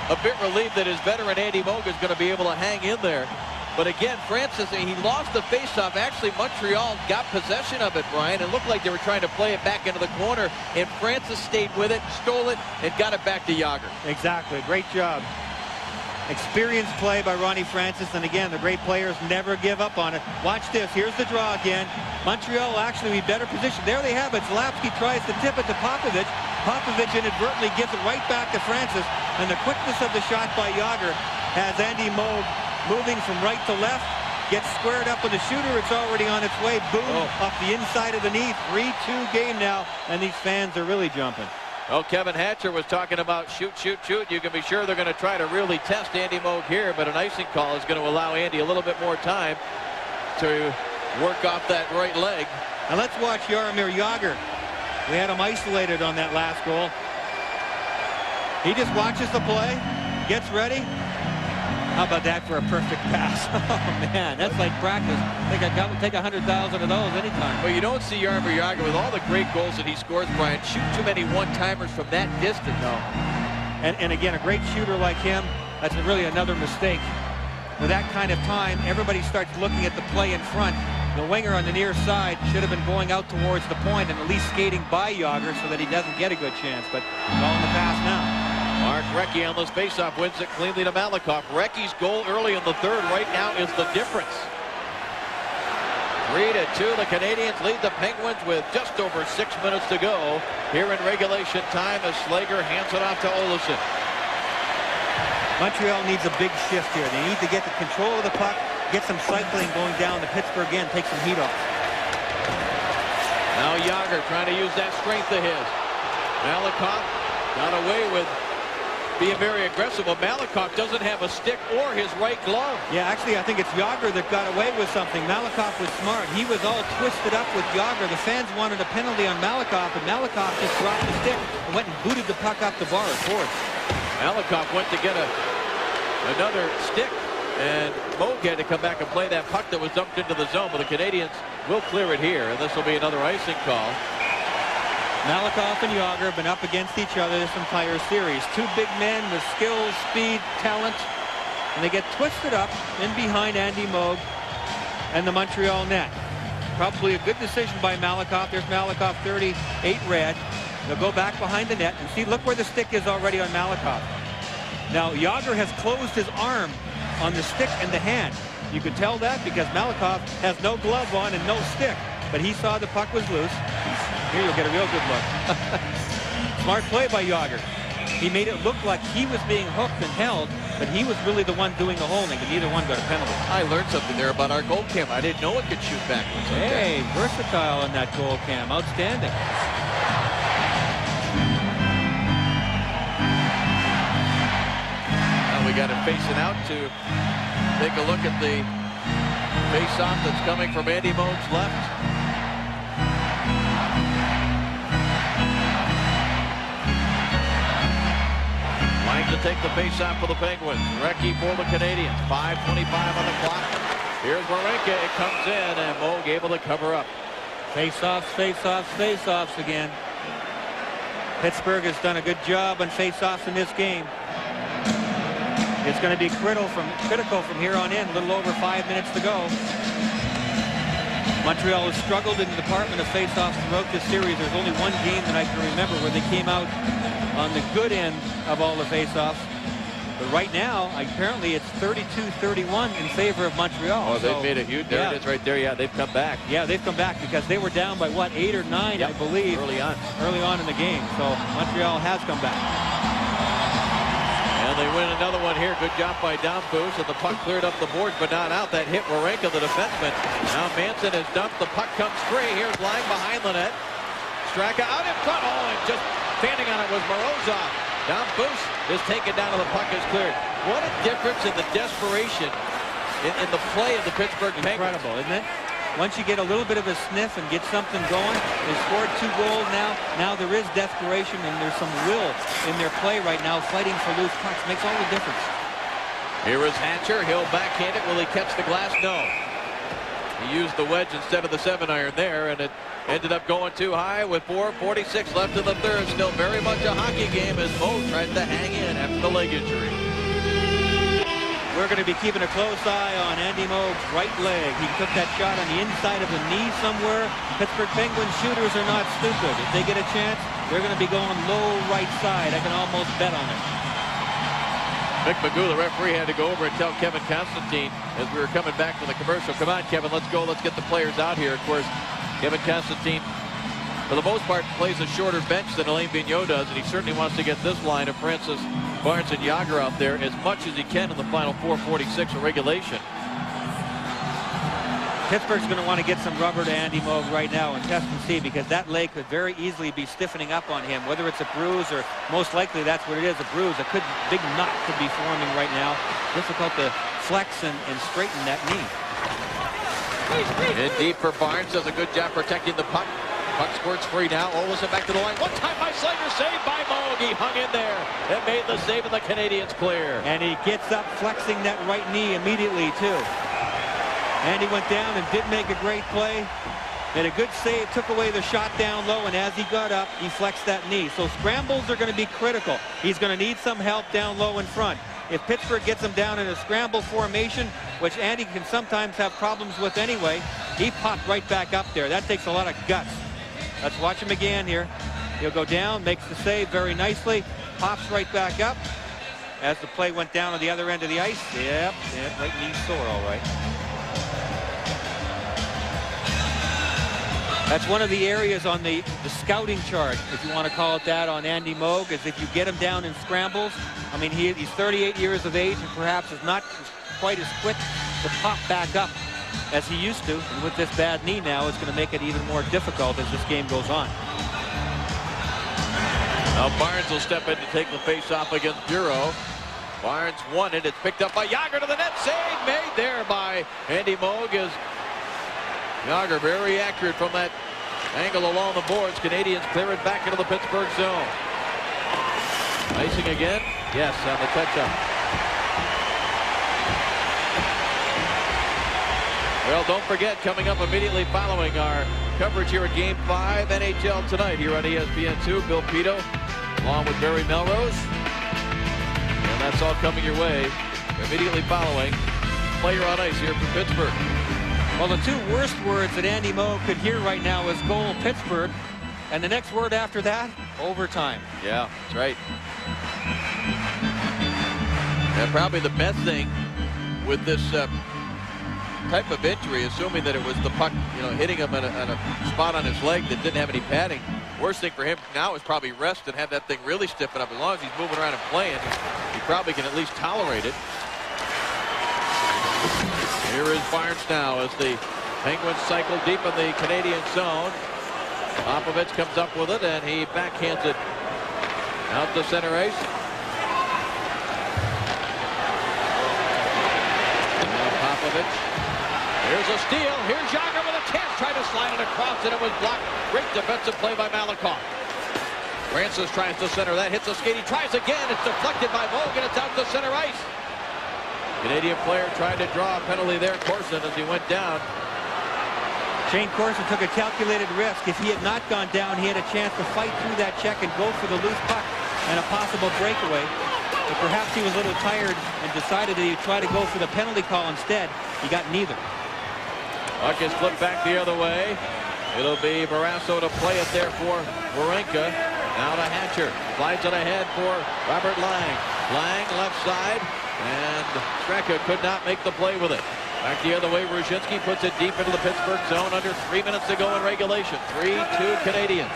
a bit relieved that his veteran Andy Moog is going to be able to hang in there. But again, Francis, he lost the faceoff. Actually, Montreal got possession of it, Brian. It looked like they were trying to play it back into the corner, and Francis stayed with it, stole it, and got it back to Jagr. Exactly. Great job. Experienced play by Ronnie Francis, and again, the great players never give up on it. Watch this. Here's the draw again. Montreal actually be better positioned. There they have it. Zalapski tries to tip it to Popovich. Popovich inadvertently gives it right back to Francis, and the quickness of the shot by Jagr has Andy Moog moving from right to left. Gets squared up with the shooter. It's already on its way. Boom, off the inside of the knee. 3-2 game now, and these fans are really jumping. Well, Kevin Hatcher was talking about shoot, shoot, shoot. You can be sure they're going to try to really test Andy Moog here, but an icing call is going to allow Andy a little bit more time to work off that right leg. And let's watch Jaromir Jagr. We had him isolated on that last goal. He just watches the play, gets ready. How about that for a perfect pass? Oh, man, that's like practice. I think I'd take 100,000 of those anytime. Well, you don't see Jaromir Jagr with all the great goals that he scores, Brian, shoot too many one-timers from that distance. No. And again, a great shooter like him, that's really another mistake. With that kind of time, everybody starts looking at the play in front. The winger on the near side should have been going out towards the point and at least skating by Jagr so that he doesn't get a good chance, but all in the pass now. Mark Recchi on this faceoff wins it cleanly to Malakoff. Recchi's goal early in the third right now is the difference. 3-2. The Canadiens lead the Penguins with just over 6 minutes to go here in regulation time as Slager hands it off to Olofsson. Montreal needs a big shift here. They need to get the control of the puck, get some cycling going down to Pittsburgh end, take some heat off. Now Jagr trying to use that strength of his. Malakoff got away with being very aggressive, but Malakoff doesn't have a stick or his right glove. Yeah, actually, I think it's Jagr that got away with something. Malakoff was smart. He was all twisted up with Jagr. The fans wanted a penalty on Malakoff, and Malakoff just dropped the stick and went and booted the puck up the bar at fourth. Malakoff went to get another stick, and Moog had to come back and play that puck that was dumped into the zone, but the Canadiens will clear it here, and this will be another icing call. Malakoff and Jagr have been up against each other this entire series. Two big men with skill, speed, talent, and they get twisted up in behind Andy Moog and the Montreal net. Probably a good decision by Malakoff. There's Malakoff, 38 red. They'll go back behind the net and see, look where the stick is already on Malakoff. Now, Jagr has closed his arm on the stick and the hand. You could tell that because Malakoff has no glove on and no stick, but he saw the puck was loose. Here you'll get a real good look. Smart play by Jagr. He made it look like he was being hooked and held, but he was really the one doing the holding, and neither one got a penalty. I learned something there about our goal cam. I didn't know it could shoot backwards. Hey, versatile in that goal cam. Outstanding. Now we got it facing out to take a look at the face-off that's coming from Andy Moog's left. To take the face-off for the Penguins. Recchi for the Canadiens. 5:25 on the clock. Here's Warenka. It comes in, and Moog able to cover up. Face-offs, face-offs, face-offs again. Pittsburgh has done a good job on face-offs in this game. It's going to be critical from here on in. A little over 5 minutes to go. Montreal has struggled in the department of face-offs throughout this series. There's only one game that I can remember where they came out on the good end of all the face-offs. But right now, apparently it's 32-31 in favor of Montreal. Oh, they've made a huge, there it is right there. Yeah, they've come back. Yeah, they've come back because they were down by, what, 8 or 9, yep, I believe. Early on in the game. So Montreal has come back. And they win another one here. Good job by Domfus, and the puck cleared up the boards, but not out. That hit Warenka, the defenseman. Now Manson has dumped. The puck comes free. Here's lying behind the net. Straka out in front. Oh, and just standing on it was Morozov. Domfus is taken down and the puck is cleared. What a difference in the desperation in the play of the Pittsburgh Penguins. Incredible, isn't it? Once you get a little bit of a sniff and get something going, they scored 2 goals now. Now there is desperation and there's some will in their play right now. Fighting for loose pucks makes all the difference. Here is Hatcher. He'll backhand it. Will he catch the glass? No. He used the wedge instead of the 7-iron there, and it ended up going too high with 4:46 left in the third. Still very much a hockey game as Moog tries to hang in after the leg injury. We're going to be keeping a close eye on Andy Moog's right leg. He took that shot on the inside of the knee somewhere. Pittsburgh Penguins shooters are not stupid. If they get a chance, they're going to be going low right side. I can almost bet on it. Mick Magoo, the referee, had to go over and tell Kevin Constantine as we were coming back from the commercial, come on, Kevin, let's go. Let's get the players out here. Of course, Kevin Constantine, for the most part, plays a shorter bench than Alain Vigneault does, and he certainly wants to get this line of Francis, Barnes, and Jagr out there as much as he can in the final 4:46 of regulation. Pittsburgh's going to want to get some rubber to Andy Moog right now and test and see, because that leg could very easily be stiffening up on him, whether it's a bruise or most likely that's what it is, a bruise. A big knot could be forming right now. Difficult to flex and straighten that knee. In deep for Barnes, does a good job protecting the puck. Puck squirts free now. Olsen back to the line. One time by Slater, saved by Moog. He hung in there and made the save, and the Canadiens clear. And he gets up, flexing that right knee immediately too. And he went down and did make a great play. Made a good save, took away the shot down low, and as he got up, he flexed that knee. So scrambles are going to be critical. He's going to need some help down low in front. If Pittsburgh gets him down in a scramble formation, which Andy can sometimes have problems with anyway, he popped right back up there. That takes a lot of guts. Let's watch him again here. He'll go down, makes the save very nicely, pops right back up as the play went down on the other end of the ice. Yep, right knee sore, all right. That's one of the areas on the scouting chart, if you want to call it that, on Andy Moog, is if you get him down in scrambles. I mean, he's 38 years of age and perhaps is not quite as quick to pop back up as he used to. And with this bad knee now, it's going to make it even more difficult as this game goes on. Now Barnes will step in to take the face-off against Bureau. Barnes won it. It's picked up by Yager to the net. Save made there by Andy Moog. Is Yager very accurate from that angle along the boards. Canadiens clear it back into the Pittsburgh zone. Icing again. Yes, on the touch-up. Well, don't forget, coming up immediately following our coverage here at Game 5 NHL Tonight here on ESPN2, Bill Pito along with Barry Melrose. And that's all coming your way immediately following Player on Ice here from Pittsburgh. Well, the two worst words that Andy Moog could hear right now is goal Pittsburgh. And the next word after that, overtime. Yeah, that's right. And probably the best thing with this type of injury, assuming that it was the puck, hitting him on a spot on his leg that didn't have any padding. Worst thing for him now is probably rest and have that thing really stiffen up. As long as he's moving around and playing, he probably can at least tolerate it. Here is Barnes now as the Penguins cycle deep in the Canadian zone. Popovich comes up with it, and he backhands it out to center ice. Now Popovich. Here's a steal. Here's Yager with a chance. Tried to slide it across, and it was blocked. Great defensive play by Malakoff. Francis tries to center. That hits the skate. He tries again. It's deflected by Moog, and it's out to center ice. Canadian player tried to draw a penalty there, Corson, as he went down. Shane Corson took a calculated risk. If he had not gone down, he had a chance to fight through that check and go for the loose puck and a possible breakaway. But perhaps he was a little tired and decided that he'd try to go for the penalty call instead. He got neither. Puck is flipped back the other way. It'll be Barrasso to play it there for Warenka. Now to Hatcher. Slides it ahead for Robert Lang. Lang left side. And Straka could not make the play with it. Back the other way, Rushinsky puts it deep into the Pittsburgh zone. Under 3 minutes to go in regulation. 3-2 Canadiens.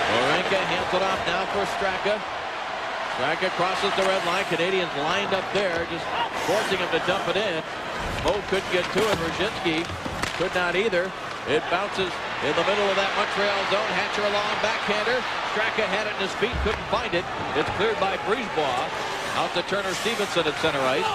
Warenka hands it off now for Straka. Straka crosses the red line. Canadiens lined up there, just forcing him to dump it in. Moog couldn't get to it. Rushinsky could not either. It bounces in the middle of that Montreal zone. Hatcher along, backhander. Straka had it in his feet, couldn't find it. It's cleared by Brisebois. Out to Turner Stevenson at center ice.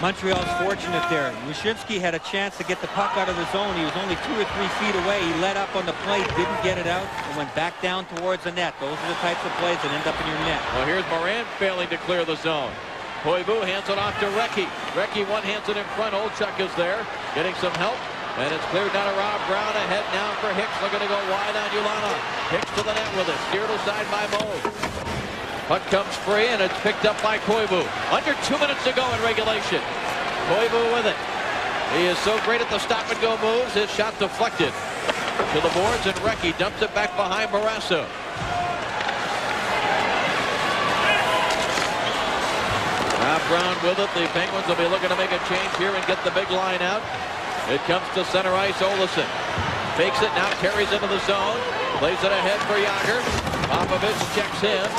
Montreal's fortunate there. Wyshynski had a chance to get the puck out of the zone. He was only 2 or 3 feet away. He let up on the plate, didn't get it out, and went back down towards the net. Those are the types of plays that end up in your net. Well, here's Morin failing to clear the zone. Koivu hands it off to Recchi. Recchi one-hands it in front. Olchuk is there, getting some help. And it's cleared down to Rob Brown. Ahead now for Hicks. Looking to go wide on Ulana. Hicks to the net with it. Steered aside by Moog. Puck comes free, and it's picked up by Koivu. Under 2 minutes to go in regulation. Koivu with it. He is so great at the stop-and-go moves. His shot deflected to the boards, and Recchi dumps it back behind Barrasso. Rob Brown with it. The Penguins will be looking to make a change here and get the big line out. It comes to center ice. Olsen fakes it, now carries into the zone. Plays it ahead for Yager. Popovich checks in.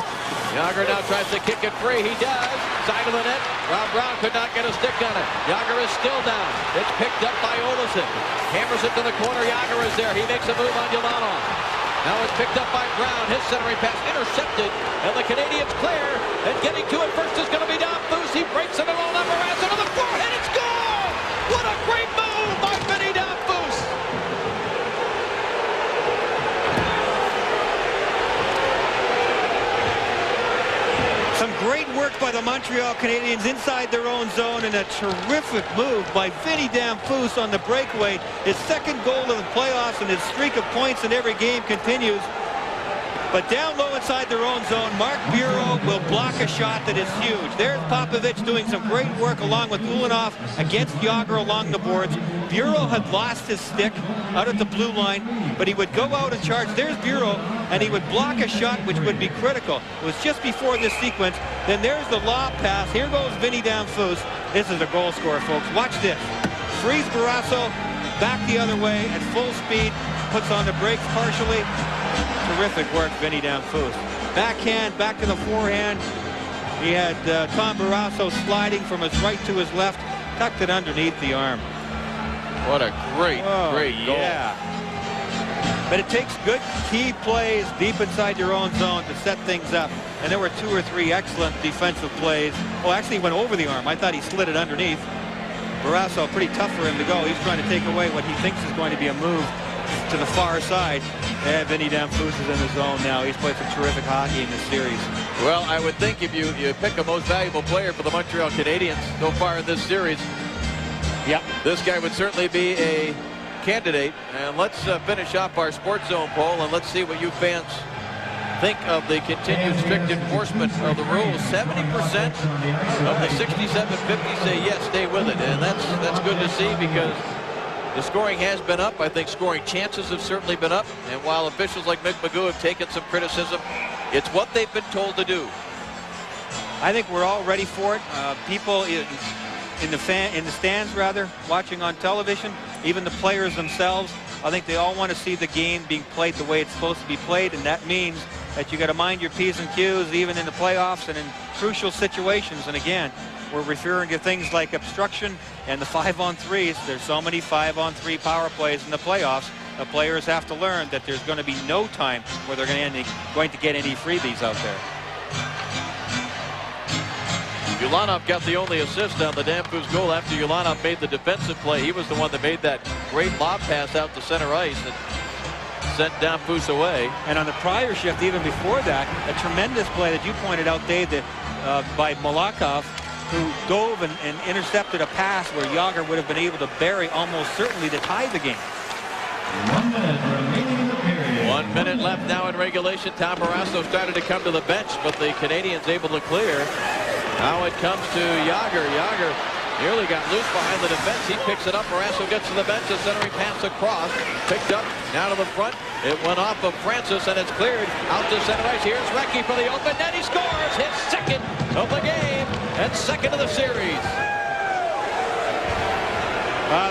Jágr now tries to kick it free. He does. Side of the net. Rob Brown could not get a stick on it. Jágr is still down. It's picked up by Olesen. Hammers it to the corner. Jágr is there. He makes a move on Ulanov. Now it's picked up by Brown. His centering pass intercepted. And the Canadiens clear. And getting to it first is going to be Don Foos. He breaks it along on Morazzo to the forehead. It's goal! What a great move by Vinny Don Foos. Some great work by the Montreal Canadiens inside their own zone, and a terrific move by Vinny Damphousse on the breakaway. His second goal of the playoffs, and his streak of points in every game continues. But down low inside their own zone, Mark Bureau will block a shot that is huge. There's Popovich doing some great work along with Ulanov against Jágr along the boards. Bureau had lost his stick out at the blue line, but he would go out and charge. There's Bureau, and he would block a shot which would be critical. It was just before this sequence. Then there's the lob pass. Here goes Vinny Damphousse. This is a goal scorer, folks. Watch this. Frees Barrasso back the other way at full speed. Puts on the brakes partially. Terrific work, Vinny Damphousse. Backhand, back to the forehand. He had Tom Barrasso sliding from his right to his left. Tucked it underneath the arm. What a great goal. Yeah. But it takes good key plays deep inside your own zone to set things up. And there were 2 or 3 excellent defensive plays. Oh, actually, he went over the arm. I thought he slid it underneath. Barrasso, pretty tough for him to go. He's trying to take away what he thinks is going to be a move to the far side. And Vinny Damphousse is in the zone now. He's played some terrific hockey in this series. Well, I would think if you pick a most valuable player for the Montreal Canadiens so far in this series, this guy would certainly be a candidate. And let's finish off our Sports Zone poll, and let's see what you fans think of the continued strict enforcement of the rules. 70% of the 67-50 say yes, stay with it, and that's good to see, because the scoring has been up. I think scoring chances have certainly been up. And while officials like Mick Magoo have taken some criticism, it's what they've been told to do. I think we're all ready for it. People in the stands, rather, watching on television, even the players themselves, I think they all want to see the game being played the way it's supposed to be played, and that means that you got to mind your P's and Q's even in the playoffs and in crucial situations. And again, we're referring to things like obstruction and the 5-on-3s. There's so many 5-on-3 power plays in the playoffs. The players have to learn that there's going to be no time where they're going to get any freebies out there. Ulanov got the only assist on the Damphousse goal after Ulanov made the defensive play. He was the one that made that great lob pass out to center ice and sent Damphousse away. And on the prior shift, even before that, a tremendous play that you pointed out, Dave, by Malakhov, who dove and intercepted a pass where Jágr would have been able to bury almost certainly to tie the game. 1 minute remaining in the period. 1 minute left now in regulation. Tom Barrasso started to come to the bench, but the Canadiens able to clear. Now it comes to Jágr. Jágr nearly got loose behind the defense. He picks it up. Barrasso gets to the bench. The centering pass across. Picked up. Now to the front. It went off of Francis, and it's cleared out to center ice. Here's Recchi for the open net. He scores his second of the game and second of the series.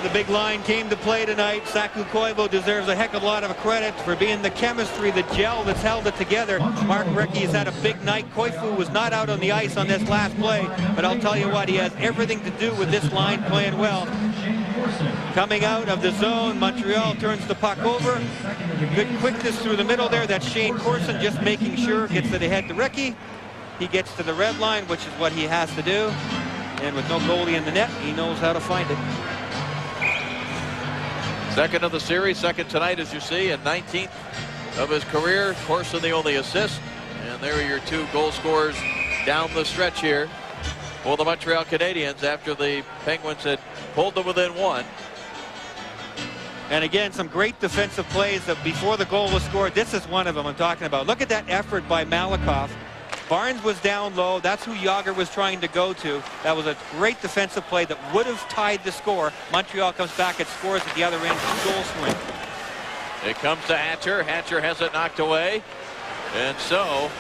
The big line came to play tonight. Saku Koivu deserves a heck of a lot of credit for being the chemistry, the gel that's held it together. Mark Recchi has had a big night. Koivu was not out on the ice on this last play, but I'll tell you what, he has everything to do with this line playing well. Coming out of the zone, Montreal turns the puck over. Good quickness through the middle there. That's Shane Corson just making sure, gets it ahead to Recchi. He gets to the red line, which is what he has to do. And with no goalie in the net, he knows how to find it. Second of the series, second tonight, as you see, and 19th of his career. Corson the only assist. And there are your 2 goal scorers down the stretch here for the Montreal Canadiens after the Penguins had pulled them within 1. And again, some great defensive plays before the goal was scored. This is one of them I'm talking about. Look at that effort by Malakhov. Barnes was down low. That's who Jágr was trying to go to. That was a great defensive play that would have tied the score. Montreal comes back and scores at the other end. Goal swing. It comes to Hatcher. Hatcher has it knocked away. And so,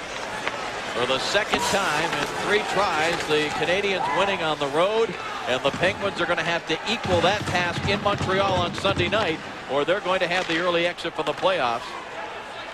for the second time in 3 tries, the Canadiens winning on the road. And the Penguins are going to have to equal that task in Montreal on Sunday night, or they're going to have the early exit from the playoffs.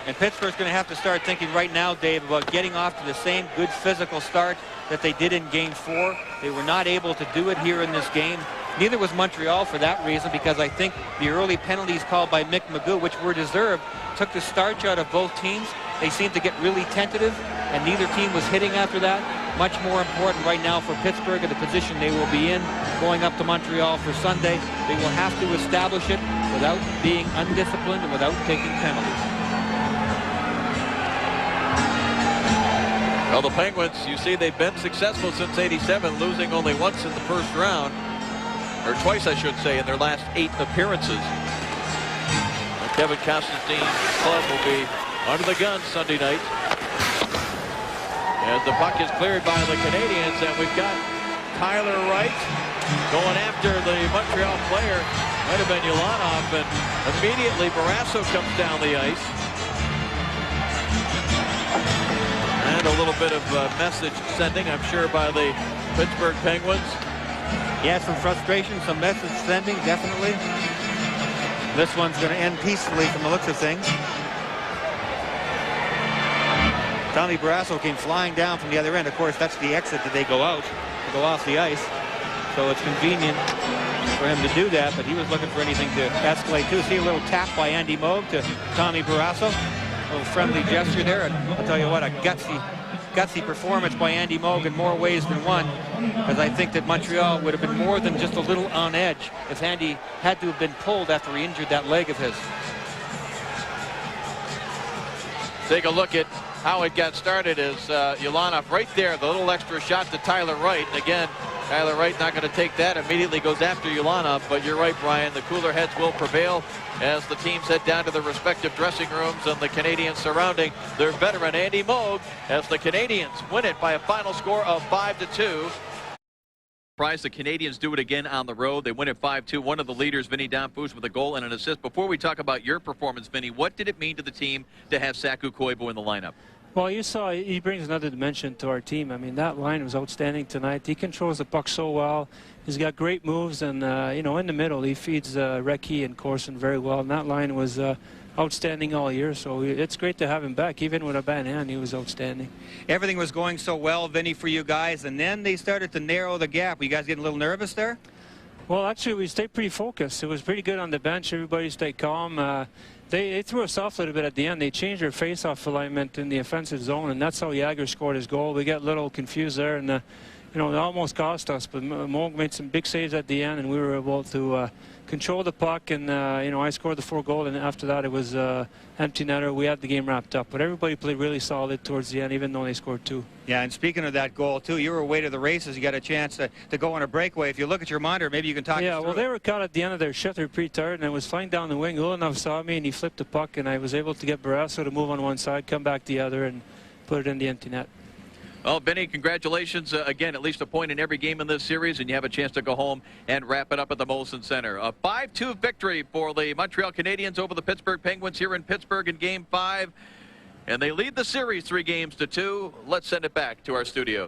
And Pittsburgh's going to have to start thinking right now, Dave, about getting off to the same good physical start that they did in Game 4. They were not able to do it here in this game. Neither was Montreal for that reason, because I think the early penalties called by Mick Magoo, which were deserved, took the starch out of both teams. They seemed to get really tentative, and neither team was hitting after that. Much more important right now for Pittsburgh and the position they will be in going up to Montreal for Sunday. They will have to establish it without being undisciplined and without taking penalties. Well, the Penguins, you see, they've been successful since '87, losing only once in the first round, or twice, I should say, in their last 8 appearances. And Kevin Constantine's club will be under the gun Sunday night as the puck is cleared by the Canadiens, and we've got Tyler Wright going after the Montreal player. Might have been Ulanov, and immediately Barrasso comes down the ice. And a little bit of message sending, I'm sure, by the Pittsburgh Penguins. Yeah, some frustration, some message sending, definitely. This one's going to end peacefully from the looks of things. Tommy Barrasso came flying down from the other end. Of course, that's the exit that they go out, to go off the ice. So it's convenient for him to do that, but he was looking for anything to escalate too. See a little tap by Andy Moog to Tommy Barrasso. A little friendly gesture there, and I'll tell you what, a gutsy performance by Andy Moog in more ways than one, because I think that Montreal would have been more than just a little on edge if Andy had to have been pulled after he injured that leg of his. Take a look at how it got started as Ulanov right there, the little extra shot to Tyler Wright. And again, Tyler Wright not going to take that, immediately goes after Ulanov. But you're right, Brian, the cooler heads will prevail as the teams head down to their respective dressing rooms, and the Canadiens surrounding their veteran Andy Moog as the Canadiens win it by a final score of 5-2. The Canadiens do it again on the road. They win it 5-2. One of the leaders, Vinny Danfus, with a goal and an assist. Before we talk about your performance, Vinny, what did it mean to the team to have Saku Koivu in the lineup? Well, you saw he brings another dimension to our team. I mean, that line was outstanding tonight. He controls the puck so well. He's got great moves, and you know, in the middle, he feeds Recchi and Corson very well. And that line was outstanding all year, so it's great to have him back. Even with a bad hand, he was outstanding. Everything was going so well, Vinny, for you guys, and then they started to narrow the gap. Were you guys getting a little nervous there? Well, actually, we stayed pretty focused. It was pretty good on the bench. Everybody stayed calm. They threw us off a little bit at the end. They changed their face-off alignment in the offensive zone, and that's how Jagr scored his goal. We got a little confused there, and you know, it almost cost us. But Moog made some big saves at the end, and we were able to control the puck. And you know, I scored the 4 goal, and after that, it was empty netter. We had the game wrapped up. But everybody played really solid towards the end, even though they scored 2. Yeah, and speaking of that goal too, you were away to the races. You got a chance to go on a breakaway. If you look at your monitor, maybe you can talk. Yeah, well, they were caught at the end of their shift. They were pretty tired, and I was flying down the wing. Ulanov saw me, and he flipped the puck, and I was able to get Barrasso to move on one side, come back the other, and put it in the empty net. Well, Benny, congratulations again, at least a point in every game in this series, and you have a chance to go home and wrap it up at the Molson Center. A 5-2 victory for the Montreal Canadiens over the Pittsburgh Penguins here in Pittsburgh in Game 5, and they lead the series 3-2. Let's send it back to our studio.